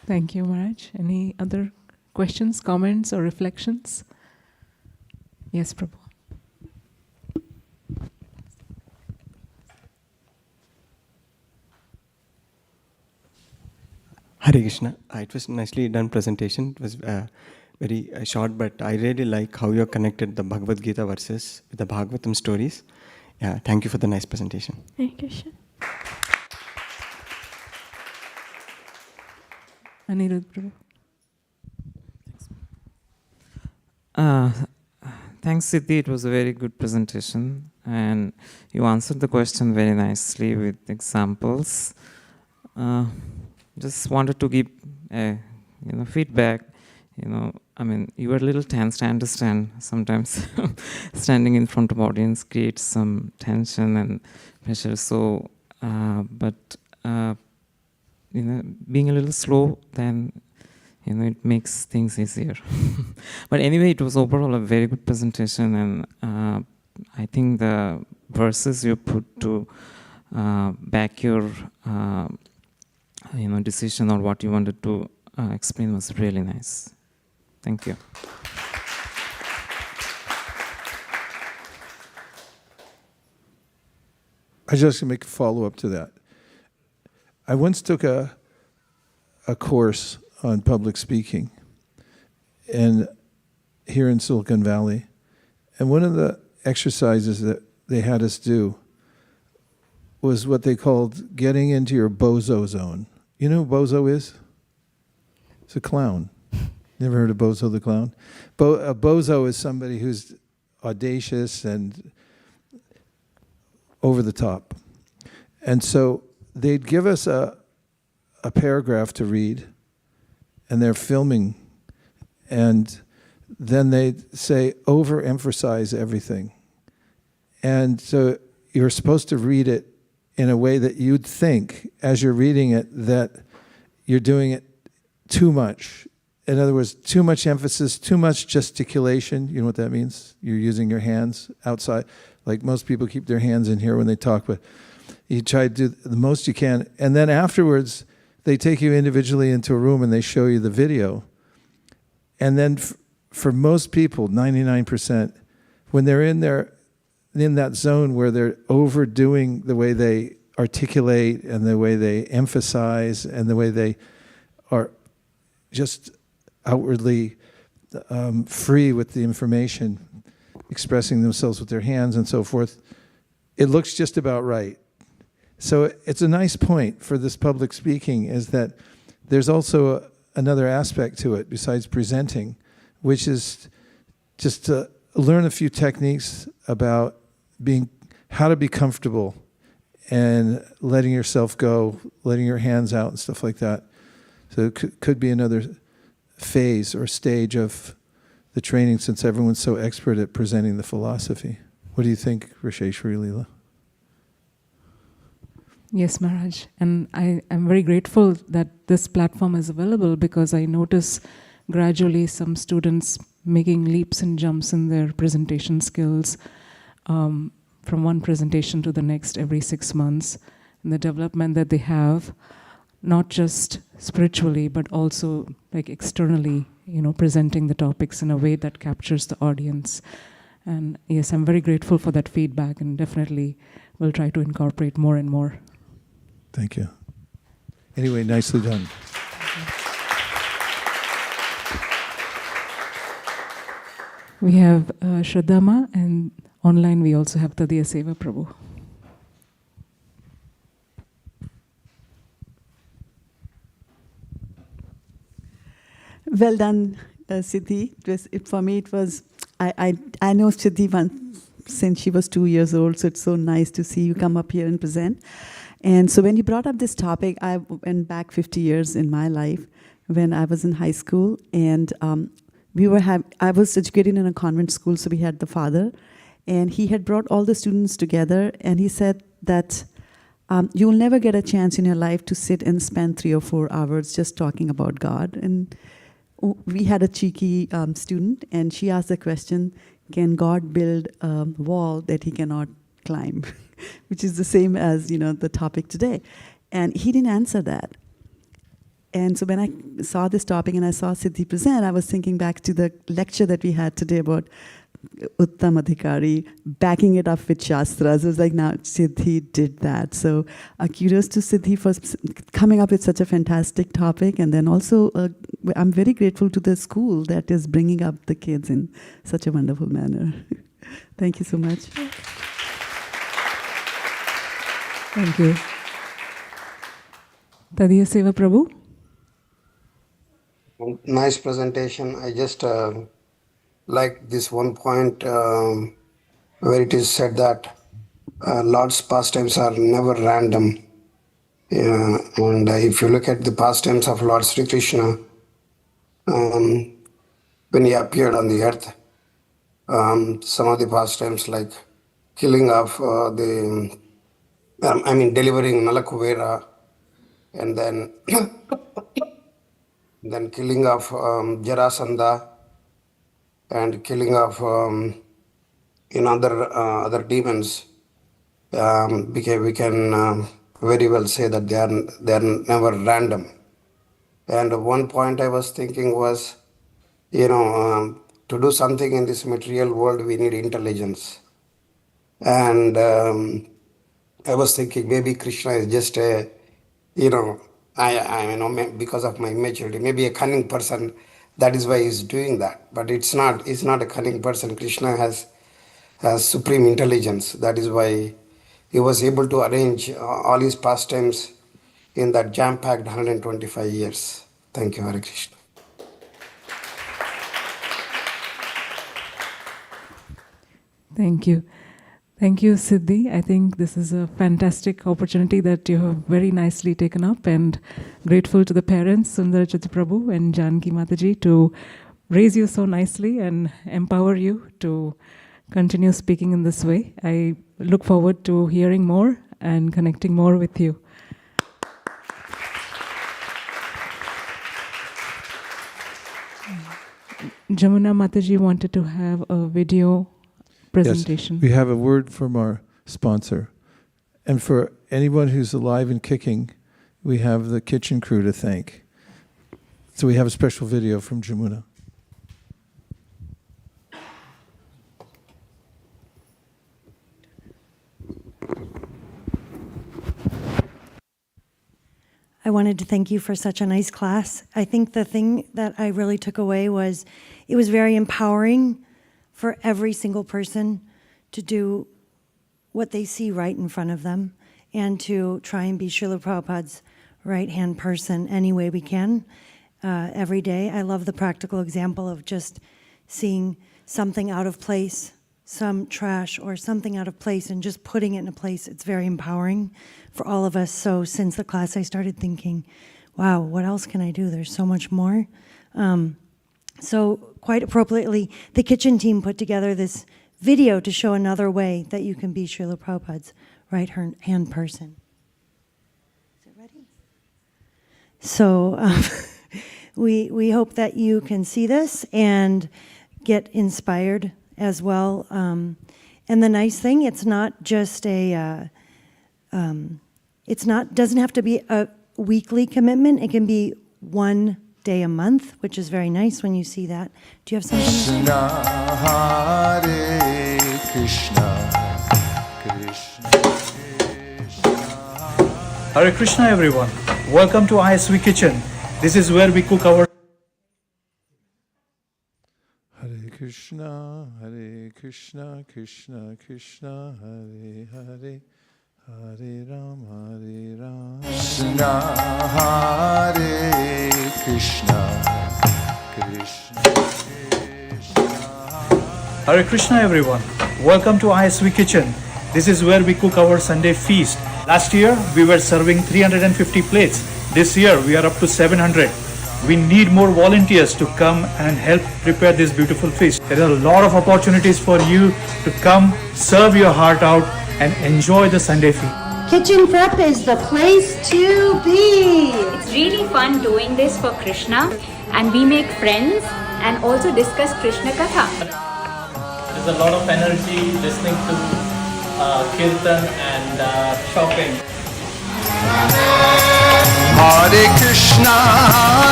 Thank you, Maharaj. Any other questions, comments, or reflections? Yes, Prabhu. Hare Krishna. It was nicely done presentation. It was very short, but I really like how you connected the Bhagavad Gita verses with the Bhagavatam stories. Yeah, thank you for the nice presentation. Hare Krishna. Anirudh, Prabhu. Thanks, Siddhi. It was a very good presentation, and you answered the question very nicely with examples. Just wanted to give feedback. I mean, you were a little tense. I understand sometimes standing in front of audience creates some tension and pressure. So, being a little slow, then it makes things easier. But anyway, it was overall a very good presentation, and I think the verses you put to back your decision or what you wanted to explain was really nice. Thank you. I just make a follow-up to that. I once took a course on public speaking here in Silicon Valley, and one of the exercises that they had us do was what they called getting into your bozo zone. You know who Bozo is? It's a clown. Never heard of Bozo the clown? A bozo is somebody who's audacious and over the top. And so they'd give us a paragraph to read, and they're filming, and then they'd say, overemphasize everything. And so you're supposed to read it in a way that you'd think, as you're reading it, that you're doing it too much. In other words, too much emphasis, too much gesticulation. You know what that means? You're using your hands outside. Like most people keep their hands in here when they talk, but you try to do the most you can. And then afterwards, they take you individually into a room and they show you the video. And then for most people, 99%, when they're in that zone where they're overdoing the way they articulate and the way they emphasize and the way they are just outwardly free with the information, expressing themselves with their hands and so forth, it looks just about right. So it's a nice point for this public speaking, is that there's also another aspect to it besides presenting, which is just to learn a few techniques about how to be comfortable and letting yourself go, letting your hands out and stuff like that. So it could be another phase or stage of the training, since everyone's so expert at presenting the philosophy. What do you think, Risheshwari Leela? Yes, Maharaj. And I am very grateful that this platform is available, because I notice gradually some students making leaps and jumps in their presentation skills, from one presentation to the next every 6 months, and the development that they have, not just spiritually, but also like externally, presenting the topics in a way that captures the audience. And yes, I'm very grateful for that feedback, and definitely will try to incorporate more and more. Thank you. Anyway, nicely done. We have Shraddhama, and online we also have Tadiya Seva Prabhu. Well done, Siddhi. For me, it was, I know Siddhi since she was 2 years old, so it's so nice to see you come up here and present. And so when you brought up this topic, I went back 50 years in my life when I was in high school, and I was educated in a convent school, so we had the father, and he had brought all the students together, and he said that you will never get a chance in your life to sit and spend 3 or 4 hours just talking about God. And we had a cheeky student, and she asked the question, can God build a wall that he cannot climb? Which is the same as, the topic today. And he didn't answer that. And so when I saw this topic and I saw Siddhi present, I was thinking back to the lecture that we had today about Uttam Adhikari, backing it up with Shastras. It was like, now Siddhi did that. So kudos to Siddhi for coming up with such a fantastic topic. And then also, I'm very grateful to the school that is bringing up the kids in such a wonderful manner. Thank you so much. Thank you. Tadiya Seva Prabhu. Nice presentation. I just like this one point where it is said that Lord's pastimes are never random. And if you look at the pastimes of Lord Sri Krishna, when he appeared on the earth, some of the pastimes like killing of delivering Nalakuvera, and then killing of Jarasandha, and killing of other demons. We can very well say that they are never random. And one point I was thinking was, to do something in this material world, we need intelligence. And I was thinking maybe Krishna is just a, because of my immaturity, maybe a cunning person. That is why he's doing that. But it's not. He's not a cunning person. Krishna has supreme intelligence. That is why he was able to arrange all his pastimes in that jam-packed 125 years. Thank you, Hare Krishna. Thank you. Thank you, Siddhi. I think this is a fantastic opportunity that you have very nicely taken up, and grateful to the parents, Sundar Chitra Prabhu and Janki Mataji, to raise you so nicely and empower you to continue speaking in this way. I look forward to hearing more and connecting more with you. Jamuna Mataji wanted to have a video presentation. Yes, we have a word from our sponsor. And for anyone who's alive and kicking, we have the kitchen crew to thank. So we have a special video from Jamuna. I wanted to thank you for such a nice class. I think the thing that I really took away was it was very empowering for every single person to do what they see right in front of them and to try and be Srila Prabhupada's right-hand person any way we can every day. I love the practical example of just seeing something out of place, some trash or something out of place and just putting it in a place, it's very empowering for all of us. So since the class, I started thinking, wow, what else can I do? There's so much more. So quite appropriately, the kitchen team put together this video to show another way that you can be Srila Prabhupada's right-hand person. Is it ready? So we hope that you can see this and get inspired as well. And the nice thing, it's not just doesn't have to be a weekly commitment. It can be one day a month, which is very nice when you see that. Do you have something? Krishna, Hare Krishna, Krishna, Krishna. Hare Krishna everyone. Welcome to ISV Kitchen. This is where we cook our Hare Krishna, Krishna Krishna, Hare Hare, Hare Rama, Krishna, Hare Krishna, Krishna Krishna. Hare Krishna everyone. Welcome to ISV Kitchen. This is where we cook our Sunday feast. Last year we were serving 350 plates. This year we are up to 700. We need more volunteers to come and help prepare this beautiful feast. There are a lot of opportunities for you to come, serve your heart out and enjoy the Sunday feast. Kitchen prep is the place to be. It's really fun doing this for Krishna, and we make friends and also discuss Krishna Katha. There's a lot of energy listening to Kirtan and shopping. Hare Krishna,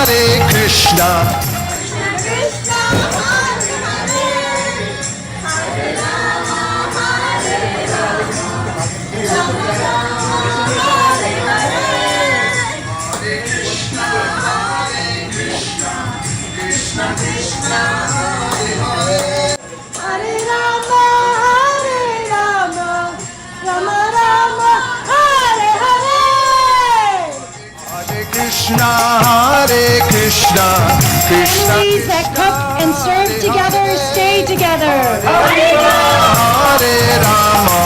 Hare Krishna. Krishna, Hare Krishna, Krishna. Families that cook and serve together stay together. Hare Rama,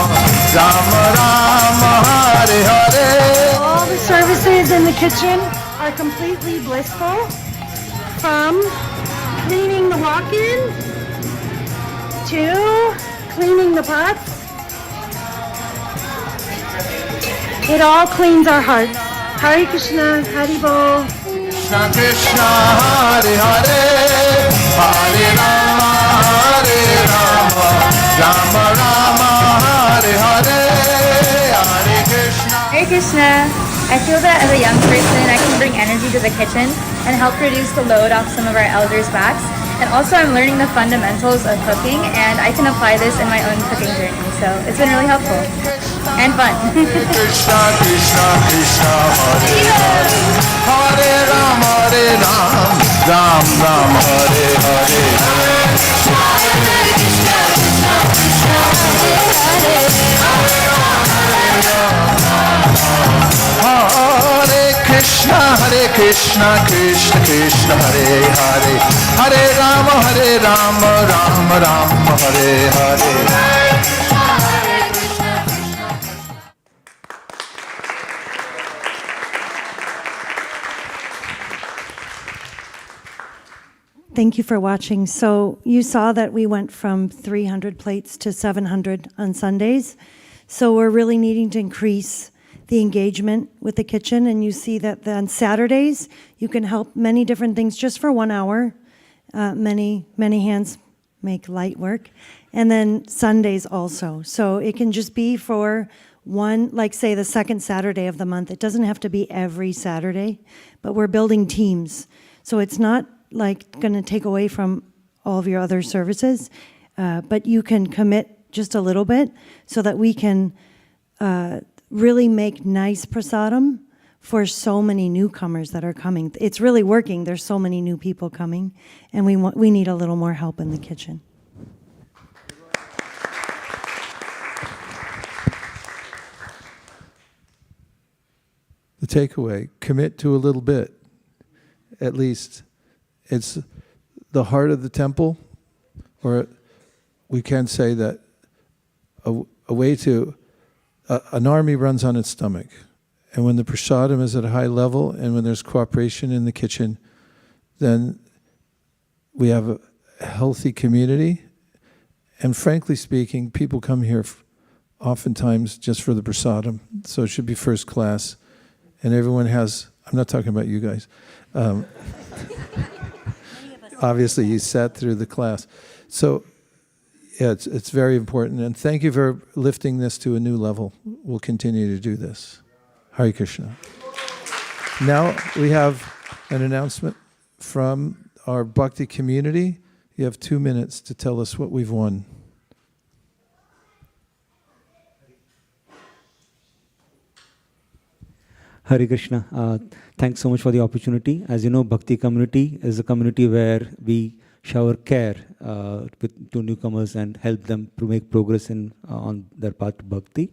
Rama Rama, Hare Hare. All the services in the kitchen are completely blissful. From cleaning the walk-in to cleaning the pots. It all cleans our hearts. Hare Krishna, Hari Bol. Krishna Krishna, Hare Hare, Hare Rama, Rama Rama, Hare Hare, Hare Krishna. Hare Krishna. I feel that as a young person, I can bring energy to the kitchen and help reduce the load off some of our elders' backs. And also I'm learning the fundamentals of cooking, and I can apply this in my own cooking journey. So it's been really helpful and fun. Krishna Krishna Krishna, Hare Hare, Hare Rama, Ram Ram, Hare Hare. Hare Krishna, Krishna Krishna, Hare Hare, Hare Rama, Rama Rama, Hare Hare. Thank you for watching. So you saw that we went from 300 plates to 700 on Sundays. So we're really needing to increase the engagement with the kitchen. And you see that on Saturdays, you can help many different things just for 1 hour. Many hands make light work. And then Sundays also. So it can just be for one, like say the second Saturday of the month. It doesn't have to be every Saturday, but we're building teams. So it's not like going to take away from all of your other services, but you can commit just a little bit so that we can really make nice prasadam for so many newcomers that are coming. It's really working. There's so many new people coming, and we need a little more help in the kitchen. The takeaway, commit to a little bit, at least. It's the heart of the temple, or we can say that a way to, an army runs on its stomach. And when the prasadam is at a high level and when there's cooperation in the kitchen, then we have a healthy community. And frankly speaking, people come here oftentimes just for the prasadam. So it should be first class. And everyone has, I'm not talking about you guys. Obviously, you sat through the class. So yeah, it's very important. And thank you for lifting this to a new level. We'll continue to do this. Hare Krishna. Now we have an announcement from our Bhakti community. You have 2 minutes to tell us what we've won. Hare Krishna. Thanks so much for the opportunity. As you know, Bhakti community is a community where we shower care to newcomers and help them to make progress on their path to Bhakti.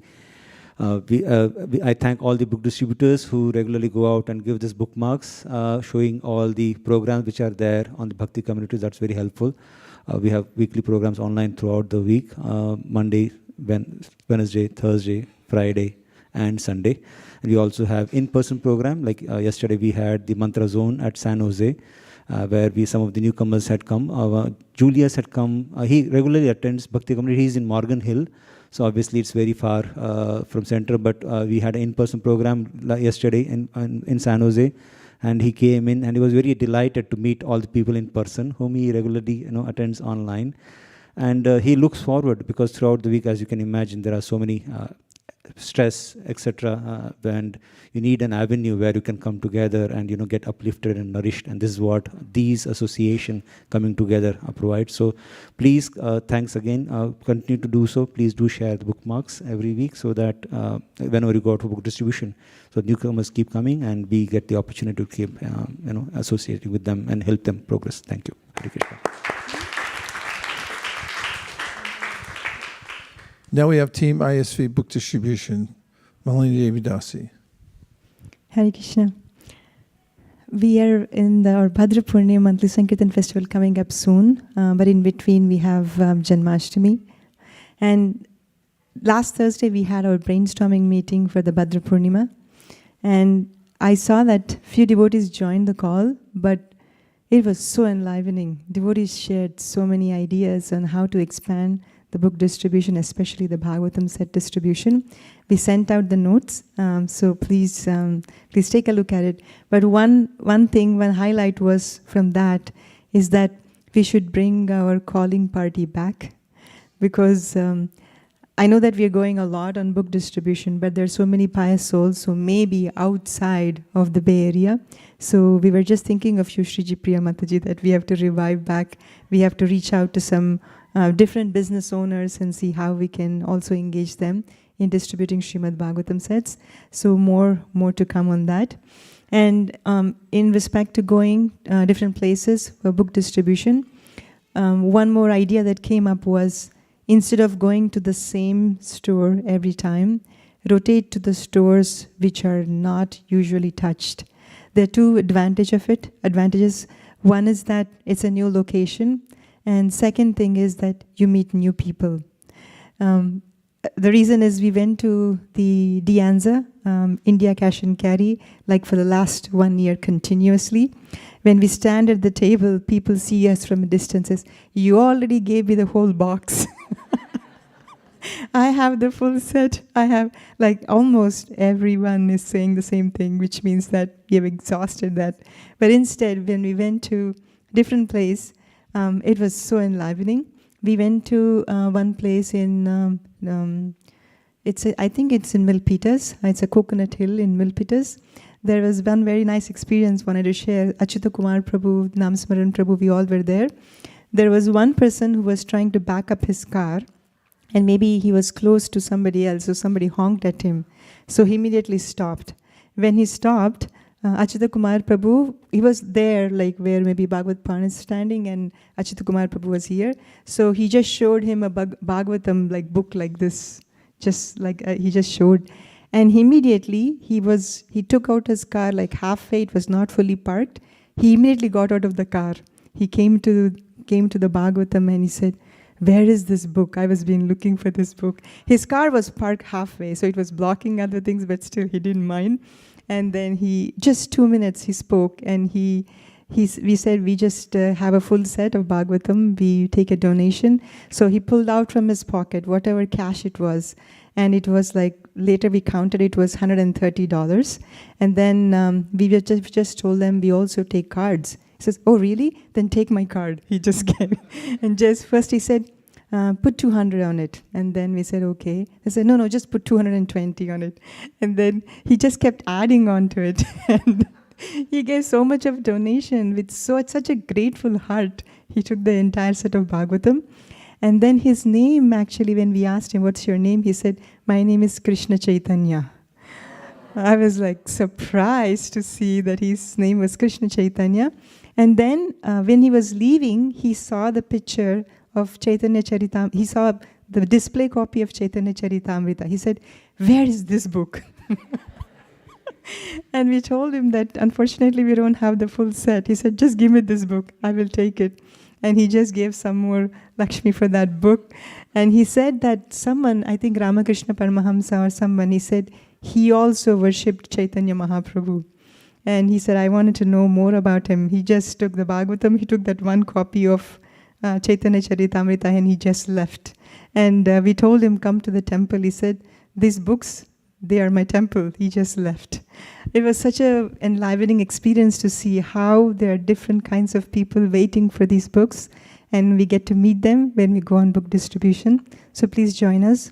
I thank all the book distributors who regularly go out and give these bookmarks showing all the programs which are there on the Bhakti community. That's very helpful. We have weekly programs online throughout the week, Monday, Wednesday, Thursday, Friday, and Sunday. And we also have in-person program, like yesterday we had the Mantra Zone at San Jose, where some of the newcomers had come. Julius had come. He regularly attends Bhakti community. He's in Morgan Hill, so obviously it's very far from center, but we had an in-person program yesterday in San Jose, and he came in and he was very delighted to meet all the people in person whom he regularly attends online. And he looks forward because throughout the week, as you can imagine, there are so many stress, etc. And you need an avenue where you can come together and get uplifted and nourished. And this is what these association coming together provide. So please, thanks again. Continue to do so. Please do share the bookmarks every week so that whenever you go out for book distribution, so newcomers keep coming and we get the opportunity to keep associating with them and help them progress. Thank you. Hare Krishna. Now we have Team ISV Book Distribution, Malini Devi Dasi. Hare Krishna. We are in our Bhadra Purnima monthly Sankirtan festival coming up soon, but in between we have Janmashtami. And last Thursday we had our brainstorming meeting for the Bhadra Purnima. And I saw that few devotees joined the call, but it was so enlivening. Devotees shared so many ideas on how to expand the book distribution, especially the Bhagavatam set distribution. We sent out the notes, so please take a look at it. But one highlight was from that is that we should bring our calling party back, because I know that we are going a lot on book distribution, but there are so many pious souls who may be outside of the Bay Area. So we were just thinking of you, Shriji Priya Mataji, that we have to revive back. We have to reach out to some different business owners and see how we can also engage them in distributing Srimad Bhagavatam sets. So more to come on that. And in respect to going different places for book distribution, one more idea that came up was, instead of going to the same store every time, rotate to the stores which are not usually touched. There are two advantages. One is that it's a new location. And second thing is that you meet new people. The reason is we went to the Dianza, India Cash and Carry, like for the last 1 year continuously. When we stand at the table, people see us from a distance as, you already gave me the whole box. I have the full set. I have, like, almost everyone is saying the same thing, which means that we have exhausted that. But instead, when we went to different place, it was so enlivening. We went to one place in, I think it's in Milpitas. It's a Coconut Hill in Milpitas. There was one very nice experience wanted to share. Achyuta Kumar Prabhu, Namsmaran Prabhu, we all were there. There was one person who was trying to back up his car, and maybe he was close to somebody else, so somebody honked at him. So he immediately stopped. When he stopped, Achyuta Kumar Prabhu, he was there, like where maybe Bhagavad Pan is standing, and Achyuta Kumar Prabhu was here. So he just showed him a Bhagavatam book like this, just like he just showed. And immediately he took out his car like halfway, it was not fully parked. He immediately got out of the car. He came to the Bhagavatam and he said, where is this book? I was been looking for this book. His car was parked halfway, so it was blocking other things, but still he didn't mind. And then just 2 minutes he spoke, and we said, we just have a full set of Bhagavatam, we take a donation. So he pulled out from his pocket whatever cash it was, and it was like, later we counted, it was $130. And then we just told them we also take cards. He says, oh really? Then take my card. He just gave it. And just first he said, put 200 on it. And then we said, okay. I said, no, just put 220 on it. And then he just kept adding on to it. And he gave so much of donation with such a grateful heart. He took the entire set of Bhagavatam. And then his name, actually, when we asked him, what's your name? He said, my name is Krishna Chaitanya. I was like surprised to see that his name was Krishna Chaitanya. And then when he was leaving, he saw the picture of Chaitanya Charitamrita. He saw the display copy of Chaitanya Charitamrita. He said, where is this book? And we told him that unfortunately we don't have the full set. He said, just give me this book, I will take it. And he just gave some more Lakshmi for that book. And he said that someone, I think Ramakrishna Paramahamsa or someone, he said he also worshipped Chaitanya Mahaprabhu. And he said, I wanted to know more about him. He just took the Bhagavatam, he took that one copy of Chaitanya Charitamrita and he just left. And we told him, come to the temple. He said, these books, they are my temple. He just left. It was such an enlivening experience to see how there are different kinds of people waiting for these books, and we get to meet them when we go on book distribution. So please join us.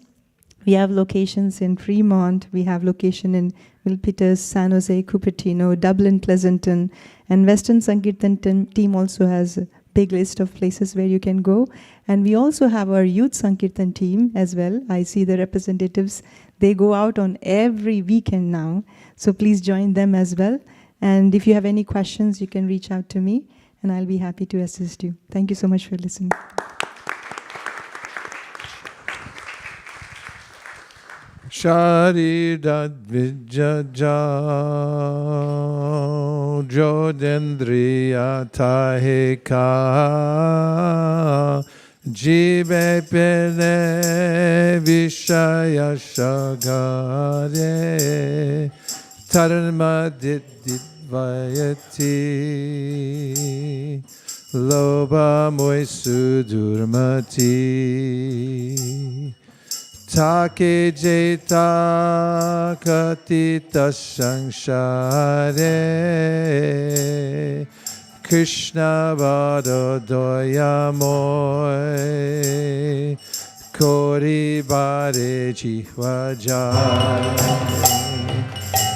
We have locations in Fremont, we have location in Milpitas, San Jose, Cupertino, Dublin, Pleasanton, and Western Sankirtan team also has a big list of places where you can go. And we also have our Youth Sankirtan team as well. I see the representatives. They go out on every weekend now. So please join them as well. And if you have any questions, you can reach out to me, and I'll be happy to assist you. Thank you so much for listening. Sharidad Vijaja Jodendriya Tahika Jive Pele Vishaya Shagare Tarma Didvayati Loba Moisu Durmati Take jeta katita samsare Krishna vada doya moy Kori bare jihva jai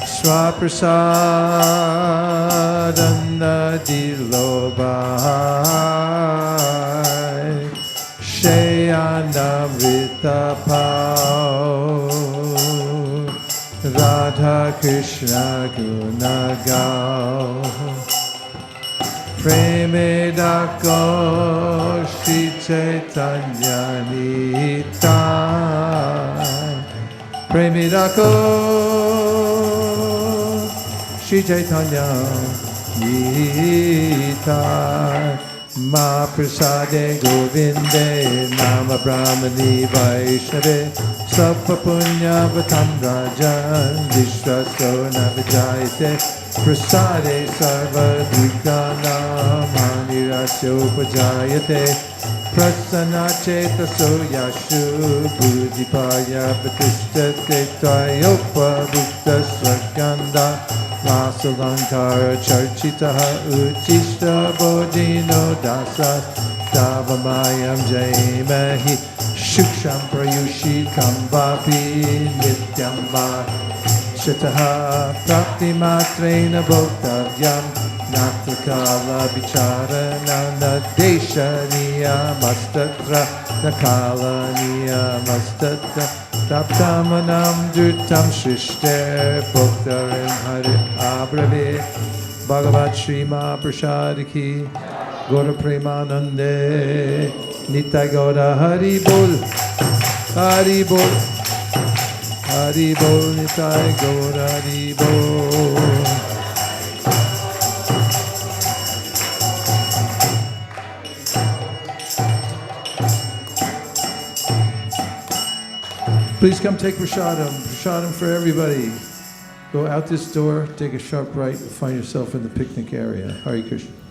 Swaprasadana dilobai Shayanamrita Pao Radha Krishna Gunagao Premidako Shri Chaitanya Nitai Premidako Shri Chaitanya Nitai Ma prasade govinde nama brahmani vaishnave Sabha punya vatam rajan Vishwaso navijayate Prasade sarva dukhanam Manirasya upajayate Prasana chetaso yashu Buddhipaya patistate Tvayopa bhukta svaganda Masalankara charchitaha uchishta bodhino dasa Davamayam jaimahi shuksham prayushi kambapi nityam va Shataha prapti matrena bhoktavyam Natrakala vicharana nadesha niyamastatra Nakala niyamastatra Taptamanam Dutam Shishter Bhoktarim Hari Abrave Bhagavat Shri Mahaprasadiki Gora Premanande Nitya Gaura Hari Bol Hari Bol Hari Bol Nitya Gaura Hari Bol Please come take prasadam. Prasadam for everybody. Go out this door, take a sharp right, and find yourself in the picnic area. Hare Krishna.